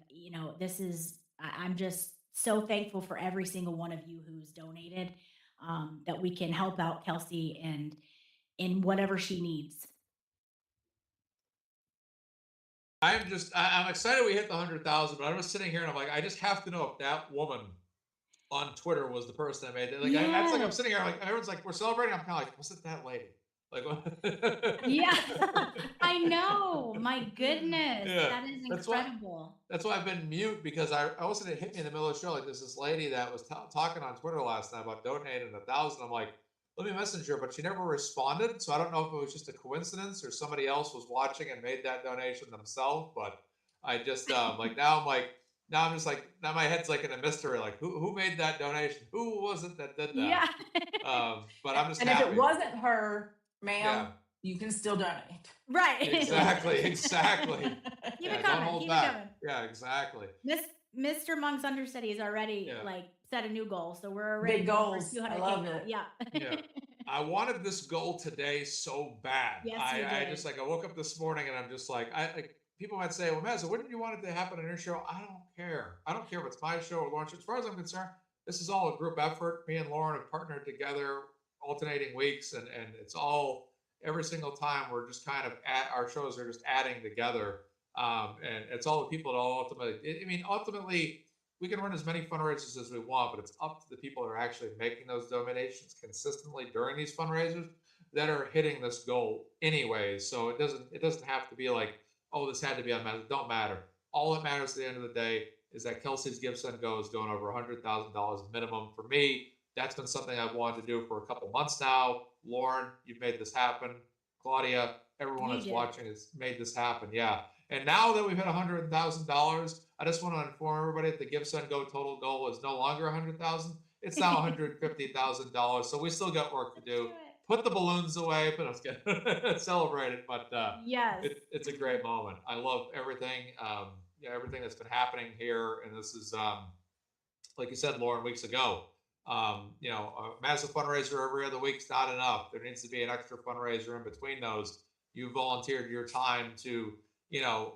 this is I'm just so thankful for every single one of you who's donated, that we can help out Kelsey and in whatever she needs. I'm excited we hit the 100,000, but I'm just sitting here and I'm like, I just have to know if that woman on Twitter was the person that made it. Like, that's like, I'm sitting here like, everyone's like, we're celebrating. I'm kind of like, was it that lady? Like, Yeah, I know. My goodness, Yeah, that is that's why- incredible. That's why I've been mute, because I also it hit me in the middle of the show. Like, there's this lady that was talking on Twitter last night about donating 1,000. I'm like, let me message her, but she never responded. So I don't know if it was just a coincidence or somebody else was watching and made that donation themselves. But I just now I'm just like, now my head's like in a mystery. Like, who made that donation? Who was it that did that? Yeah. But I'm just And happy. if it wasn't her, ma'am, Yeah. you can still donate. Right. Exactly. Keep Yeah, it don't coming. hold Keep back. it coming. Yeah, exactly. Mr. Monk's understudy has already Yeah. like set a new goal, so we're already Big going for goals. 200K I love now. it. Yeah. Yeah. I wanted this goal today so bad. Yes, I you did. just like, I woke up this morning and I'm just like, people might say, well, Mazza, wouldn't you want it to happen on your show? I don't care. I don't care if it's my show or Lauren's show. As far as I'm concerned, this is all a group effort. Me and Lauren have partnered together alternating weeks, and it's all, every single time we're just kind of our shows are just adding together. And it's all the people that ultimately we can run as many fundraisers as we want, but it's up to the people that are actually making those donations consistently during these fundraisers that are hitting this goal anyways. So it doesn't have to be like, oh, this had to be on Mazza. Don't matter. All that matters at the end of the day is that Kelsey's Give Send Go is going over $100,000 minimum. For me, that's been something I've wanted to do for a couple months now. Lauren, you've made this happen. Claudia, everyone You that's did. watching has made this happen. Yeah. And now that we've hit $100,000, I just want to inform everybody that the Give Send Go total goal is no longer $100,000. It's now $150,000. So we still got work to do. Put the balloons away, but I was gonna celebrate it. But Yes. it's a great moment. I love everything. Everything that's been happening here, and this is like you said, Lauren, weeks ago. A massive fundraiser every other week's not enough. There needs to be an extra fundraiser in between those. You volunteered your time to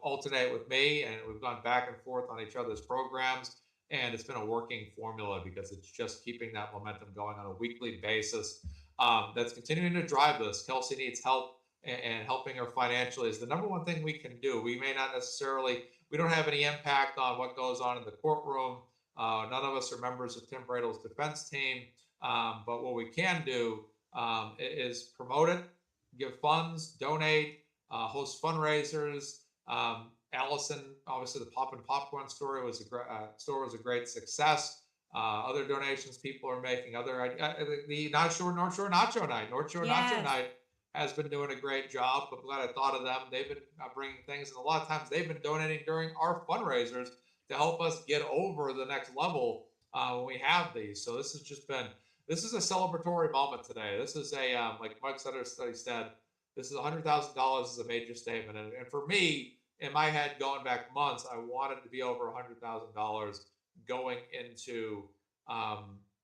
alternate with me, and we've gone back and forth on each other's programs, and it's been a working formula because it's just keeping that momentum going on a weekly basis. That's continuing to drive this. Kelsey needs help, and helping her financially is the number one thing we can do. We may not necessarily, we don't have any impact on what goes on in the courtroom. None of us are members of Tim Bradle's defense team, but what we can do is promote it, give funds, donate, host fundraisers. Allison, obviously, the Pop and Popcorn store was a great success. Other donations people are making. The North Shore Nacho Night has been doing a great job. I'm glad I thought of them. They've been bringing things, and a lot of times they've been donating during our fundraisers to help us get over the next level when we have these. So this is a celebratory moment today. This is like Mike Sutter's said, this is $100,000 is a major statement. And for me, in my head, going back months, I wanted to be over $100,000 going into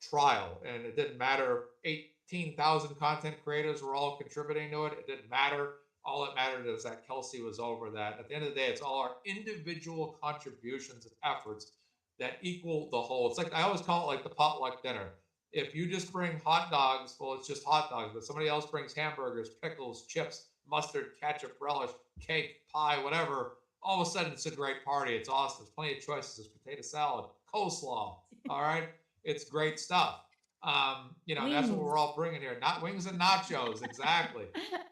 trial. And it didn't matter. 18,000 content creators were all contributing to it. It didn't matter. All that mattered is that Kelsey was over that. At the end of the day, it's all our individual contributions and efforts that equal the whole. It's like, I always call it like the potluck dinner. If you just bring hot dogs, well, it's just hot dogs, but somebody else brings hamburgers, pickles, chips, mustard, ketchup, relish, cake, pie, whatever, all of a sudden it's a great party. It's awesome. There's plenty of choices. There's potato salad, coleslaw. All right. It's great stuff. That's what we're all bringing here. Not wings and nachos. Exactly.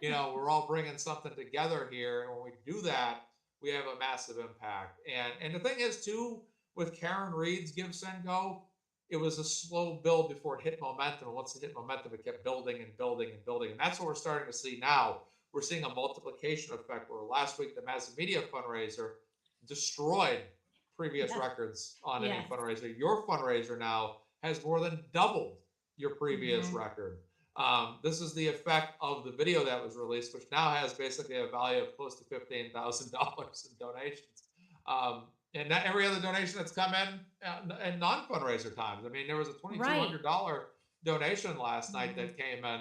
We're all bringing something together here. And when we do that, we have a massive impact. And the thing is too, with Karen Reed's Give Send Go, it was a slow build before it hit momentum. And once it hit momentum, it kept building and building and building. And that's what we're starting to see now. We're seeing a multiplication effect where last week, the Mazza Media fundraiser destroyed previous records on any fundraiser. Your fundraiser now has more than doubled your previous record. This is the effect of the video that was released, which now has basically a value of close to $15,000 in donations. And not every other donation that's come in non-fundraiser times. I mean, there was a $2,200 donation last night that came in.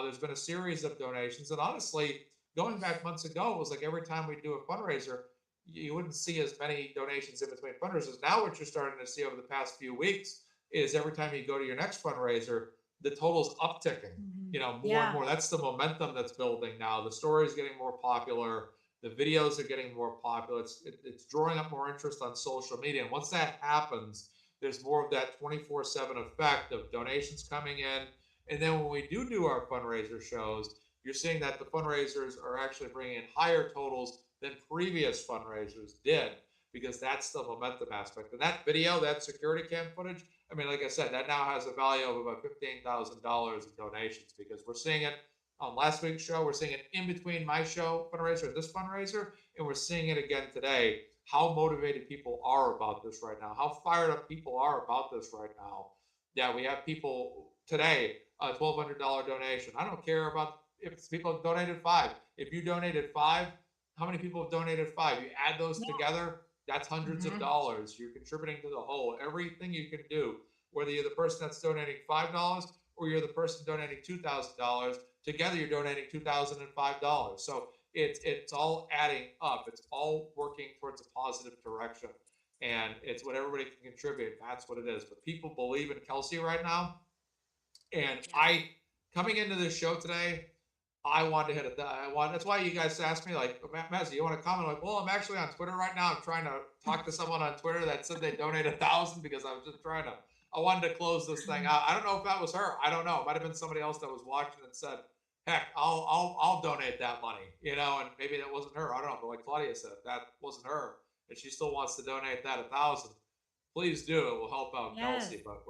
There's been a series of donations, and honestly, going back months ago, it was like every time we do a fundraiser, you wouldn't see as many donations in between fundraisers. Now, what you're starting to see over the past few weeks is every time you go to your next fundraiser, the total's upticking, more and more. That's the momentum that's building now. The story is getting more popular. The videos are getting more popular. It's drawing up more interest on social media. And once that happens, there's more of that 24/7 effect of donations coming in. And then when we do our fundraiser shows, you're seeing that the fundraisers are actually bringing in higher totals than previous fundraisers did, because that's the momentum aspect. And that video, that security cam footage, I mean, like I said, that now has a value of about $15,000 in donations, because we're seeing it on last week's show. We're seeing it in between my show fundraiser and this fundraiser, and we're seeing it again today. How motivated people are about this right now, how fired up people are about this right now. Yeah, we have people today, a $1,200 donation. I don't care about if people have donated $5. If you donated $5, how many people have donated $5? You add those together, that's hundreds of dollars. You're contributing to the whole. Everything you can do, whether you're the person that's donating $5 or you're the person donating $2,000, together you're donating $2,005. So it's all adding up. It's all working towards a positive direction. And it's what everybody can contribute. That's what it is. But people believe in Kelsey right now. And coming into this show today, I wanted to hit it. That's why you guys asked me, like, Mazzy, you want to comment? I'm like, well, I'm actually on Twitter right now. I'm trying to talk to someone on Twitter that said they donate $1,000, because I was just I wanted to close this thing out. I don't know if that was her. I don't know. It might have been somebody else that was watching and said, heck, I'll donate that money, and maybe that wasn't her. I don't know. But like Claudia said, if that wasn't her, and she still wants to donate that $1,000, please do. It will help out Kelsey. But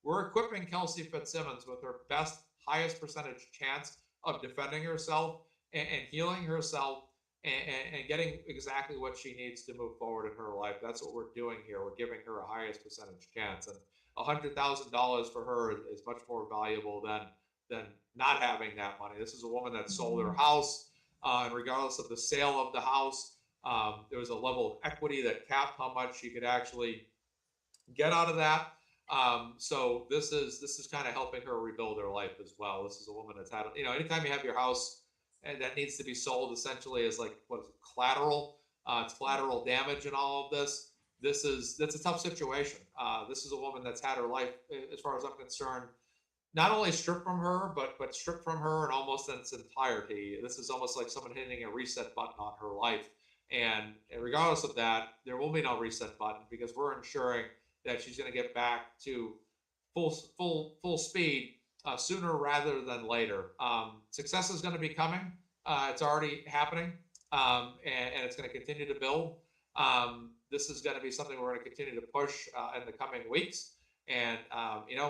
we're equipping Kelsey Fitzsimmons with her best, highest percentage chance of defending herself and healing herself and getting exactly what she needs to move forward in her life. That's what we're doing here. We're giving her a highest percentage chance, and $100,000 for her is much more valuable than not having that money. This is a woman that sold her house, and regardless of the sale of the house, there was a level of equity that capped how much she could actually get out of that. So this is kind of helping her rebuild her life as well. This is a woman that's had, anytime you have your house and that needs to be sold, essentially is like, what is it, collateral? It's collateral damage and all of this. That's a tough situation. This is a woman that's had her life, as far as I'm concerned, not only stripped from her, but stripped from her in almost its entirety. This is almost like someone hitting a reset button on her life. And regardless of that, there will be no reset button, because we're ensuring that she's going to get back to full speed sooner rather than later. Success is going to be coming. It's already happening, and it's going to continue to build. This is going to be something we're going to continue to push in the coming weeks. And,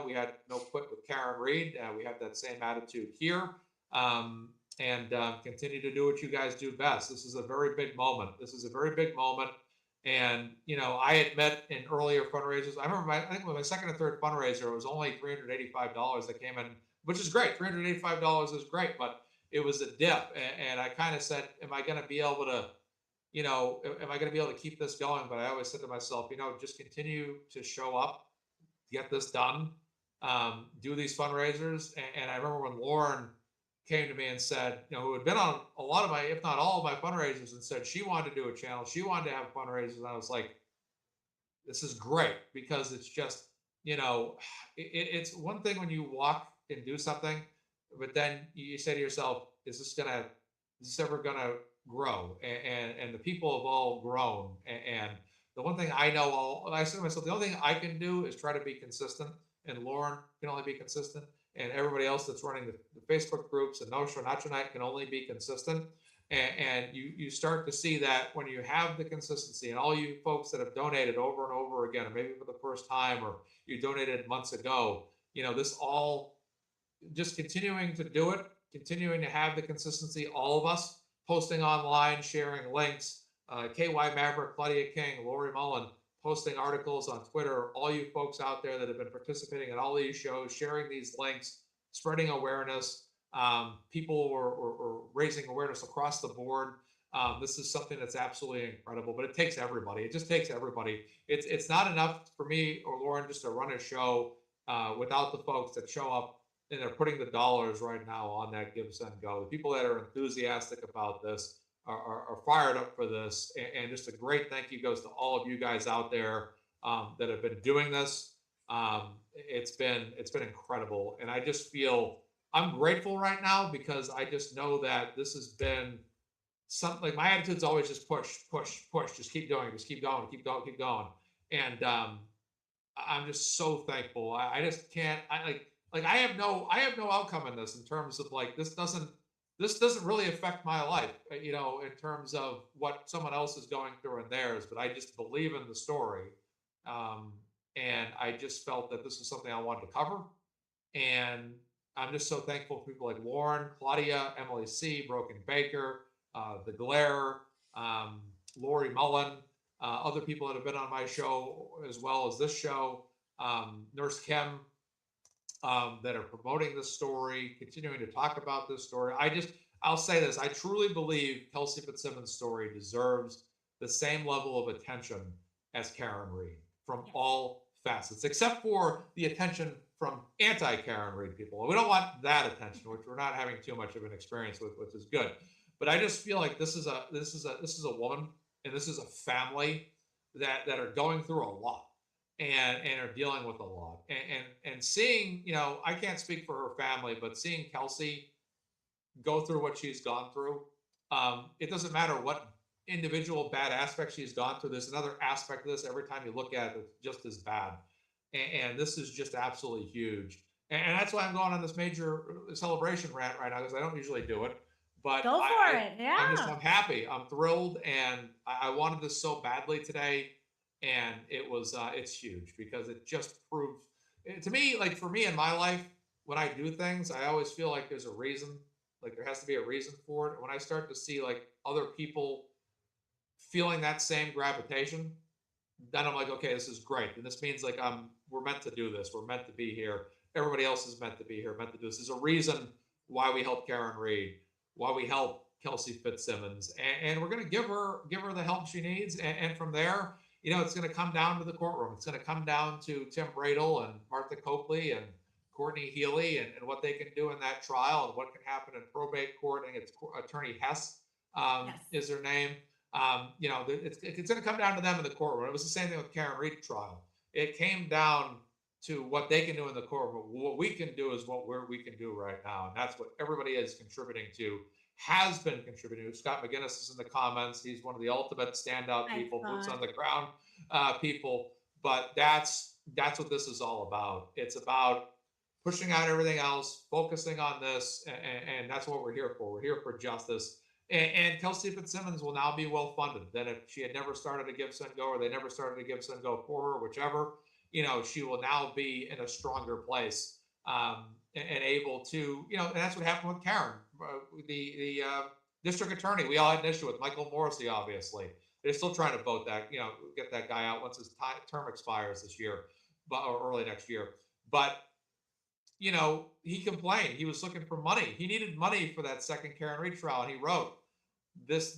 we had no quit with Karen Reed. We have that same attitude here, and continue to do what you guys do best. This is a very big moment. And, I admit in earlier fundraisers, I remember I think with my second and third fundraiser, it was only $385 that came in, which is great. $385 is great, but it was a dip. And I kind of said, am I going to be able to keep this going? But I always said to myself, just continue to show up, get this done, do these fundraisers. And I remember when Lauren came to me and said, who had been on a lot of my, if not all of my fundraisers, and said she wanted to do a channel, she wanted to have fundraisers. And I was like, this is great, because it's just, it's one thing when you walk and do something, but then you say to yourself, is this ever gonna grow? And the people have all grown. And the one thing I said to myself, the only thing I can do is try to be consistent, and Lauren can only be consistent. And everybody else that's running the Facebook groups and No Show Not Your Night can only be consistent. And you start to see that when you have the consistency, and all you folks that have donated over and over again, or maybe for the first time, or you donated months ago, this all just continuing to do it, continuing to have the consistency, all of us posting online, sharing links, KY Maverick, Claudia King, Lori Mullen, posting articles on Twitter, all you folks out there that have been participating in all these shows, sharing these links, spreading awareness. People were raising awareness across the board. This is something that's absolutely incredible, but it takes everybody. It just takes everybody. It's not enough for me or Lauren just to run a show without the folks that show up and they're putting the dollars right now on that Give, Send, Go. The people that are enthusiastic about this are fired up for this. And just a great thank you goes to all of you guys out there that have been doing this. It's been incredible. And I just feel I'm grateful right now because I just know that this has been something like my attitude's always just push, just keep going, just keep going, keep going, keep going. And I'm just so thankful. I just can't. I have no outcome in this in terms of like this doesn't really affect my life, in terms of what someone else is going through in theirs. But I just believe in the story, and I just felt that this is something I wanted to cover. And I'm just so thankful for people like Lauren, Claudia, Emily C, Broken Baker, The Glare, Lori Mullen, other people that have been on my show as well as this show, Nurse Kim, that are promoting this story, continuing to talk about this story. I'll say this, I truly believe Kelsey Fitzsimmons' story deserves the same level of attention as Karen Reed from all facets, except for the attention from anti-Karen Reed people. We don't want that attention, which we're not having too much of an experience with, which is good. But I just feel like this is a woman and this is a family that are going through a lot and are dealing with a lot. And seeing, I can't speak for her family, but seeing Kelsey go through what she's gone through, it doesn't matter what individual bad aspect she's gone through. There's another aspect of this every time you look at it that's just as bad. And this is just absolutely huge. And that's why I'm going on this major celebration rant right now, because I don't usually do it. But go for it. Yeah. I'm happy. I'm thrilled. And I wanted this so badly today. And it's huge because it just proves to me, like for me in my life, when I do things, I always feel like there's a reason, like there has to be a reason for it. And when I start to see like other people feeling that same gravitation, then I'm like, okay, this is great. And this means like we're meant to do this. We're meant to be here. Everybody else is meant to be here, meant to do this. There's a reason why we help Karen Reed, why we help Kelsey Fitzsimmons, and we're going to give her the help she needs. And from there, it's going to come down to the courtroom. It's going to come down to Tim Bradle and Martha Copley and Courtney Healy and what they can do in that trial and what can happen in probate court. And it's Attorney Hess is her name. It's going to come down to them in the courtroom. It was the same thing with Karen Reed trial. It came down to what they can do in the courtroom. What we can do is what we can do right now. And that's what everybody is contributing to, has been contributing to. Scott McGinnis is in the comments. He's one of the ultimate standout people, boots on the ground people. But that's what this is all about. It's about pushing out everything else, focusing on this. And that's what we're here for. We're here for justice. And Kelsey Fitzsimmons will now be well funded. Then if she had never started a Give, Send, Go, or they never started a Give, Send, Go for her, whichever, she will now be in a stronger place and able to, and that's what happened with Karen, the district attorney. We all had an issue with Michael Morrissey, obviously. They're still trying to vote that, get that guy out once his term expires this year, or early next year. But he complained. He was looking for money. He needed money for that second Karen Reed trial, and he wrote, "This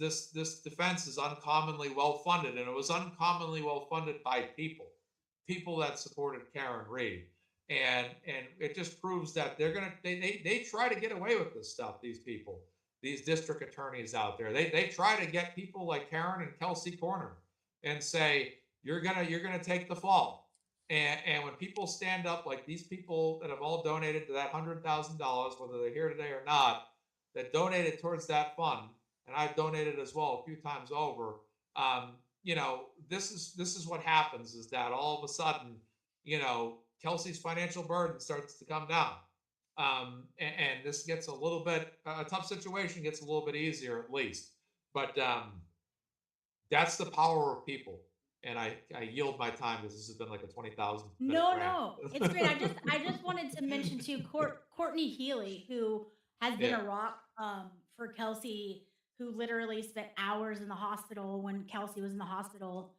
defense is uncommonly well funded," and it was uncommonly well funded by people that supported Karen Reed, and it just proves that they try to get away with this stuff. These people, these district attorneys out there, they try to get people like Karen and Kelsey cornered and say you're gonna take the fall. And when people stand up, like these people that have all donated to that $100,000, whether they're here today or not, that donated towards that fund, and I've donated as well a few times over. This is what happens, is that all of a sudden, Kelsey's financial burden starts to come down, and this gets a little bit a tough situation gets a little bit easier at least. But that's the power of people. And I yield my time because this has been like a 20,000. No, it's great. I just wanted to mention too, Courtney Healy, who has been a rock for Kelsey, who literally spent hours in the hospital when Kelsey was in the hospital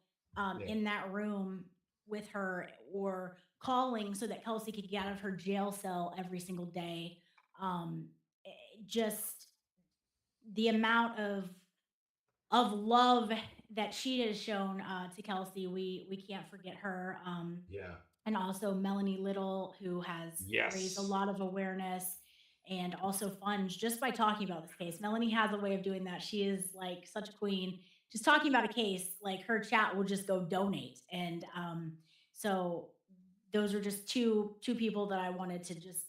in that room, with her or calling so that Kelsey could get out of her jail cell every single day. Just the amount of love that she has shown to Kelsey, we can't forget her. Yeah. And also Melanie Little, who has raised a Yes. lot of awareness and also funds just by talking about this case. Melanie has a way of doing that. She is like such a queen. Just talking about a case, like her chat will just go donate. And so those are just two people that I wanted to just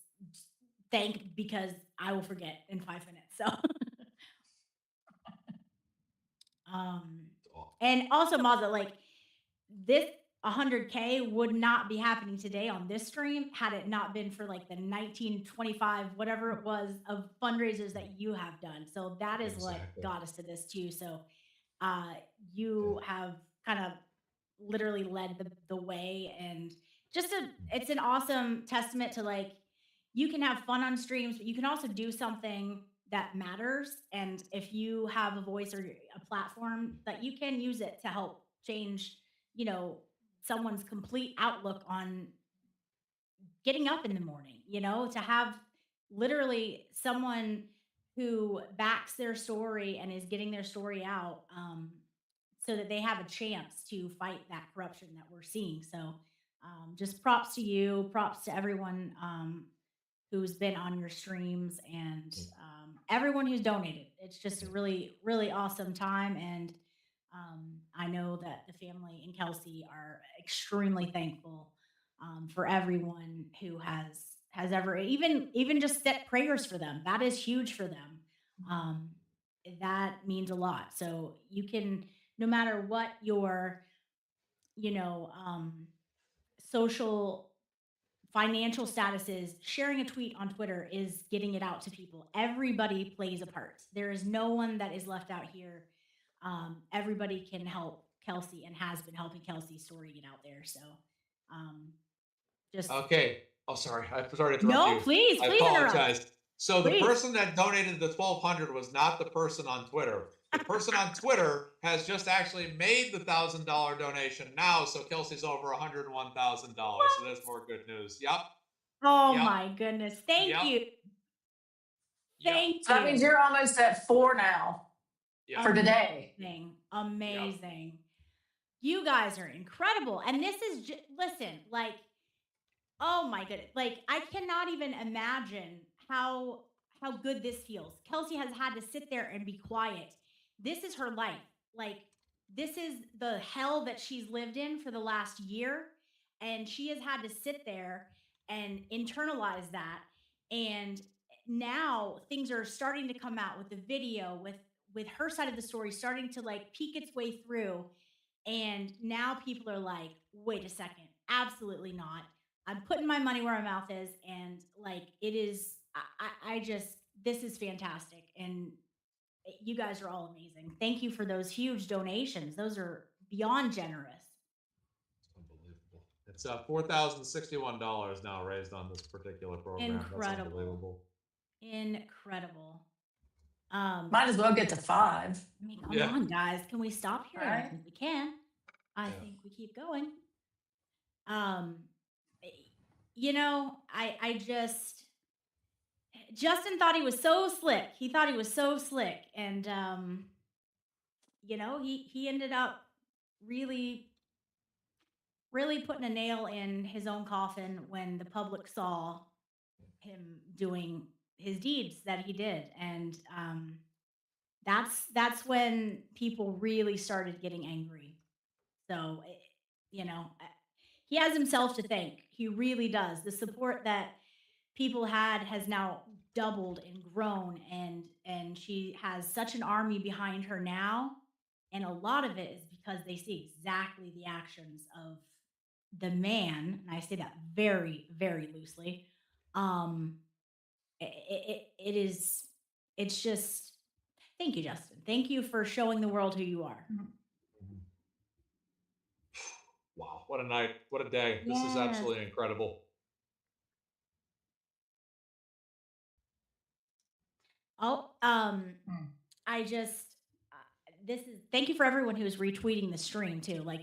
thank because I will forget in 5 minutes. So and also Maza, like this 100K would not be happening today on this stream had it not been for like the 1925 whatever it was of fundraisers that you have done. So that is what Exactly. got us to this too. So you have kind of literally led the way, and it's an awesome testament to like you can have fun on streams, but you can also do something that matters. And if you have a voice or a platform, that you can use it to help change, you know, someone's complete outlook on getting up in the morning, to have literally someone who backs their story and is getting their story out, so that they have a chance to fight that corruption that we're seeing. So just props to you, props to everyone who's been on your streams, and everyone who's donated. It's just a really, really awesome time. And I know that the family and Kelsey are extremely thankful for everyone who has ever even just set prayers for them. That is huge for them. Um, that means a lot. So you can, no matter what your, you know, social financial status is, sharing a tweet on Twitter is getting it out to people. Everybody plays a part. There is no one that is left out here. Everybody can help Kelsey and has been helping Kelsey's story get out there. So just Okay. Oh, sorry. I'm sorry to interrupt no, you. please, I please interrupt. apologize. So the Please. person that donated the 1,200 was not the person on Twitter. The person on Twitter has just actually made the $1,000 donation now. So Kelsey's over $101,000. So there's more good news. Yep. Oh Yep. my goodness. Thank Yep. you. Yep. Thank So that you. means you're almost at 4 now Yep. for today. Amazing. You guys are incredible. And this is listen, like, oh my goodness. Like, I cannot even imagine how good this feels. Kelsey has had to sit there and be quiet. This is her life. Like, this is the hell that she's lived in for the last year. And she has had to sit there and internalize that. And now things are starting to come out with the video, with her side of the story starting to like peek its way through. And now people are like, wait a second, absolutely not. I'm putting my money where my mouth is. And like, it is, I just, this is fantastic. And you guys are all amazing. Thank you for those huge donations. Those are beyond generous. Unbelievable. It's $4,061 now raised on this particular program. That's Incredible. unbelievable. Incredible. Might as well get to 5. I mean, come on, guys. Can we stop here? All I right. think we can. I Yeah. think we keep going. I just Justin thought he was so slick. He thought he was so slick. And he ended up really, really putting a nail in his own coffin when the public saw him doing his deeds that he did. And that's when people really started getting angry. So he has himself to thank. He really does. The support that people had has now doubled and grown, and she has such an army behind her now. And a lot of it is because they see exactly the actions of the man, and I say that very, very loosely. It's just, thank you, Justin. Thank you for showing the world who you are. Wow. What a night. What a day. This is Yes. absolutely incredible. I just thank you for everyone who's retweeting the stream too. Like,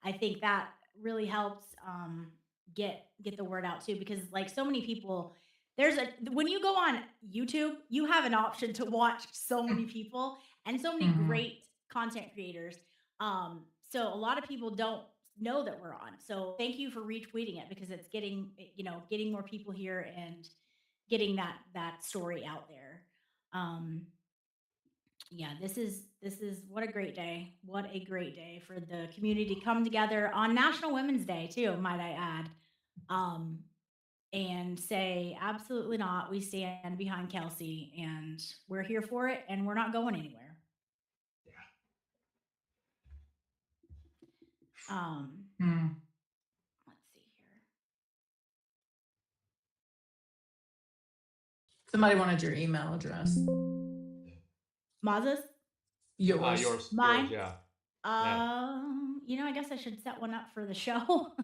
I think that really helps get the word out too, because like so many people, when you go on YouTube, you have an option to watch so many people and so many Mhm. great content creators. So a lot of people don't know that we're on. So thank you for retweeting it, because it's getting more people here and getting that story out there. Um, yeah, this is what a great day. What a great day for the community to come together on National Women's Day too, might I add. Um, and say, absolutely not. We stand behind Kelsey and we're here for it and we're not going anywhere. Hmm. Let's see here. Somebody wanted your email address. Maz's? Yours, Mine? yeah. I guess I should set one up for the show.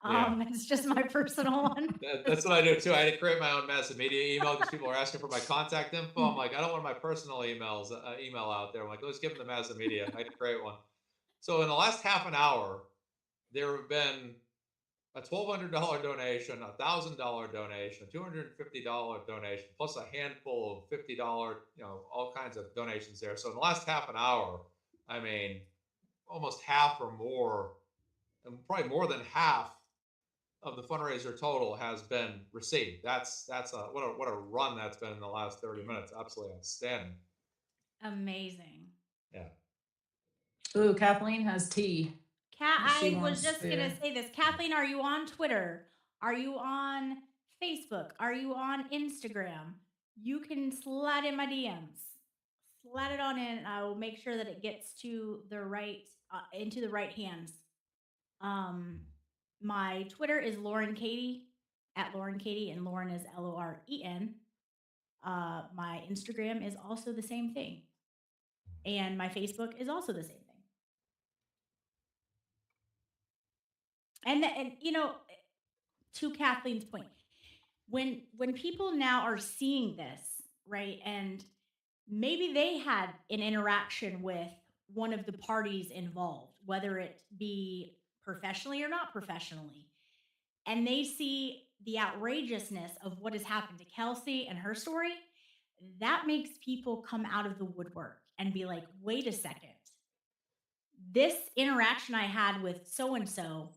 Yeah. It's just my personal one. That's what I do too. I had to create my own massive media email because people are asking for my contact info. I'm like, I don't want my personal email out there. I'm like, let's give them the massive media. I had to create one. So in the last half an hour, there have been a $1,200 donation, a $1,000 donation, a $250 donation, plus a handful of $50, all kinds of donations there. So in the last half an hour, I mean, almost half or more, and probably more than half of the fundraiser total has been received. That's what a run that's been in the last 30 minutes. Absolutely outstanding. Amazing. Yeah. Ooh, Kathleen has tea. I was just gonna say this. Kathleen, are you on Twitter? Are you on Facebook? Are you on Instagram? You can slide in my DMs. Slide it on in, and I will make sure that it gets to the right into the right hands. My Twitter is Lauren Katie at Lauren Katie, and Lauren is Loren. My Instagram is also the same thing, and my Facebook is also the same thing. And to Kathleen's point, when people now are seeing this, right, and maybe they had an interaction with one of the parties involved, whether it be professionally or not professionally, and they see the outrageousness of what has happened to Kelsey and her story, that makes people come out of the woodwork and be like, wait a second. This interaction I had with so and so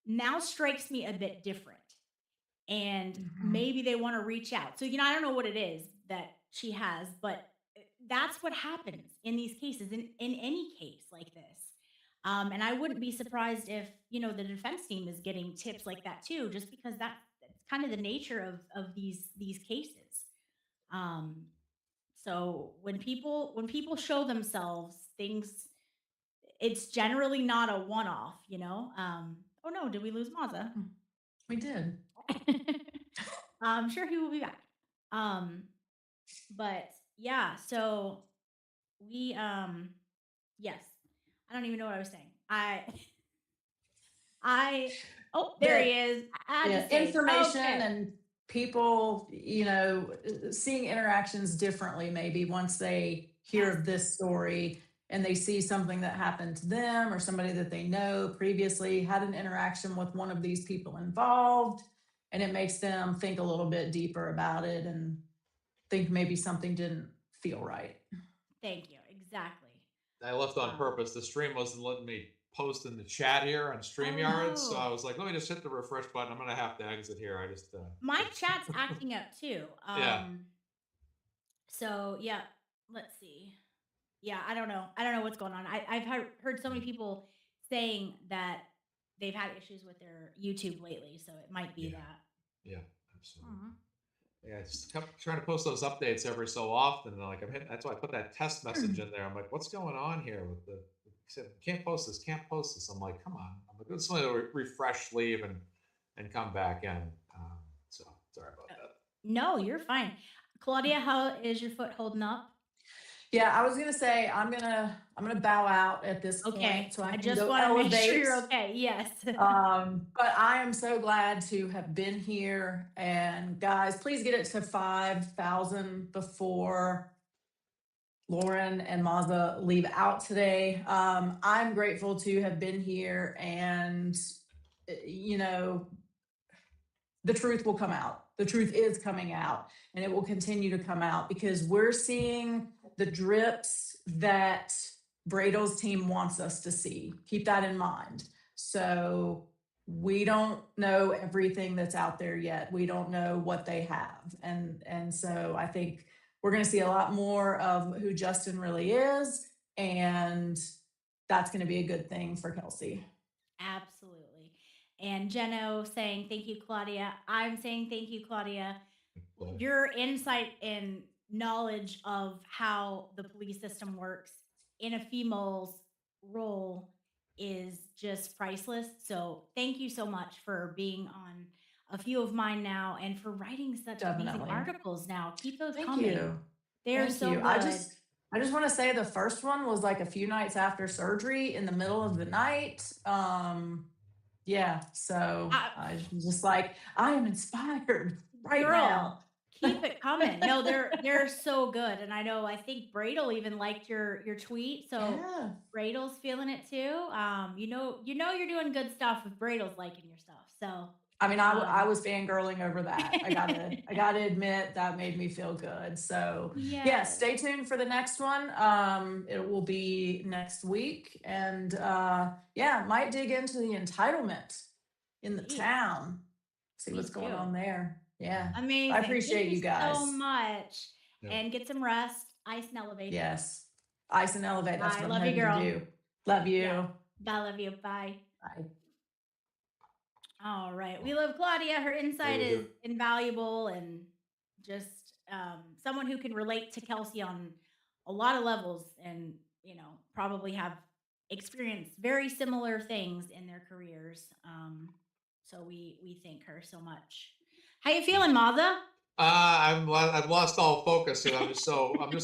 now strikes me a bit different. And maybe they want to reach out. So, I don't know what it is that she has, but that's what happens in these cases, in any case like this. And I wouldn't be surprised if, the defense team is getting tips like that too, just because that's kind of the nature of these cases. So when people show themselves things, it's generally not a one-off, Oh no, did we lose Maza? We did. I'm sure he will be back. But yeah, so we yes. I don't even know what I was saying. There he is. Information and people, seeing interactions differently maybe once they hear of this story and they see something that happened to them or somebody that they know previously had an interaction with one of these people involved, and it makes them think a little bit deeper about it and think maybe something didn't feel right. Thank you. Exactly. I left on purpose. The stream wasn't letting me post in the chat here on StreamYard, so I was like, let me just hit the refresh button. I'm gonna have to exit here. I just my chat's acting up too. Yeah. So yeah, let's see. Yeah, I don't know what's going on. I've heard so many people saying that they've had issues with their YouTube lately, so it might be that. Yeah, absolutely. Yeah, I just kept trying to post those updates every so often. And that's why I put that test message in there. I'm like, what's going on here with the? He said, can't post this. I'm like, come on. I'm like, let's refresh, leave, and come back in. So sorry about that. No, you're fine. Claudia, how is your foot holding up? Yeah, I was gonna say I'm gonna bow out at this point, so I can just go want to elevate. make sure you're okay. Yes. But I am so glad to have been here. And guys, please get it to 5,000 before Lauren and Maza leave out today. I'm grateful to have been here and you know, the truth will come out. The truth is coming out, and it will continue to come out because we're seeing the drips that Bradel's team wants us to see. Keep that in mind. So we don't know everything that's out there yet. We don't know what they have. And so I think we're going to see a lot more of who Justin really is, and that's going to be a good thing for Kelsey. Absolutely. And Jeno saying thank you, Claudia. I'm saying thank you, Claudia. Your insight and knowledge of how the police system works in a female's role is just priceless. So thank you so much for being on a few of mine now and for writing such amazing Definitely. articles now. Keep those Thank coming. you. They're Thank so you. good. I just want to say the first one was like a few nights after surgery in the middle of the night. Yeah, so I was just like, I am inspired right Girl, now. keep it coming. No, they're so good. And I think Bradel even liked your tweet. So Yeah. Bradel's feeling it too. You know you're doing good stuff if Bradel's liking your stuff. So I mean, I was fangirling over that. I gotta admit that made me feel good. So yeah, yes. stay tuned for the next one. It will be next week, and yeah, might dig into the entitlement in the Please. town. See what's Please going do. on there. Yeah, Amazing. I appreciate Thank you guys so much. Yeah. And get some rest. Ice and elevate. Yes, ice and elevate. That's Bye. what Love I'm you, heading girl. to do. Love you. Yeah. I love you. Bye. Bye. All right. We love Claudia. Her insight We is do. invaluable and just someone who can relate to Kelsey on a lot of levels and, probably have experienced very similar things in their careers. So we thank her so much. How you feeling, Maza? I've lost all focus and I'm just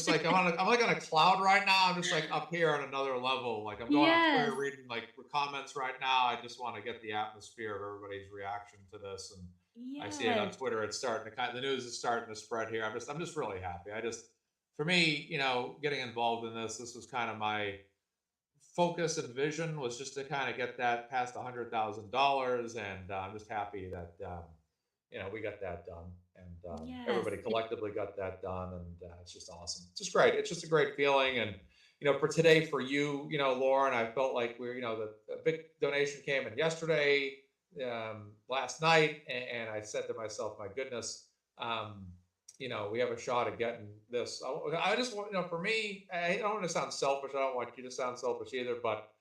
like I'm like on a cloud right now. I'm just like up here on another level. Like I'm going on Twitter Yes. reading like comments right now. I just want to get the atmosphere of everybody's reaction to this. And I see it on Yes. Twitter. It's starting to the news is starting to spread here. I'm just really happy. For me, getting involved in this was kind of my focus and vision was just to kind of get that past $100,000. And I'm just happy that, we got that done. And Yes. everybody collectively got that done, and it's just awesome. It's just great. It's just a great feeling, and for today, for you, Lauren, I felt like the big donation came in yesterday, last night, and I said to myself, my goodness, we have a shot at getting this. I just want, for me, I don't want to sound selfish. I don't want you to sound selfish either, but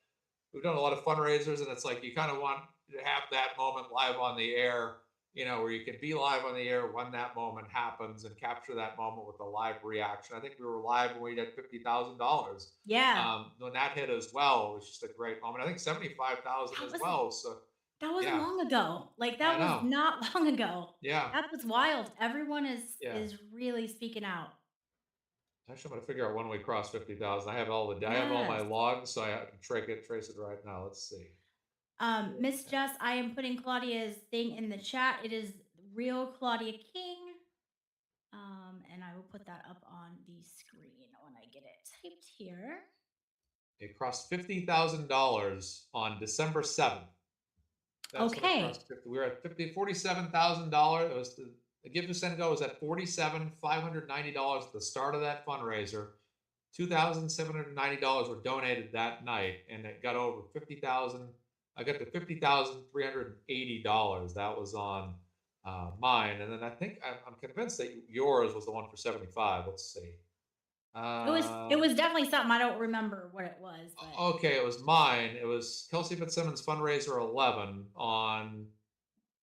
we've done a lot of fundraisers, and it's like you kind of want to have that moment live on the air. Where you can be live on the air when that moment happens and capture that moment with a live reaction. I think we were live when we did $50,000. Yeah. When that hit as well, it was just a great moment. I think 75,000 as well. So that wasn't yeah. long ago. Like I that was know. not long ago. Yeah. That was wild. Everyone Yeah. is really speaking out. Actually, I'm gonna figure out when we crossed 50,000. I have all I have all my Yes. logs, so I can trace it right now. Let's see. Miss Jess, I am putting Claudia's thing in the chat. It is real Claudia King. And I will put that up on the screen when I get it typed here. It crossed $50,000 on December 7th. That's when it Okay. crossed 50. We were at $47,000. It was the Give to Send Go was at $47,590 at the start of that fundraiser. $2,790 were donated that night, and it got over 50,000. I got to $50,380. That was on mine, and then I think I'm convinced that yours was the one for 75. Let's see. It was definitely something. I don't remember what it was. But... Okay, it was mine. It was Kelsey Fitzsimmons Fundraiser 11 on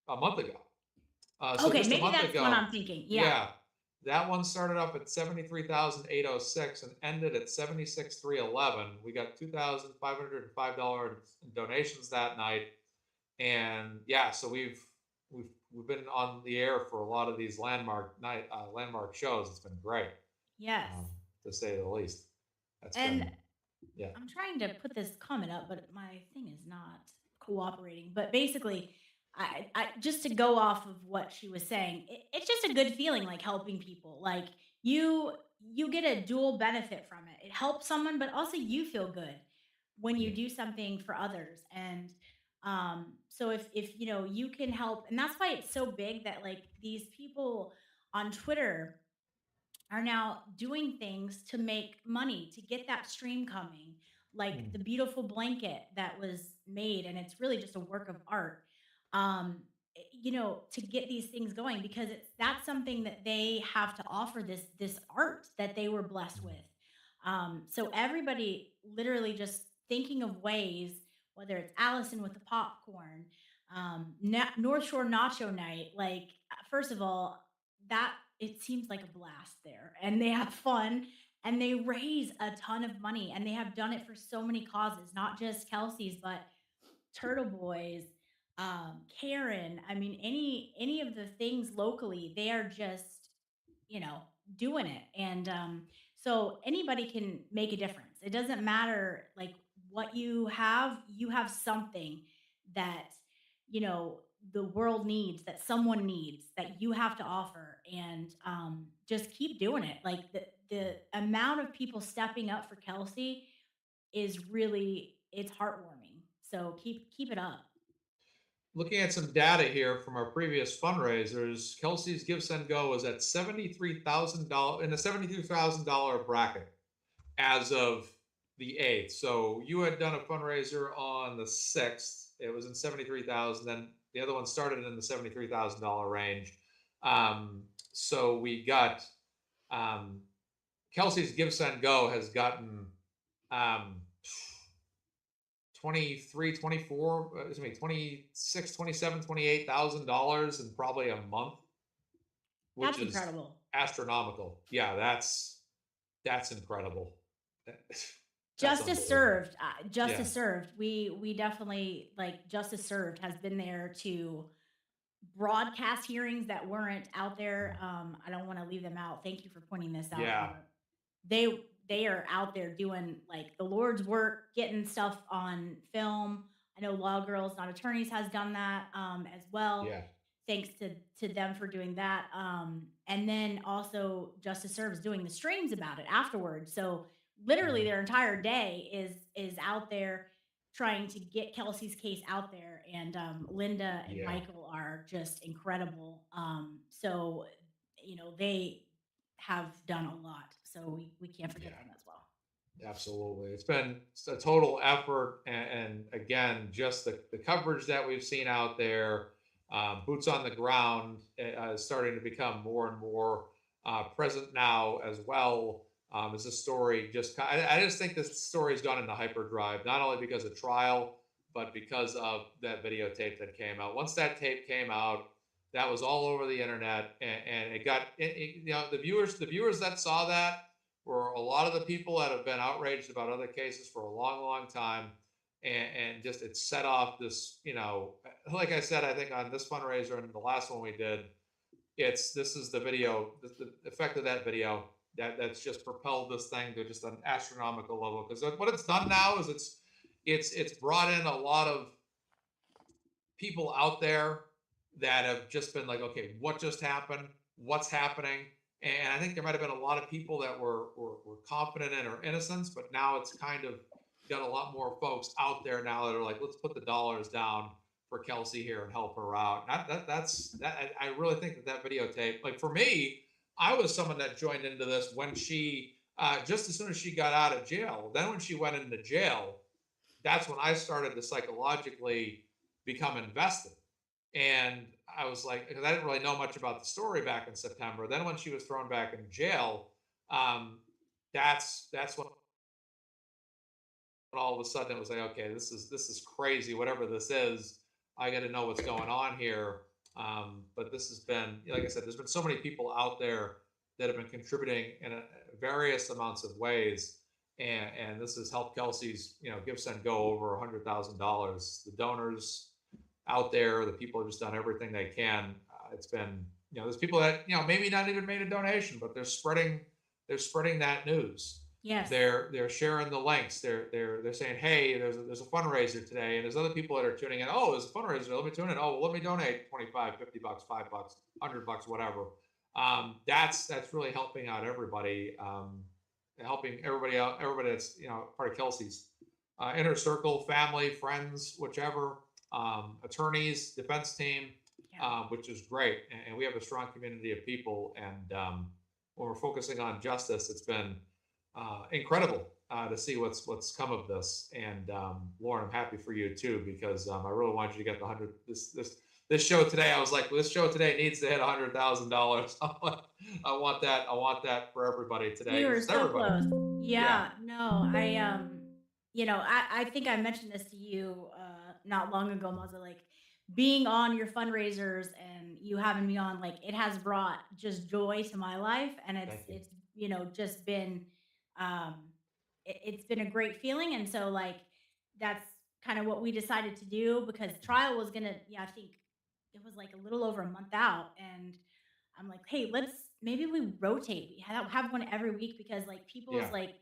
a month ago. So okay, just maybe a month that's ago, what I'm thinking. Yeah. That one started off at 73,806 and ended at 76,311. We got $2,505 in donations that night, and yeah, so we've been on the air for a lot of these landmark shows. It's been great. Yes. To say the least. Yeah. I'm trying to put this comment up, but my thing is not cooperating. But basically, I just to go off of what she was saying, it's just a good feeling, like helping people. Like you get a dual benefit from it. It helps someone, but also you feel good when you do something for others. And So if you know you can help, and that's why it's so big that like these people on Twitter are now doing things to make money to get that stream coming, like the beautiful blanket that was made, and it's really just a work of art. You know, to get these things going, because that's something that they have to offer, this art that they were blessed with. So everybody literally just thinking of ways, whether it's Allison with the popcorn, North Shore Nacho Night. Like, first of all, that it seems like a blast there, and they have fun, and they raise a ton of money, and they have done it for so many causes, not just Kelsey's, but Turtle Boys, Karen. I mean, any of the things locally, they are just, you know, doing it. And so anybody can make a difference. It doesn't matter like what you have something that, you know, the world needs, that someone needs, that you have to offer. And just keep doing it. Like the amount of people stepping up for Kelsey is really, it's heartwarming. So keep it up. Looking at some data here from our previous fundraisers, Kelsey's Give Send Go is at $73,000 in the $73,000 bracket as of the 8th. So you had done a fundraiser on the 6th. It was in 73,000. Then the other one started in the $73,000 range. So we got Kelsey's Give Send Go has gotten 23, 24, excuse me, 26, 27, $28,000 in probably a month, which That's is incredible. astronomical. Yeah, that's incredible. Justice served. Justice Yeah. served. We definitely, like, justice served has been there to broadcast hearings that weren't out there. I don't want to leave them out. Thank you for pointing this out. Yeah. Robert. They are out there doing like the Lord's work, getting stuff on film. I know Law Girls Not Attorneys has done that as well. Yeah. Thanks to them for doing that. And then also Justice Serves doing the streams about it afterwards. So literally their entire day is out there trying to get Kelsey's case out there. And Linda and Yeah. Michael are just incredible. So you know, they have done a lot. So we can't forget Yeah. them as well. Absolutely. It's been a total effort. And again, just the coverage that we've seen out there, boots on the ground, starting to become more and more present now as well. As this story I just think this story has gone into hyperdrive, not only because of trial, but because of that videotape that came out. Once that tape came out, that was all over the internet, and it got, you know, the viewers that saw that were a lot of the people that have been outraged about other cases for a long, long time. And just it set off this, you know, like I said, I think on this fundraiser and the last one we did, this is the video, the effect of that video that's just propelled this thing to just an astronomical level. Because what it's done now is it's brought in a lot of people out there that have just been like, okay, what just happened? What's happening? And I think there might have been a lot of people that were confident in her innocence, but now it's kind of got a lot more folks out there now that are like, let's put the dollars down for Kelsey here and help her out. I really think that videotape, like for me, I was someone that joined into this when she, just as soon as she got out of jail. Then when she went into jail, that's when I started to psychologically become invested. And I was like, because I didn't really know much about the story back in September. Then when she was thrown back in jail, that's when all of a sudden it was like, okay, this is crazy. Whatever this is, I got to know what's going on here. But this has been, like I said, there's been so many people out there that have been contributing in various amounts of ways. And this has helped Kelsey's, you know, Give Send Go over $100,000. The donors out there, the people have just done everything they can. It's been, you know, there's people that, you know, maybe not even made a donation, but they're spreading that news. Yes. They're sharing the links. They're saying, hey, there's a fundraiser today, and there's other people that are tuning in. Oh, there's a fundraiser. Let me tune in. Oh, well, let me donate 25, 50 bucks, $5, $100, whatever. That's really helping out everybody. Helping everybody out, everybody that's, you know, part of Kelsey's inner circle, family, friends, whichever. attorneys, defense team, Yeah. which is great. And we have a strong community of people. And when we're focusing on justice, it's been incredible to see what's come of this. And Lauren, I'm happy for you too, because I really want you to get the 100. This show today, I was like, this show today needs to hit $100,000. I want that for everybody today. We were Just so everybody. close. Yeah, no, I think I mentioned this to you not long ago, Maza, like being on your fundraisers and you having me on, like it has brought just joy to my life, and Thank you. it's just been um it's been a great feeling. And so like that's kind of what we decided to do, because trial was gonna, yeah, I think it was like a little over a month out, and I'm like, hey, let's maybe we rotate. We have one every week, because like people's Yeah. like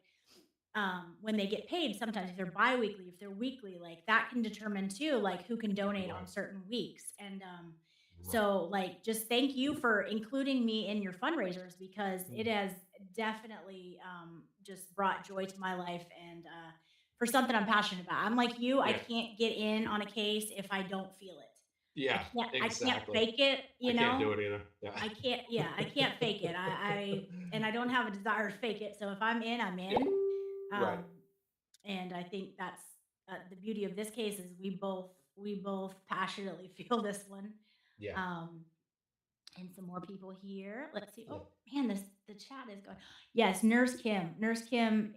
when they get paid, sometimes if they're biweekly, if they're weekly, like that can determine too, like who can donate on Right. certain weeks. And Right. so like just thank you for including me in your fundraisers, because it Mm. has definitely just brought joy to my life, and for something I'm passionate about. I'm like you, I Yeah. can't get in on a case if I don't feel it. Yeah. I can't Exactly. fake it, I can't do it either. Yeah. I can't, yeah, I can't fake it. And I don't have a desire to fake it. So if I'm in, I'm Yeah. in. Right. Um, and I think that's the beauty of this case is we both passionately feel this one. Yeah. Um, and some more people here. Let's see. Yeah. Oh man, the chat is going. Yes, Nurse Kim. Nurse Kim.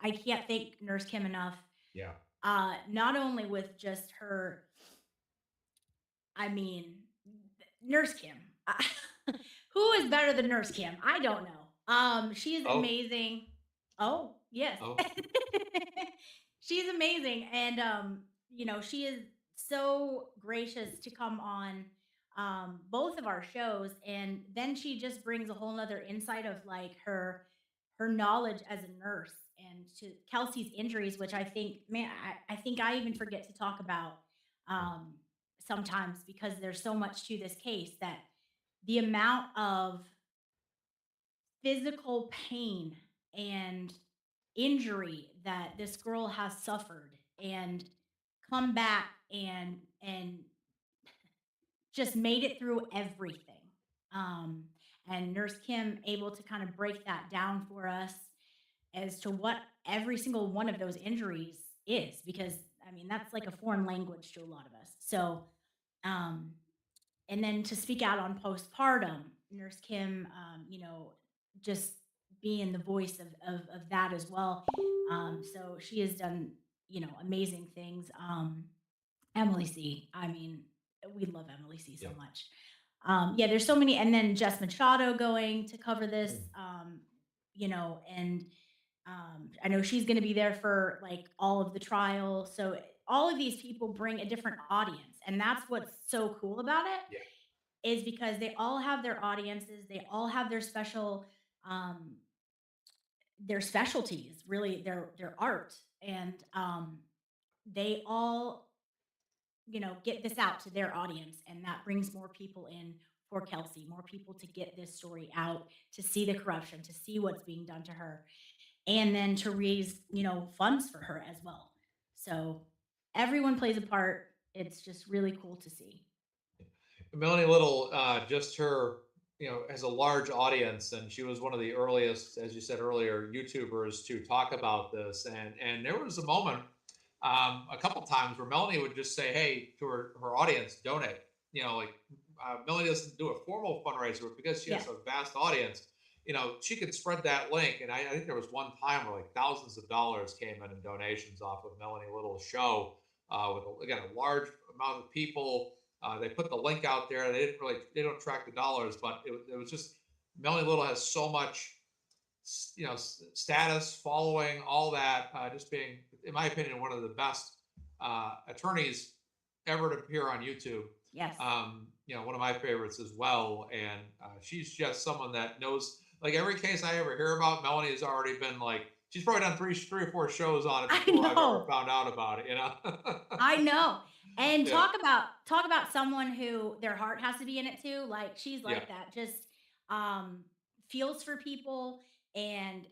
I can't thank Nurse Kim enough. Yeah. Not only with just her, I mean, Nurse Kim. Who is better than Nurse Kim? I don't know. She is Oh. amazing. Oh, yes. Oh. She's amazing. And she is so gracious to come on both of our shows. And then she just brings a whole nother insight of like her knowledge as a nurse, and to Kelsey's injuries, which I think, man, I think I even forget to talk about um sometimes, because there's so much to this case, that the amount of physical pain and injury that this girl has suffered, and come back and just made it through everything. Um, and Nurse Kim able to kind of break that down for us as to what every single one of those injuries is, because I mean that's like a foreign language to a lot of us. So um, and then to speak out on postpartum, Nurse Kim, just being the voice of that as well. So she has done, amazing things. Emily C. I mean, we love Emily C. so Yeah. much. Yeah, there's so many, and then Jess Machado going to cover this, and I know she's going to be there for like all of the trial. So all of these people bring a different audience, and that's what's so cool about it, Yeah. is because they all have their audiences, they all have their um, their specialties, really their art, and they all get this out to their audience, and that brings more people in for Kelsey, more people to get this story out, to see the corruption, to see what's being done to her, and then to raise funds for her as well. So everyone plays a part. It's just really cool to see. Melanie Little, just her, has a large audience, and she was one of the earliest, as you said earlier, YouTubers to talk about this. And there was a moment, a couple times where Melanie would just say, "Hey," to her audience, "donate." Melanie doesn't do a formal fundraiser, but because she has a vast audience, she could spread that link. And I think there was one time where like thousands of dollars came in donations off of Melanie Little's show, with again a large amount of people. They put the link out there. They don't track the dollars, but it was just Melanie Little has so much, status, following, all that, just being, in my opinion, one of the best attorneys ever to appear on YouTube. Yes. One of my favorites as well. And she's just someone that knows, like every case I ever hear about, Melanie has already been like, she's probably done three or four shows on it before I've ever found out about it, I know. And Yeah. talk about someone who their heart has to be in it too. Like she's like that, just feels for people, and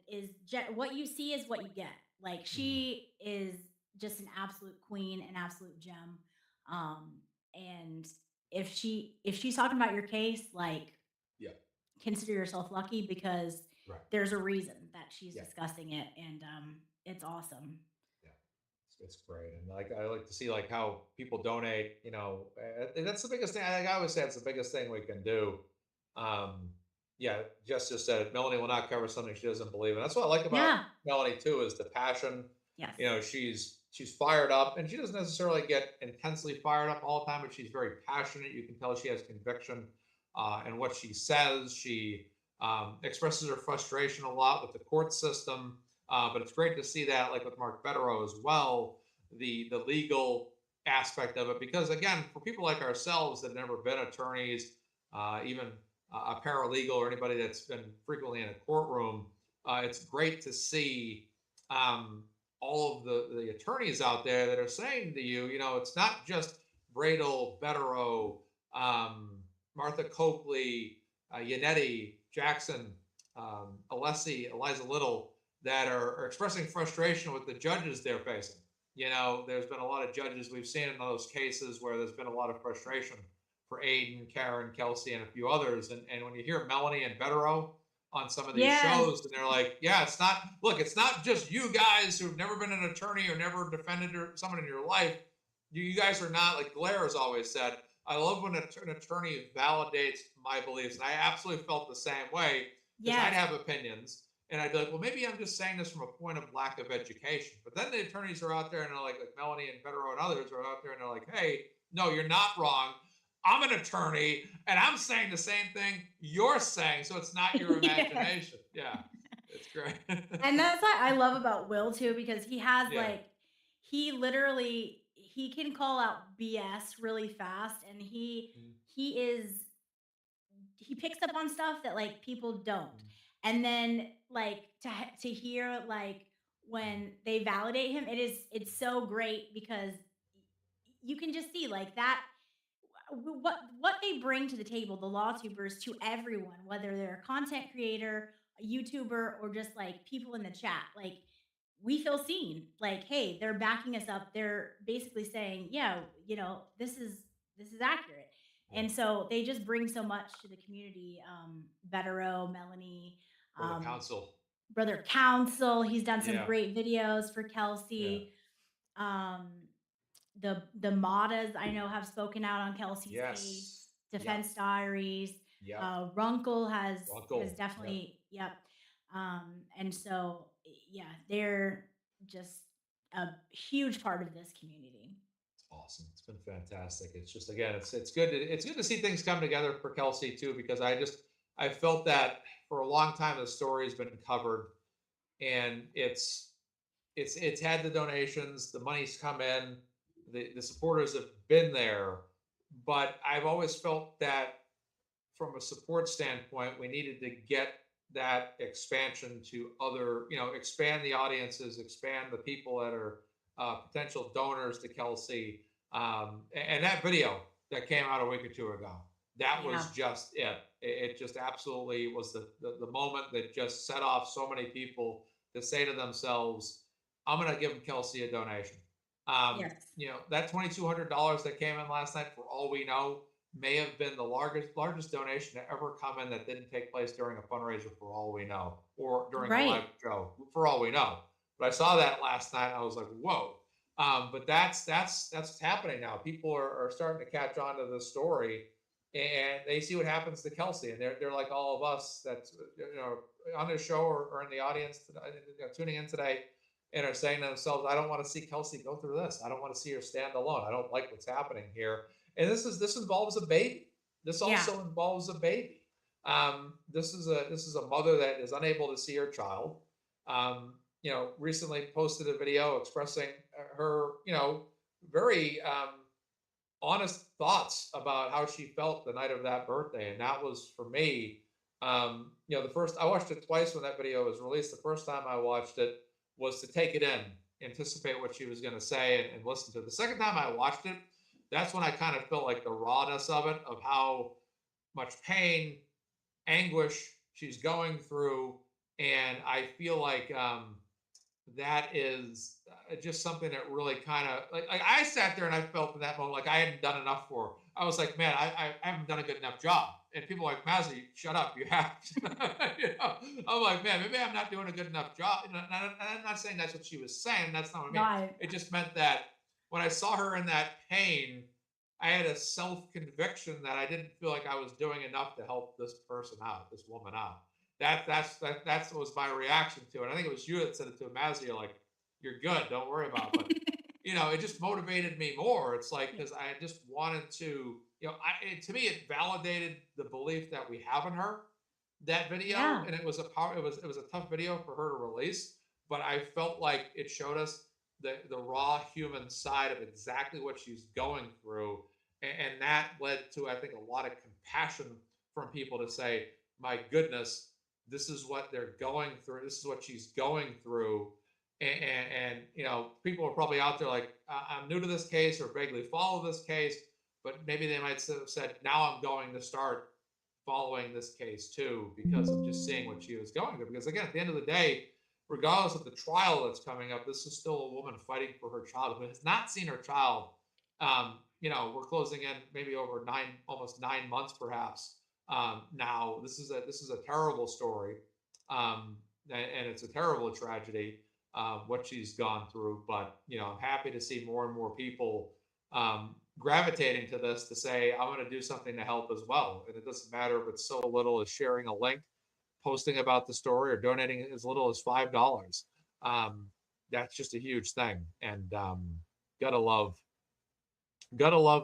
what you see is what you get. Like she is just an absolute queen, an absolute gem. And if she's talking about your case, like, Yeah. consider yourself lucky, because Right. there's a reason that she's Yeah. discussing it, and it's awesome. Yeah. It's great. And like, I like to see like how people donate, you know, and that's the biggest thing. I always say it's the biggest thing we can do. Yeah, Jess just said it. Melanie will not cover something she doesn't believe in. That's what I like about Yeah. Melanie too, is the passion. Yes. You know, she's fired up, and she doesn't necessarily get intensely fired up all the time, but she's very passionate. You can tell she has conviction in what she says. She expresses her frustration a lot with the court system, but it's great to see that, like with Mark Betterow as well, the legal aspect of it, because again, for people like ourselves that have never been attorneys, even a paralegal or anybody that's been frequently in a courtroom, it's great to see all of the attorneys out there that are saying to you, you know, it's not just Bradel, Betterow, Martha Coakley, Yannetti, Jackson, Alessi, Eliza Little, that are expressing frustration with the judges they're facing. You know, there's been a lot of judges we've seen in those cases where there's been a lot of frustration for Aiden, Karen, Kelsey, and a few others. And when you hear Melanie and Betterow on some of these Yes. shows, and they're like, yeah, it's not just you guys who've never been an attorney or never defended someone in your life. You guys are not, like Blair has always said, I love when an attorney validates my beliefs. And I absolutely felt the same way, because Yes. I'd have opinions. And I'd be like, well, maybe I'm just saying this from a point of lack of education. But then the attorneys are out there and they're like Melanie and Betterow and others are out there and they're like, hey, no, you're not wrong. I'm an attorney and I'm saying the same thing you're saying. So it's not your imagination. Yeah, it's great. And that's what I love about Will too, because he has Yeah. like, he literally, he can call out BS really fast, and he picks up on stuff that like people don't. And then like to hear like when they validate him, it's so great, because you can just see like that what they bring to the table, the law tubers, to everyone, whether they're a content creator, a YouTuber, or just like people in the chat. Like, we feel seen. Like, hey, they're backing us up. They're basically saying, yeah, you know, this is accurate. Yeah. And so they just bring so much to the community. Betterow, Melanie, Brother Counsel, he's done some Yeah. great videos for Kelsey. The Matas I know have spoken out on Kelsey's case. Defense Diaries. Runkle has definitely, yep. And so yeah, they're just a huge part of this community. It's awesome. It's been fantastic. It's just, again, it's good. It's good to see things come together for Kelsey too, because I felt that for a long time the story has been covered, and it's had the donations, the money's come in, the supporters have been there, but I've always felt that from a support standpoint, we needed to get that expansion to other, you know, expand the audiences, expand the people that are potential donors to Kelsey. And that video that came out a week or two ago, that was just it. It just absolutely was the moment that just set off so many people to say to themselves, I'm going to give Kelsey a donation. You know, that $2,200 that came in last night, for all we know, may have been the largest donation to ever come in that didn't take place during a fundraiser, for all we know, or during a live show, for all we know. But I saw that last night. I was like, whoa. But that's what's happening now. People are starting to catch on to the story, and they see what happens to Kelsey, and they're like all of us that's, you know, on this show or in the audience tuning in today, and are saying to themselves, I don't want to see Kelsey go through this. I don't want to see her stand alone. I don't like what's happening here. And this involves a baby. This also involves a baby. This is a mother that is unable to see her child. You know, recently posted a video expressing her, you know, very honest thoughts about how she felt the night of that birthday. And that was, for me, you know, I watched it twice when that video was released. The first time I watched it was to take it in, anticipate what she was going to say, and listen to it. The second time I watched it, that's when I kind of felt like the rawness of it, of how much pain, anguish she's going through. And I feel like that is just something that really kind of like I sat there and I felt in that moment like I hadn't done enough for her. I was like, man, I haven't done a good enough job. And people are like, Mazzy, shut up, you have to. You know? I'm like, man, maybe I'm not doing a good enough job. And I'm not saying that's what she was saying. That's not what I mean. No, It just meant that when I saw her in that pain, I had a self conviction that I didn't feel like I was doing enough to help this person out, this woman out. That's what was my reaction to it. I think it was you that said it to Mazzy, like, you're good, don't worry about it. But you know, it just motivated me more. It's like because I just wanted to, you know, to me it validated the belief that we have in her. That video, Yeah. and it was a tough video for her to release, but I felt like it showed us the raw human side of exactly what she's going through, and that led to I think a lot of compassion from people to say, my goodness, this is what they're going through. This is what she's going through. And you know, people are probably out there like, I'm new to this case or vaguely follow this case, but maybe they might have said, now I'm going to start following this case too, because of just seeing what she was going through. Because again, at the end of the day, regardless of the trial that's coming up, this is still a woman fighting for her child who has not seen her child. You know, we're closing in maybe over almost 9 months, perhaps. Now, this is a terrible story, and it's a terrible tragedy what she's gone through. But you know, I'm happy to see more and more people gravitating to this to say, I'm going to do something to help as well. And it doesn't matter if it's so little as sharing a link, posting about the story, or donating as little as $5. That's just a huge thing. And gotta love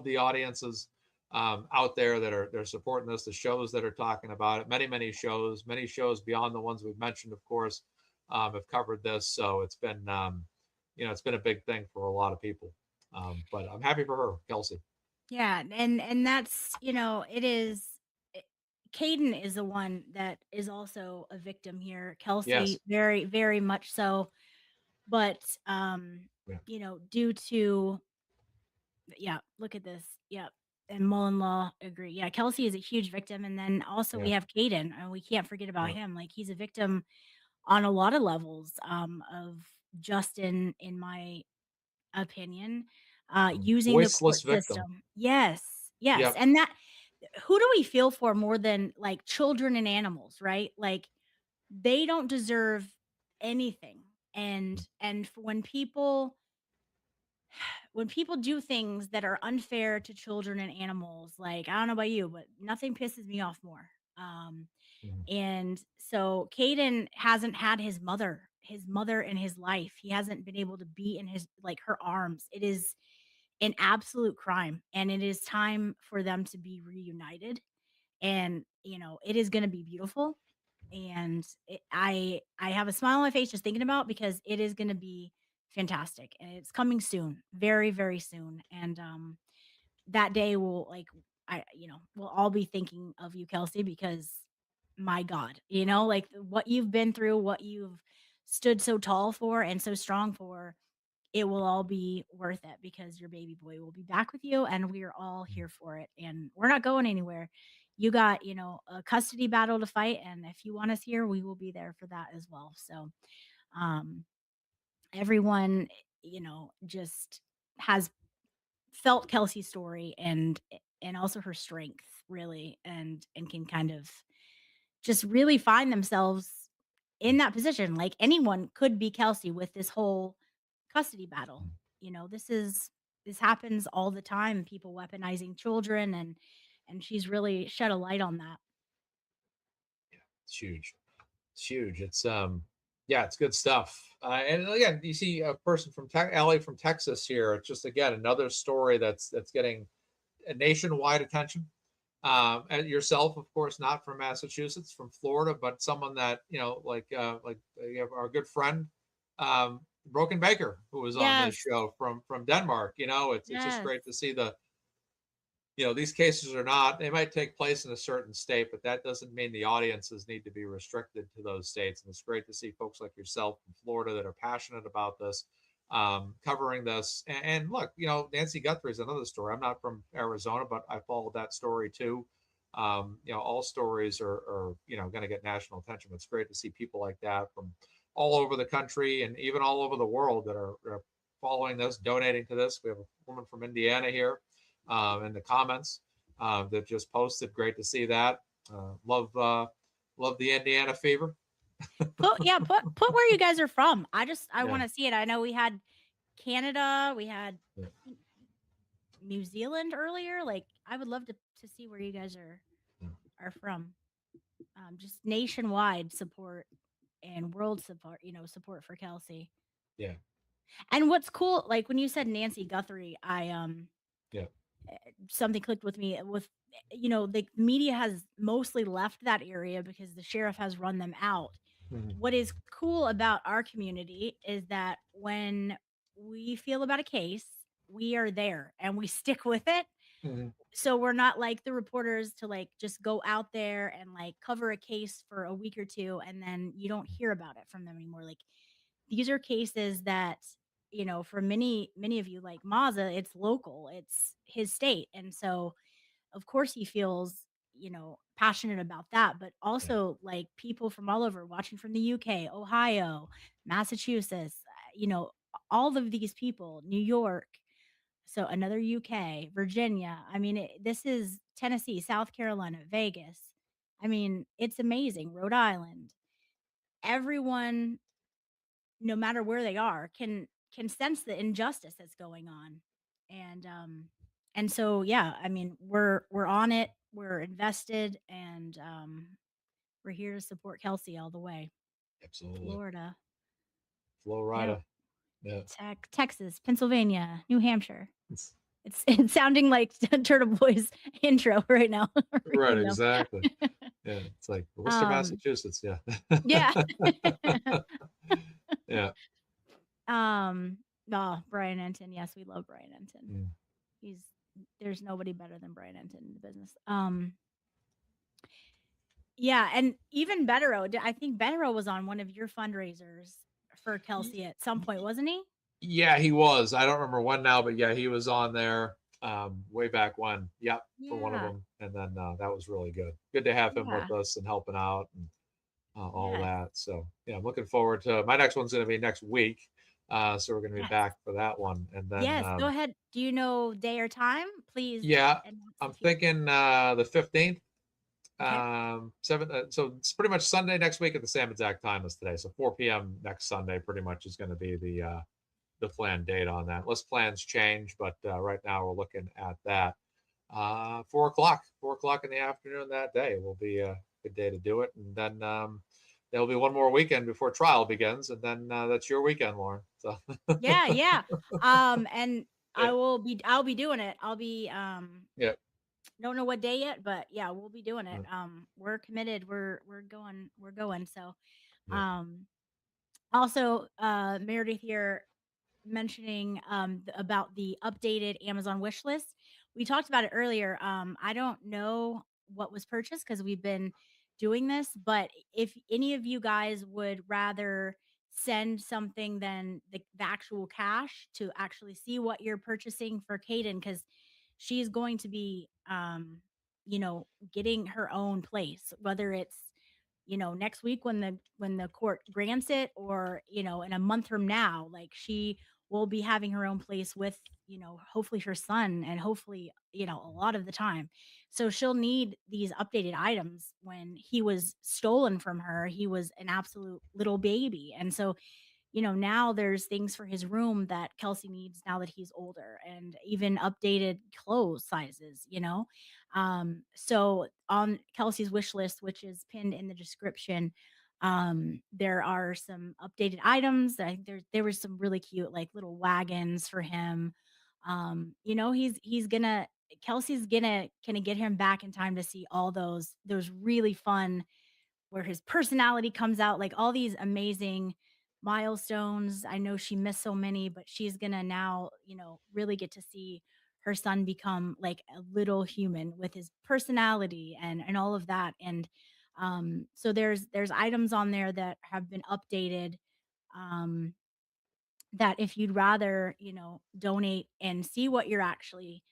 the audiences out there that are they're supporting this, the shows that are talking about it. Many shows beyond the ones we've mentioned, of course, have covered this. So it's been you know, it's been a big thing for a lot of people. But I'm happy for her, Kelsey. Yeah, and that's, you know, it is Caden is the one that is also a victim here. Kelsey, Yes. very, very much so. But Yeah. you know, due to yeah, look at this. Yep. And Mullen Law agree. Yeah, Kelsey is a huge victim. And then also we Yeah. have Caden, and we can't forget about Yeah. him. Like he's a victim on a lot of levels of Justin, in my opinion, using the Voiceless court victim. system. Yes, yes. Yep. And that, who do we feel for more than like children and animals, right? Like they don't deserve anything. And when people do things that are unfair to children and animals, like I don't know about you, but nothing pisses me off more. Um, Mhm. and so Caden hasn't had his mother in his life. He hasn't been able to be in his like her arms. It is an absolute crime, and it is time for them to be reunited. And you know, it is going to be beautiful. And I have a smile on my face just thinking about, because it is going to be fantastic, and it's coming soon, very, very soon. And that day will, like, I you know, we'll all be thinking of you, Kelsey, because my God, you know, like what you've been through, what you've stood so tall for and so strong for, it will all be worth it, because your baby boy will be back with you, and we are all here for it, and we're not going anywhere. You got, you know, a custody battle to fight, and if you want us here, we will be there for that as well. So um everyone, you know, just has felt Kelsey's story, and also her strength, really, and can kind of just really find themselves in that position. Like anyone could be Kelsey with this whole custody battle. You know, this happens all the time, people weaponizing children, and she's really shed a light on that. It's huge. It's huge. It's yeah, it's good stuff. And again, you see a person from Allie from Texas here. It's just again another story that's getting a nationwide attention. And yourself, of course, not from Massachusetts, from Florida, but someone that you know, like you have our good friend, Broken Baker, who was on this Yes. show from Denmark. You know, it's just Yes. great to see the, you know, these cases are not, they might take place in a certain state, but that doesn't mean the audiences need to be restricted to those states. And it's great to see folks like yourself from Florida that are passionate about this, covering this. And look, you know, Nancy Guthrie is another story. I'm not from Arizona, but I followed that story too. You know, all stories are you know, going to get national attention. It's great to see people like that from all over the country and even all over the world that are following this, donating to this. We have a woman from Indiana here in the comments that just posted. Great to see that. Love the Indiana fever. Put where you guys are from. I Yeah. want to see it. I know we had Canada, we had Yeah. New Zealand earlier. Like, I would love to see where you guys are from. Just nationwide support and world support, support for Kelsey. Yeah. And what's cool, like when you said Nancy Guthrie, Yeah. something clicked with me with, the media has mostly left that area because the sheriff has run them out. Mhm. What is cool about our community is that when we feel about a case, we are there and we stick with it. Mhm. So we're not like the reporters to like just go out there and like cover a case for a week or two and then you don't hear about it from them anymore. Like, these are cases that, for many of you, like Maza, it's local, it's his state, and so of course he feels, passionate about that, but also like people from all over watching from the UK, Ohio, Massachusetts, all of these people, New York, so another UK, Virginia. I mean, this is Tennessee, South Carolina, Vegas. I mean, it's amazing. Rhode Island. Everyone, no matter where they are, can sense the injustice that's going on. And so yeah, I mean, we're on it, we're invested, and we're here to support Kelsey all the way. Absolutely. Florida, Florida. Yeah. Texas, Pennsylvania, New Hampshire. It's sounding like Turtle Boy's intro right now. Right, exactly. Yeah, it's like Worcester, Massachusetts. Yeah. Yeah. Yeah. Oh, Brian Enton. Yes, we love Brian Enton. Mm. There's nobody better than Brian Enton in the business. Yeah, and even Betterow. I think Betterow was on one of your fundraisers for Kelsey at some point, wasn't he? Yeah, he was. I don't remember when now, but yeah, he was on there way back when. Yep, for one of Yeah. them. And then that was really good. Good to have him with Yeah. us and helping out and all Yes. that. So yeah, I'm looking forward to my next one's going to be next week. So we're going to be Yes. back for that one. And then Yes, go ahead. Do you know day or time? Please. yeah, announce I'm if you- thinking the 15th. Okay. 7th. So it's pretty much Sunday next week at the same exact time as today. So 4 p.m. next Sunday pretty much is going to be the planned date on that. Unless plans change, but right now we're looking at that. 4 o'clock in the afternoon that day will be a good day to do it. And then there'll be one more weekend before trial begins, and then that's your weekend, Lauren. So Yeah. And Yeah. I'll be doing it. I'll be yeah. don't know what day yet, but yeah, we'll be doing it. Mm. We're committed. We're going. So Yeah. also Meredith here mentioning about the updated Amazon wish list. We talked about it earlier. I don't know what was purchased because we've been doing this, but if any of you guys would rather send something than the actual cash to actually see what you're purchasing for Kaden, because she's going to be getting her own place, whether it's next week when the court grants it, or in a month from now. Like, she will be having her own place with hopefully her son, and hopefully a lot of the time. So she'll need these updated items. When he was stolen from her, he was an absolute little baby, and so now there's things for his room that Kelsey needs now that he's older, and even updated clothes sizes. So on Kelsey's wish list, which is pinned in the description, there are some updated items. I think there was some really cute like little wagons for him. Kelsey's gonna get him back in time to see all those really fun, where his personality comes out, like all these amazing milestones. I know she missed so many, but she's gonna now, really get to see her son become like a little human with his personality and all of that. And so there's items on there that have been updated, um, that if you'd rather, donate and see what you're actually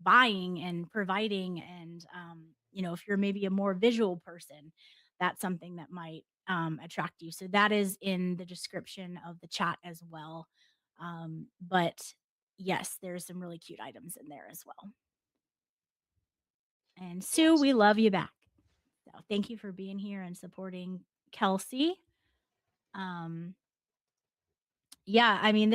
buying and providing, and if you're maybe a more visual person, that's something that might attract you. So that is in the description of the chat as well. But yes, there's some really cute items in there as well. And Sue, we love you back. So thank you for being here and supporting Kelsey. Yeah, I mean,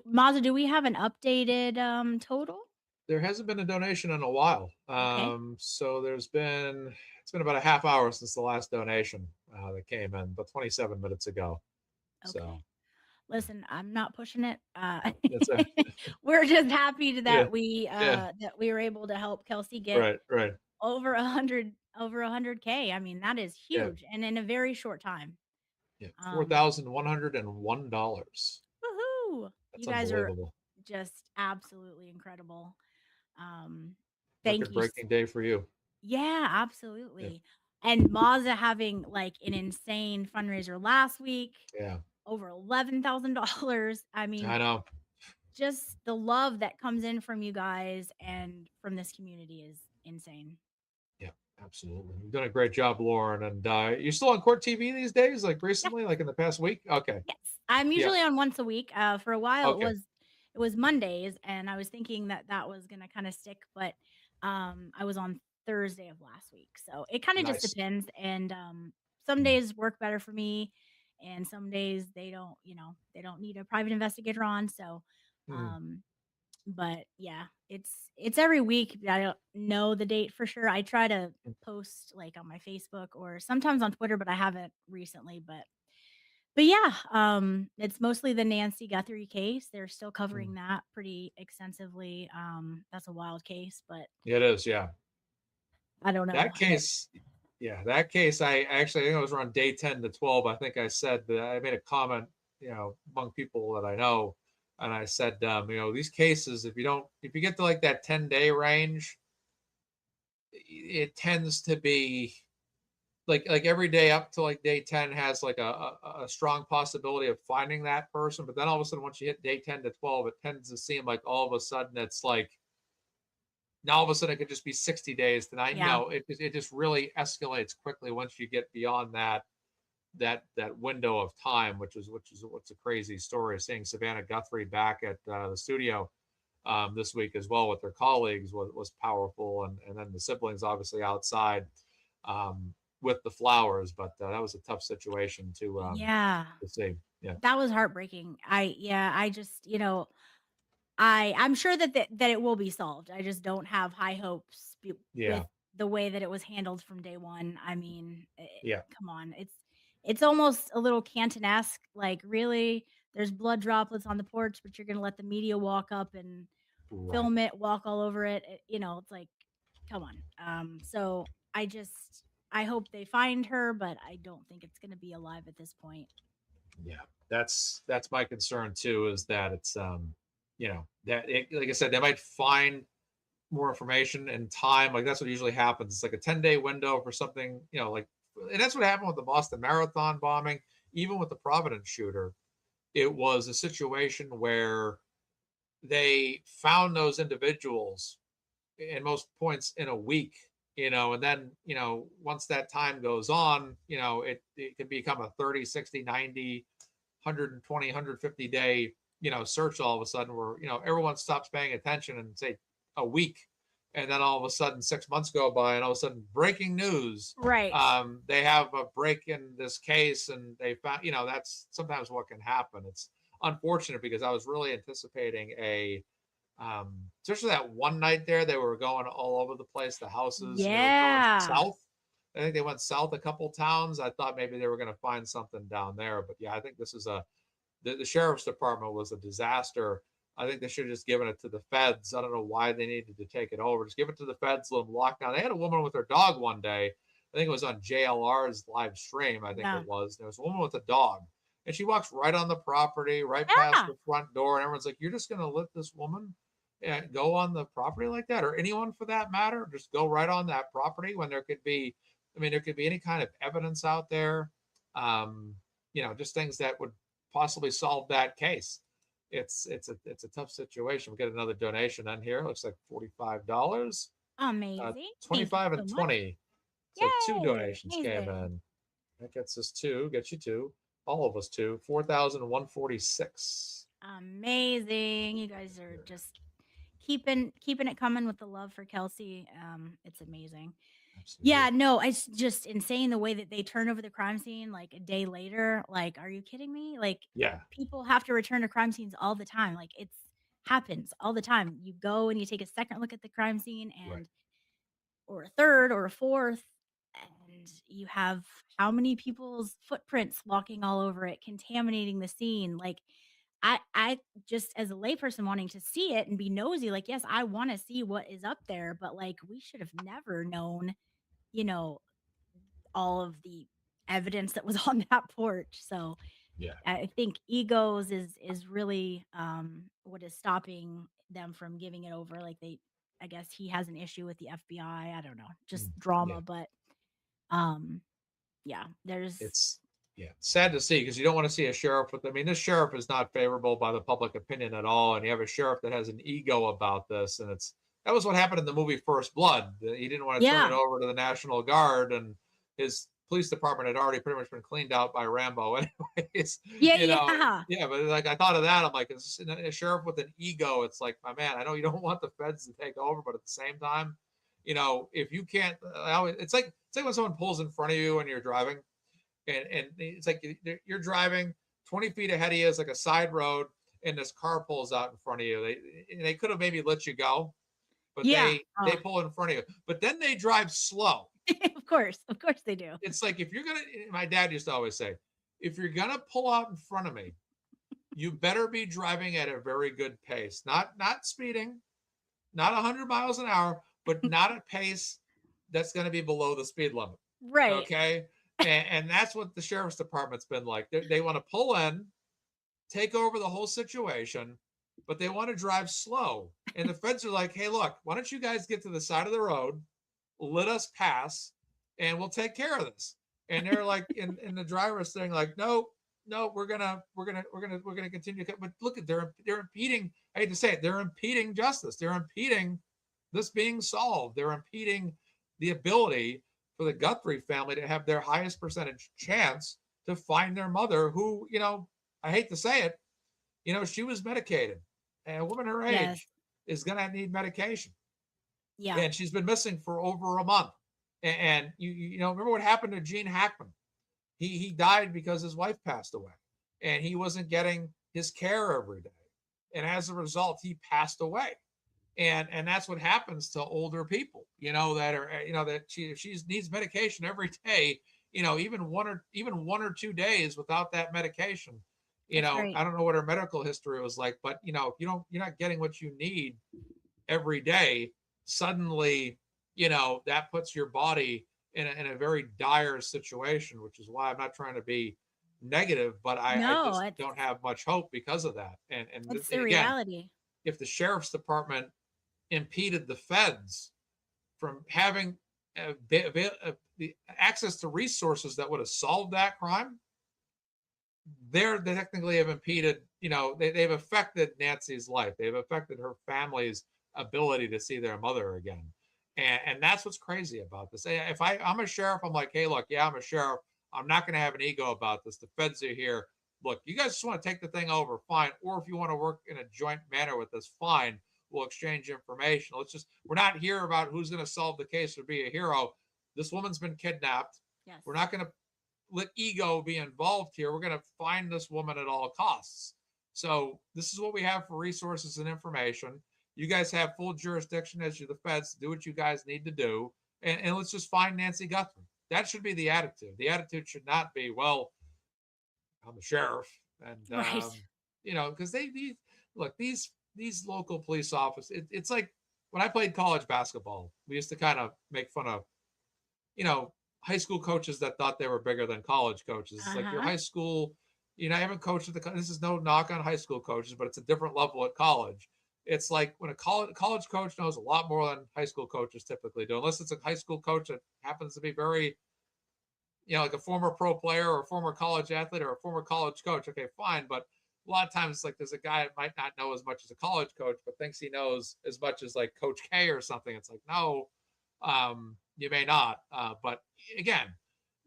Mazda, do we have an updated total? There hasn't been a donation in a while. Okay. So it's been about a half hour since the last donation that came in, but 27 minutes ago. Okay. So Listen, I'm not pushing it. that's it. We're just happy that Yeah. that we were able to help Kelsey get Right. over 100K. I mean, that is Yeah. huge, and in a very short time. Yeah, $4,101. Woohoo! That's You guys are unbelievable. just absolutely incredible. Thank you. Record-breaking day for you. Yeah, absolutely. And Mazda having like an insane fundraiser last week. Yeah, Over $11,000. I mean, I know. just the love that comes in from you guys and from this community is insane. Yeah, absolutely. You've done a great job, Lauren. And you're still on Court TV these days, like recently, like in the past week? Okay. Yes. I'm usually on once a week. For a while Okay. it was Mondays, and I was thinking that was going to kind of stick, but I was on Thursday of last week. So it kind of just Nice. depends, and some days work better for me, and some days they don't, they don't need a private investigator on, so but yeah, it's every week, but I don't know the date for sure. I try to post like on my Facebook or sometimes on Twitter, but I haven't recently, but yeah, it's mostly the Nancy Guthrie case. They're still covering that pretty extensively. That's a wild case, but It is, yeah. I don't know. That case, I actually, I think it was around day 10 to 12. I think I said that I made a comment, among people that I know. And I said, these cases, if you get to like that 10-day range, it tends to be like every day up to like day 10 has like a strong possibility of finding that person. But then all of a sudden, once you hit day 10 to 12, it tends to seem like all of a sudden it's like, now all of a sudden it could just be 60 days tonight. Yeah. It just really escalates quickly once you get beyond that window of time, which is what's a crazy story. Seeing Savannah Guthrie back at the studio this week as well with their colleagues was powerful, and then the siblings obviously outside with the flowers, but that was a tough situation to see. Yeah, that was heartbreaking. I just I'm sure that it will be solved. I just don't have high hopes with the way that it was handled from day one. I mean, come on, it's almost a little Canton-esque. Like, really, there's blood droplets on the porch, but you're gonna let the media walk up and film it, walk all over it. It's like, come on. So I hope they find her, but I don't think it's gonna be alive at this point. Yeah, that's my concern too, is that it's like I said, they might find more information in time. Like that's what usually happens. It's like a 10-day window for something, and that's what happened with the Boston Marathon bombing. Even with the Providence shooter, it was a situation where they found those individuals in most points in a week, and then, once that time goes on, it can become a 30, 60, 90, 120, 150 day, search all of a sudden where, everyone stops paying attention and say a week. And then all of a sudden 6 months go by and all of a sudden breaking news. Right. They have a break in this case and they found, that's sometimes what can happen. It's unfortunate because I was really anticipating especially that one night there, they were going all over the place, the houses. Yeah. South. I think they went south a couple towns. I thought maybe they were going to find something down there. But yeah, I think this is the sheriff's department was a disaster. I think they should have just given it to the feds. I don't know why they needed to take it over. Just give it to the feds, let them lock down. They had a woman with her dog one day. I think it was on JLR's live stream. I think it was. There was a woman with a dog. And she walks right on the property, right past the front door. And everyone's like, you're just going to let this woman go on the property like that? Or anyone for that matter? Just go right on that property when there could be any kind of evidence out there. Just things that would possibly solve that case. It's a tough situation. We get another donation on here. It looks like $45. Amazing. 25 and 20. So Yay! 2 donations Amazing. came in. That gets you two, all of us two, 4,146. Amazing. You guys are just keeping it coming with the love for Kelsey. It's amazing. Absolutely. Yeah, no, it's just insane the way that they turn over the crime scene like a day later. Like, are you kidding me? Like, Yeah. people have to return to crime scenes all the time. Like, it's happens all the time. You go and you take a second look at the crime scene and Right. or a third or a fourth, and you have how many people's footprints walking all over it, contaminating the scene. Like, I just, as a layperson wanting to see it and be nosy, like, yes, I want to see what is up there, but like, we should have never known, you know, all of the evidence that was on that porch. So Yeah. I think egos is really what is stopping them from giving it over. Like, I guess he has an issue with the FBI. I don't know, just drama, Yeah. but yeah, there's It's sad to see, because you don't want to see a sheriff with, I mean, this sheriff is not favorable by the public opinion at all. And you have a sheriff that has an ego about this. And that was what happened in the movie First Blood. He didn't want to turn it over to the National Guard, and his police department had already pretty much been cleaned out by Rambo anyways. yeah. But like, I thought of that. I'm like, is a sheriff with an ego? It's like, my man, I know you don't want the feds to take over, but at the same time, if you can't, it's like when someone pulls in front of you and you're driving, and it's like you're driving 20 feet ahead of you is like a side road, and this car pulls out in front of you. They could have maybe let you go, but they pull in front of you, but then they drive slow. Of course they do. It's like, if you're gonna, my dad used to always say, if you're gonna pull out in front of me, you better be driving at a very good pace, not speeding, not 100 miles an hour, but not a pace that's going to be below the speed limit. Right. Okay. And that's what the sheriff's department's been like. They want to pull in, take over the whole situation, but they want to drive slow. And the feds are like, hey, look, why don't you guys get to the side of the road, let us pass, and we'll take care of this. And they're like, in the driver's thing, like, no, we're gonna continue. But look at, they're impeding. I hate to say it, they're impeding justice. They're impeding this being solved. They're impeding the ability for the Guthrie family to have their highest percentage chance to find their mother, who, I hate to say it, she was medicated. And a woman her age is going to need medication. Yeah. And she's been missing for over a month. And you remember what happened to Gene Hackman? He died because his wife passed away, and he wasn't getting his care every day. And as a result, he passed away. And that's what happens to older people, that are, that if she needs medication every day, even one or 2 days without that medication, Right. I don't know what her medical history was like, but if you're not getting what you need every day, suddenly, that puts your body in a very dire situation, which is why I'm not trying to be negative, but I just don't have much hope because of that. And it's the reality. If the sheriff's department impeded the feds from having the access to resources that would have solved that crime, they technically have impeded, they've affected Nancy's life. They've affected her family's ability to see their mother again. And that's what's crazy about this. If I'm a sheriff, I'm like, hey, look, I'm a sheriff. I'm not going to have an ego about this. The feds are here. Look, you guys just want to take the thing over, fine. Or if you want to work in a joint manner with us, fine. We'll exchange information. We're not here about who's going to solve the case or be a hero. This woman's been kidnapped. Yes. We're not going to let ego be involved here. We're going to find this woman at all costs. So this is what we have for resources and information. You guys have full jurisdiction as you're the feds to do what you guys need to do. And let's just find Nancy Guthrie. That should be the attitude. The attitude should not be, well, I'm the sheriff. And, right. Because these local police officers, it's like when I played college basketball, we used to kind of make fun of, high school coaches that thought they were bigger than college coaches. It's like your high school, I haven't coached at this is no knock on high school coaches, but it's a different level at college. It's like when a college coach knows a lot more than high school coaches typically do, unless it's a high school coach that happens to be very, like a former pro player or a former college athlete or a former college coach. Okay, fine. But a lot of times it's like there's a guy that might not know as much as a college coach, but thinks he knows as much as like Coach K or something. It's like, no, you may not. But again,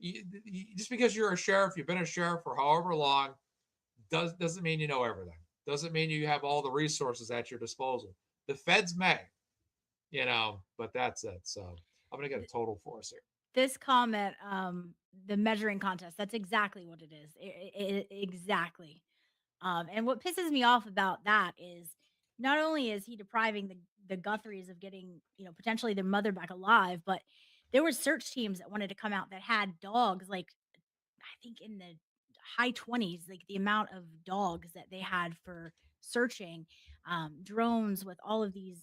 just because you're a sheriff, you've been a sheriff for however long, doesn't mean you know everything. Doesn't mean you have all the resources at your disposal. The feds may, but that's it. So I'm gonna get a total for us here. This comment, the measuring contest, that's exactly what it is. Exactly. And what pisses me off about that is not only is he depriving the Guthries of getting, potentially their mother back alive, but there were search teams that wanted to come out that had dogs, like I think in the high 20s, like the amount of dogs that they had for searching, drones with all of these,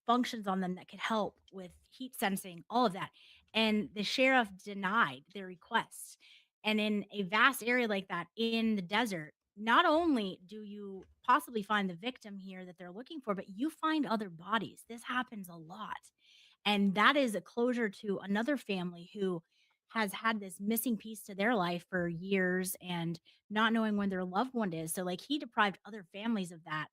functions on them that could help with heat sensing, all of that. And the sheriff denied their requests. And in a vast area like that in the desert, not only do you possibly find the victim here that they're looking for, but you find other bodies. This happens a lot. And that is a closure to another family who has had this missing piece to their life for years and not knowing when their loved one is. So, like, he deprived other families of that.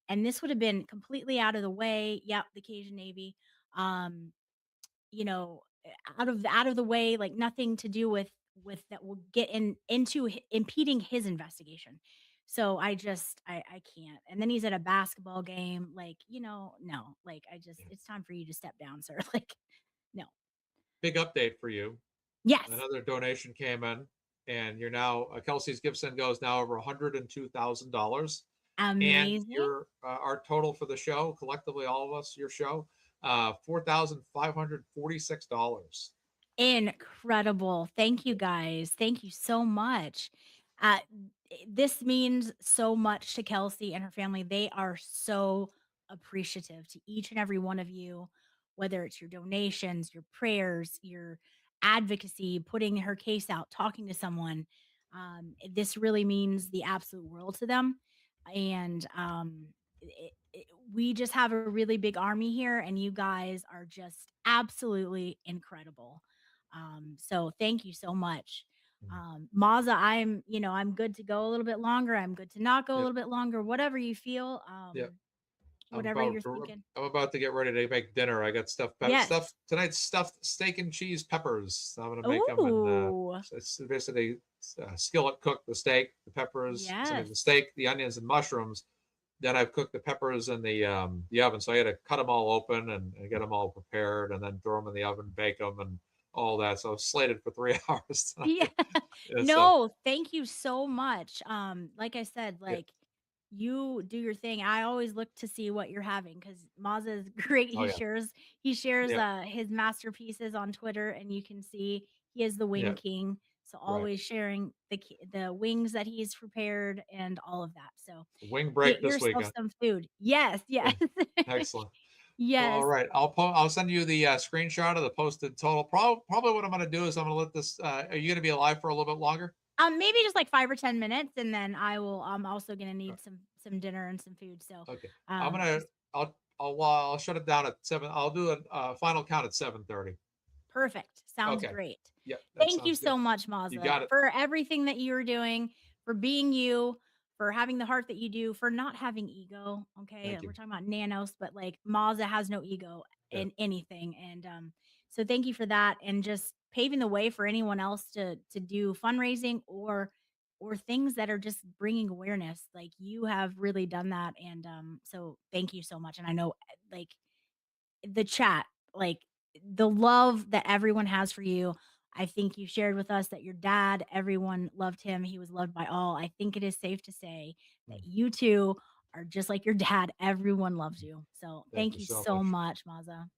And this would have been completely out of the way. Yep, the Cajun Navy. Um, you know, out of the way, like nothing to do with that will get into impeding his investigation. So I can't. And then he's at a basketball game, like, no, like it's time for you to step down, sir. Like, no. Big update for you. Yes. Another donation came in, and you're now Kelsey's gift send goes now over $102,000. Amazing. And your our total for the show, collectively, all of us, your show, $4,546. Incredible. Thank you guys. Thank you so much. Uh, this means so much to Kelsey and her family. They are so appreciative to each and every one of you, whether it's your donations, your prayers, your advocacy, putting her case out, talking to someone. This really means the absolute world to them. And we just have a really big army here, and you guys are just absolutely incredible. So thank you so much. Maza, I'm good to go a little bit longer. I'm good to not go a little bit longer, whatever you feel. Yep. Whatever you're thinking. I'm about to get ready to make dinner. I got Yes. tonight's stuffed steak and cheese peppers. I'm gonna make them, and it's basically skillet cook the steak, the peppers, Yes. the steak, the onions, and mushrooms. Then I've cooked the peppers in the oven, so I had to cut them all open and get them all prepared, and then throw them in the oven, bake them, and all that. So I was slated for 3 hours tonight. Yeah. No, thank you so much. Like I said, Yeah. you do your thing. I always look to see what you're having because Maza is great. Oh, He shares Yeah. His masterpieces on Twitter, and you can see he is the Wing Yeah. King. So always sharing the wings that he's prepared and all of that. So Wing break get this yourself weekend. some food. Yes, yes. Excellent. Yes. All right. I'll send you the screenshot of the posted total. Probably what I'm going to do is I'm going to let this. Are you going to be alive for a little bit longer? Maybe just like 5 or 10 minutes, and then I'm also gonna need some dinner and some food. So Okay. I'll shut it down at 7. I'll do a final count at 7:30. Perfect. Sounds Okay. great. Yeah. Thank you so much, Maza, You got it. for everything that you're doing, for being you, for having the heart that you do, for not having ego. Okay. Thank you. We're talking about nanos, but like Maza has no ego in anything. And so thank you for that, and just paving the way for anyone else to do fundraising or things that are just bringing awareness. Like you have really done that. And so thank you so much. And I know like the chat, like the love that everyone has for you. I think you shared with us that your dad, everyone loved him. He was loved by all. I think it is safe to say that you two are just like your dad. Everyone loves you. So thank you so much, Maza.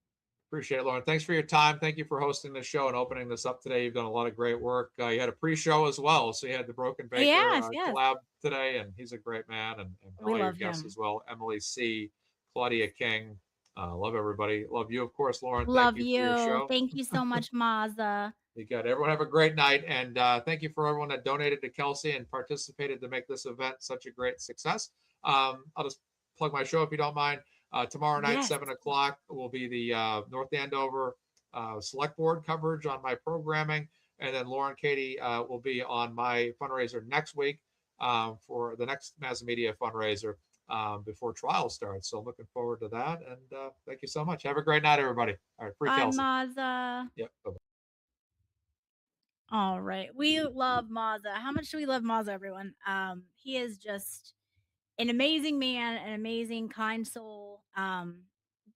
Appreciate it, Lauren. Thanks for your time. Thank you for hosting the show and opening this up today. You've done a lot of great work. You had a pre-show as well. So you had the Broken Baker collab today, and he's a great man. And we all love your guests him as well. Emily C., Claudia King. Love everybody. Love you, of course, Lauren. Love thank you for your show. Thank you so much, Maza. You got it. Everyone have a great night. And thank you for everyone that donated to Kelsey and participated to make this event such a great success. I'll just plug my show if you don't mind. Tomorrow night, 7 o'clock, will be the North Andover Select Board coverage on my programming. And then Lauren Katie will be on my fundraiser next week for the next Mass Media fundraiser before trial starts. So looking forward to that. And thank you so much. Have a great night, everybody. All right, free Kelsey. Bye, Maza. Yep. Bye-bye. All right. We love Mazza. How much do we love Mazza, everyone? He is just an amazing man, an amazing, kind soul.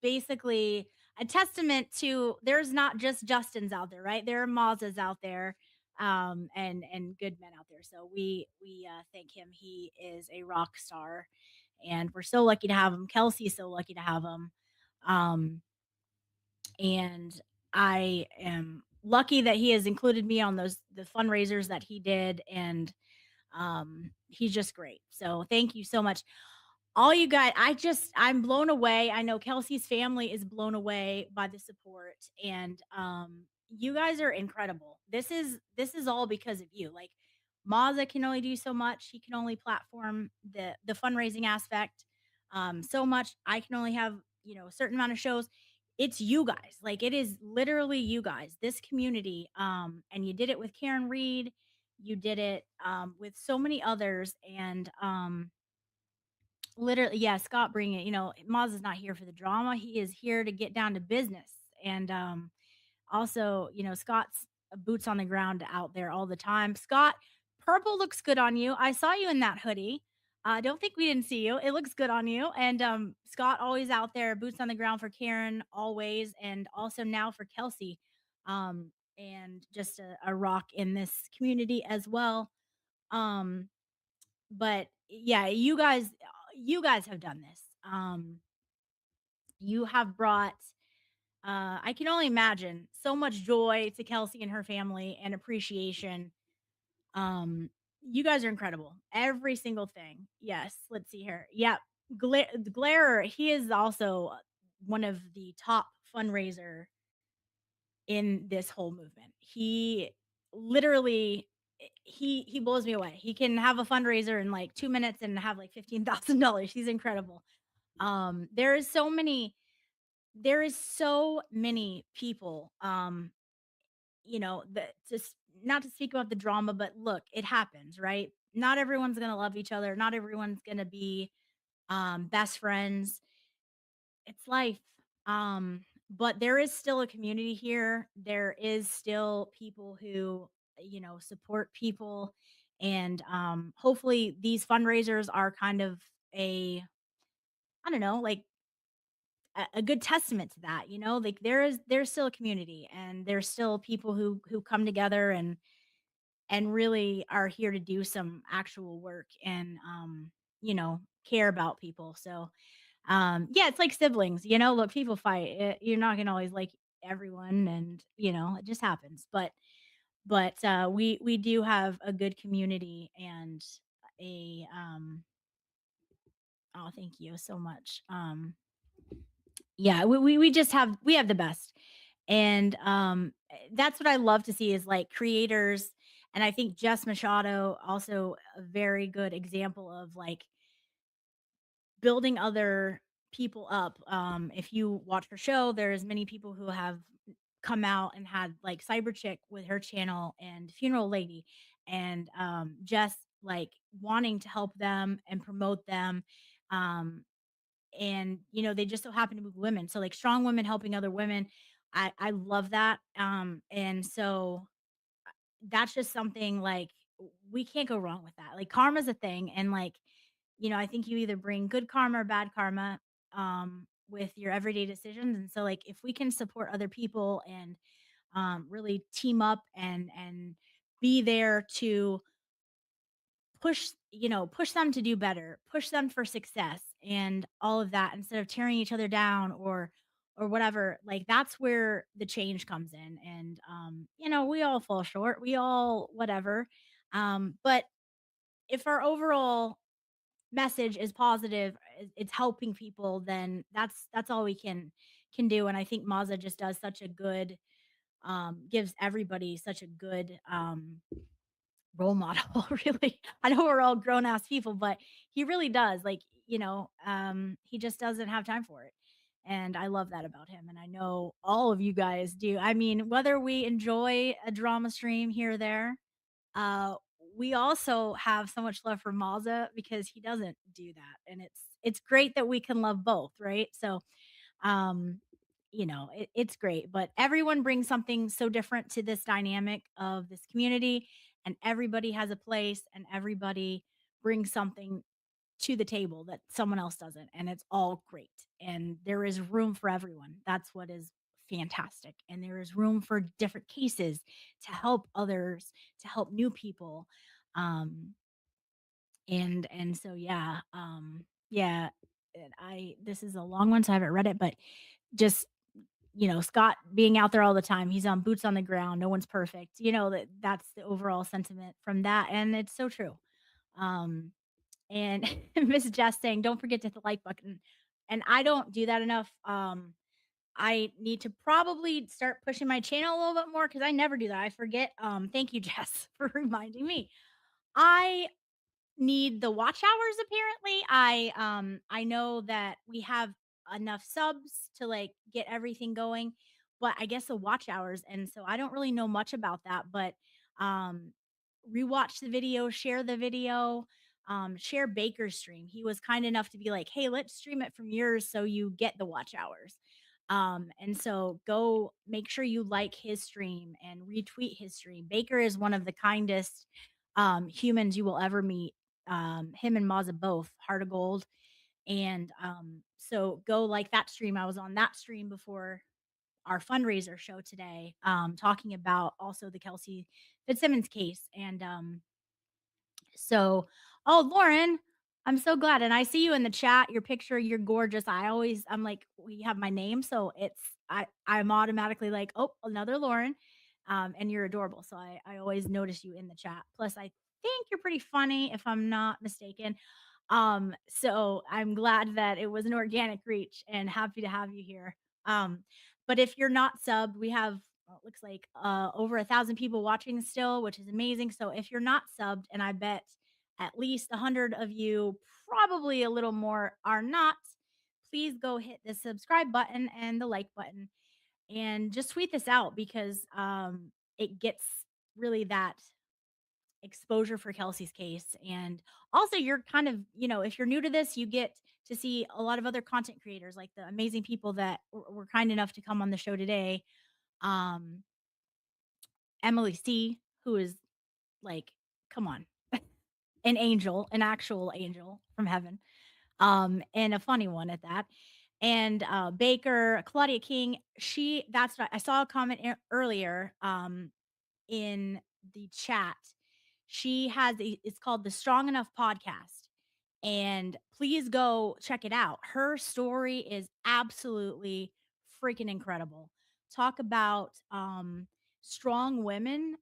Basically a testament to there's not just Justins out there, right? There are Mazzas out there, and good men out there. So we thank him. He is a rock star, and we're so lucky to have him. Kelsey's so lucky to have him. Um, and I am lucky that he has included me on the fundraisers that he did, and he's just great. So thank you so much. All you guys, I'm blown away. I know Kelsey's family is blown away by the support, and you guys are incredible. This is all because of you. Like Mazza can only do so much. He can only platform the fundraising aspect so much. I can only have, a certain amount of shows. It's you guys. Like it is literally you guys, this community. And you did it with Karen Reed. You did it with so many others, and literally, yeah, Scott bring it. Maz is not here for the drama. He is here to get down to business. And also, Scott's boots on the ground out there all the time. Scott, purple looks good on you. I saw you in that hoodie. I don't think we didn't see you. It looks good on you. And Scott always out there, boots on the ground for Karen, always, and also now for Kelsey. And just a rock in this community as well. Um, but yeah, you guys have done this. You have brought I can only imagine so much joy to Kelsey and her family and appreciation. You guys are incredible. Every single thing. Yes, let's see here. Yeah, Glare, he is also one of the top fundraiser in this whole movement. He literally he blows me away. He can have a fundraiser in like 2 minutes and have like $15,000. He's incredible. There is so many people, that just not to speak about the drama, but look, it happens, right? Not everyone's going to love each other. Not everyone's going to be best friends. It's life. But there is still a community here. There is still people who, support people. And hopefully these fundraisers are kind of a, I don't know, like a good testament to that. Like there's still a community, and there's still people who come together and really are here to do some actual work, and care about people. So yeah, it's like siblings. Look, people fight. You're not gonna always like everyone, and it just happens. But we do have a good community, and a oh, thank you so much. Yeah, we have the best. And that's what I love to see is like creators. And I think Jess Machado also a very good example of like building other people up. If you watch her show, there's many people who have come out and had like Cyber Chick with her channel and Funeral Lady, and Jess like wanting to help them and promote them. Um, and they just so happen to be women, so like strong women helping other women. I love that. And so that's just something like we can't go wrong with that. Like karma's a thing, and like I think you either bring good karma or bad karma with your everyday decisions. And so like if we can support other people and really team up and be there to push them to do better, push them for success and all of that, instead of tearing each other down or whatever. Like that's where the change comes in. And we all fall short, we all whatever. But if our overall message is positive, it's helping people, then that's all we can do. And I think Mazza just does such a good gives everybody such a good role model. Really, I know we're all grown ass people, but he really does. Like he just doesn't have time for it, and I love that about him. And I know all of you guys do. I mean, whether we enjoy a drama stream here or there, uh we also have so much love for Mazza because he doesn't do that, and it's great that we can love both, right? So um it's great. But everyone brings something so different to this dynamic of this community, and everybody has a place, and everybody brings something to the table that someone else doesn't, and it's all great. And there is room for everyone. That's what is fantastic. And there is room for different cases to help others, to help new people. Um, and so yeah, and I this is a long one, so I haven't read it, but just Scott being out there all the time, he's on boots on the ground, no one's perfect. That's the overall sentiment from that, and it's so true. Um, and Miss Jess saying, "Don't forget to hit the like button," and I don't do that enough. I need to probably start pushing my channel a little bit more because I never do that. I forget. Thank you, Jess, for reminding me. I need the watch hours. Apparently, I know that we have enough subs to like get everything going, but I guess the watch hours, and so I don't really know much about that. But um rewatch the video, share the video, share Baker's stream. He was kind enough to be like, hey, let's stream it from yours so you get the watch hours. And so go make sure you like his stream and retweet his stream. Baker is one of the kindest humans you will ever meet. Him and Mazza both heart of gold. And so go like that stream. I was on that stream before our fundraiser show today, talking about also the Kelsey Fitzsimmons case. And so, oh, Lauren, I'm so glad. And I see you in the chat, your picture, you're gorgeous. I'm like, we have my name. So I'm automatically like, oh, another Lauren. And you're adorable. So I always notice you in the chat. Plus, I think you're pretty funny, if I'm not mistaken. So I'm glad that it was an organic reach and happy to have you here. But if you're not subbed, we have it looks like over 1,000 people watching still, which is amazing. So if you're not subbed, and I bet at least 100 of you, probably a little more, are not, please go hit the subscribe button and the like button and just tweet this out because it gets really that exposure for Kelsey's case. And also, you're kind of, if you're new to this, you get to see a lot of other content creators, like the amazing people that were kind enough to come on the show today. Um, Emily C, who is like, come on, an angel, an actual angel from heaven, and a funny one at that. And Baker, Claudia King, that's what I saw a comment earlier in the chat. She has it's called the Strong Enough Podcast. And please go check it out. Her story is absolutely freaking incredible. Talk about strong women.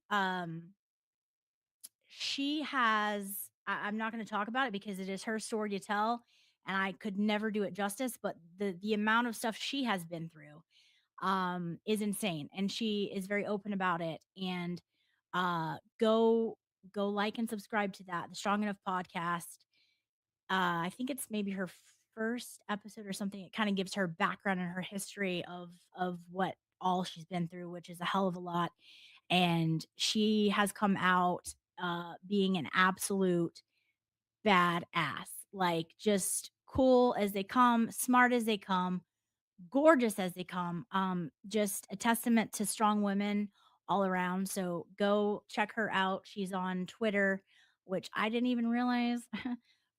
She has, I'm not going to talk about it because it is her story to tell, and I could never do it justice, but the amount of stuff she has been through is insane, and she is very open about it. And go like and subscribe to that, the Strong Enough Podcast. I think it's maybe her first episode or something. It kind of gives her background and her history of what all she's been through, which is a hell of a lot. And she has come out being an absolute badass, like just cool as they come, smart as they come, gorgeous as they come. Just a testament to strong women all around. So go check her out. She's on Twitter, which I didn't even realize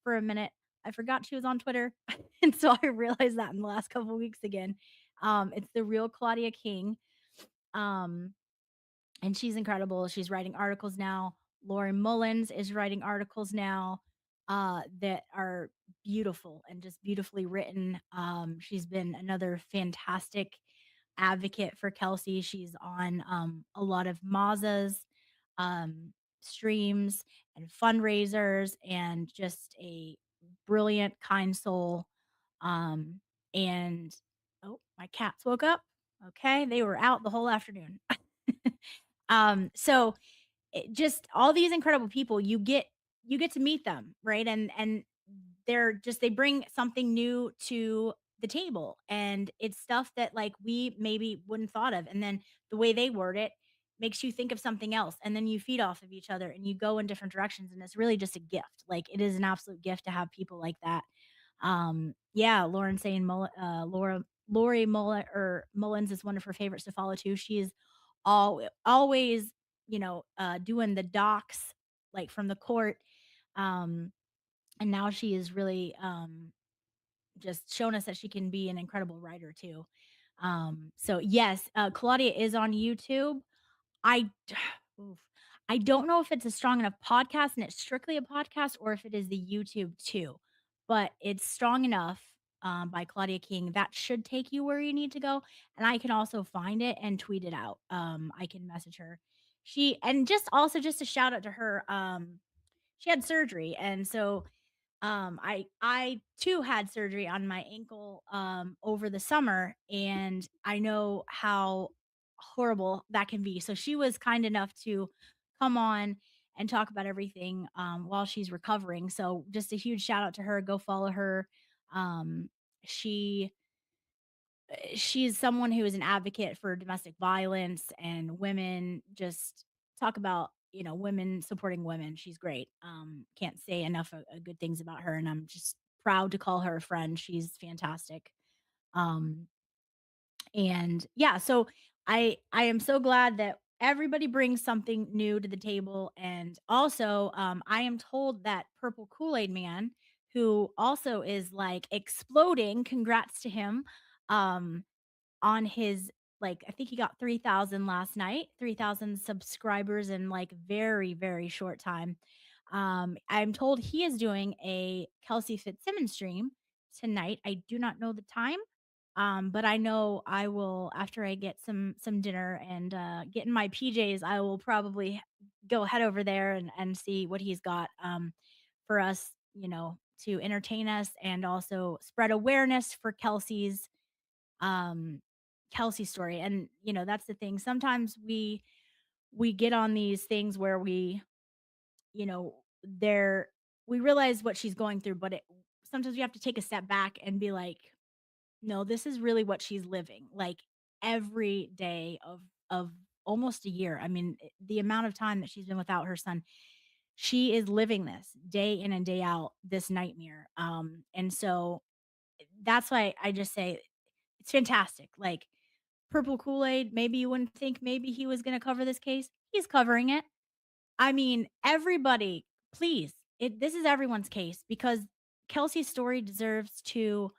for a minute. I forgot she was on Twitter. And so I realized that in the last couple of weeks again. It's the real Claudia King. And she's incredible. She's writing articles now. Lauren Mullins is writing articles now that are beautiful and just beautifully written. She's been another fantastic advocate for Kelsey. She's on a lot of Mazza's streams and fundraisers, and just a brilliant, kind soul. And oh, my cats woke up. Okay, they were out the whole afternoon. So just all these incredible people, you get to meet them, right? And they bring something new to the table, and it's stuff that like we maybe wouldn't thought of, and then the way they word it makes you think of something else, and then you feed off of each other and you go in different directions, and it's really just a gift. Like, it is an absolute gift to have people like that Yeah, Lauren saying Lori Mullins is one of her favorites to follow too. She's always, doing the docs like from the court. Um, and now she is really just shown us that she can be an incredible writer too. So yes, Claudia is on YouTube. I oof. I don't know if it's a strong enough podcast and it's strictly a podcast or if it is the YouTube too, but it's strong enough by Claudia King that should take you where you need to go. And I can also find it and tweet it out. I can message her. Just a shout out to her. She had surgery, and so I too had surgery on my ankle over the summer, and I know how horrible that can be. So she was kind enough to come on and talk about everything while she's recovering. So just a huge shout out to her. Go follow her. Um, she she's someone who is an advocate for domestic violence and women. Just talk about women supporting women. She's great. Can't say enough good things about her, and I'm just proud to call her a friend. She's fantastic. um and yeah, so I am so glad that everybody brings something new to the table. And also I am told that Purple Kool-Aid Man, who also is like exploding, congrats to him, um on his, like, I think he got 3,000 last night, 3,000 subscribers in like very, very short time. I'm told he is doing a Kelsey Fitzsimmons stream tonight. I do not know the time. But I know I will, after I get some dinner and get in my PJs, I will probably go head over there and see what he's got for us, to entertain us and also spread awareness for um Kelsey story. And that's the thing. Sometimes we get on these things where you know, there we realize what she's going through, but sometimes we have to take a step back and be like, no, this is really what she's living. Like every day of almost a year. I mean, the amount of time that she's been without her son, she is living this day in and day out, this nightmare. And so that's why I just say it's fantastic. Like Purple Kool-Aid, maybe you wouldn't think maybe he was going to cover this case. He's covering it. I mean, everybody, please, this is everyone's case because Kelsey's story deserves to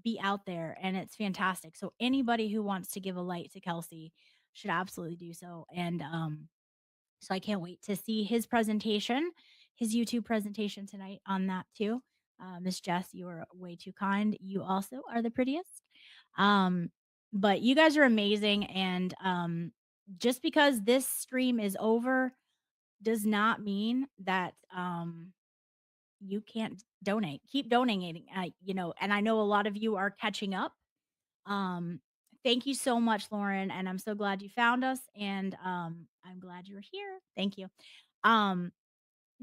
be out there, and it's fantastic. So anybody who wants to give a light to Kelsey should absolutely do so. And so I can't wait to see his presentation, his YouTube presentation tonight on that too. Miss Jess, you are way too kind. You also are the prettiest. Um, but you guys are amazing. And just because this stream is over does not mean that you can't donate. Keep donating. And I know a lot of you are catching up. Um, Thank you so much, Lauren, and I'm so glad you found us, and I'm glad you're here. Thank you. Um,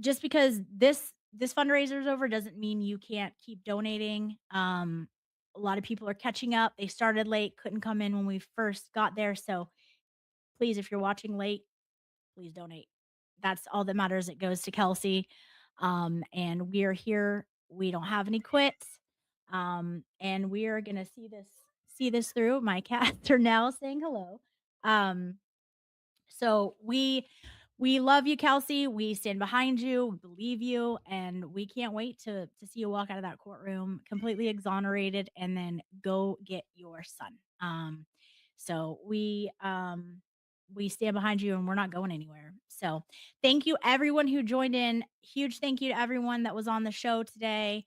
just because this fundraiser is over doesn't mean you can't keep donating. A lot of people are catching up. They started late, couldn't come in when we first got there. So please, if you're watching late, please donate. That's all that matters. It goes to Kelsey. And we are here. We don't have any quits. And we are gonna see this through. My cats are now saying hello. Um, so we love you, Kelsey. We stand behind you, we believe you, and we can't wait to see you walk out of that courtroom completely exonerated and then go get your son. So we stand behind you and we're not going anywhere. So thank you everyone who joined in. Huge thank you to everyone that was on the show today.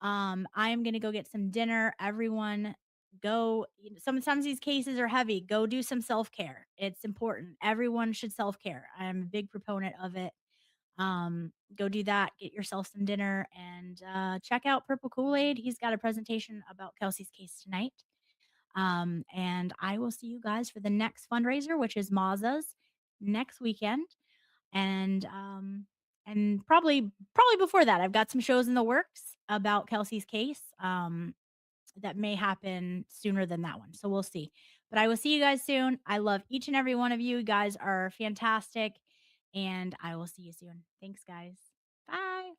I am gonna go get some dinner. Everyone go, sometimes these cases are heavy. Go do some self-care. It's important. Everyone should self-care. I'm a big proponent of it. Go do that, get yourself some dinner, and check out Purple Kool-Aid. He's got a presentation about Kelsey's case tonight. And I will see you guys for the next fundraiser, which is Mazza's next weekend. And probably before that, I've got some shows in the works about Kelsey's case. That may happen sooner than that one. So we'll see. But I will see you guys soon. I love each and every one of you. You guys are fantastic. And I will see you soon. Thanks, guys. Bye.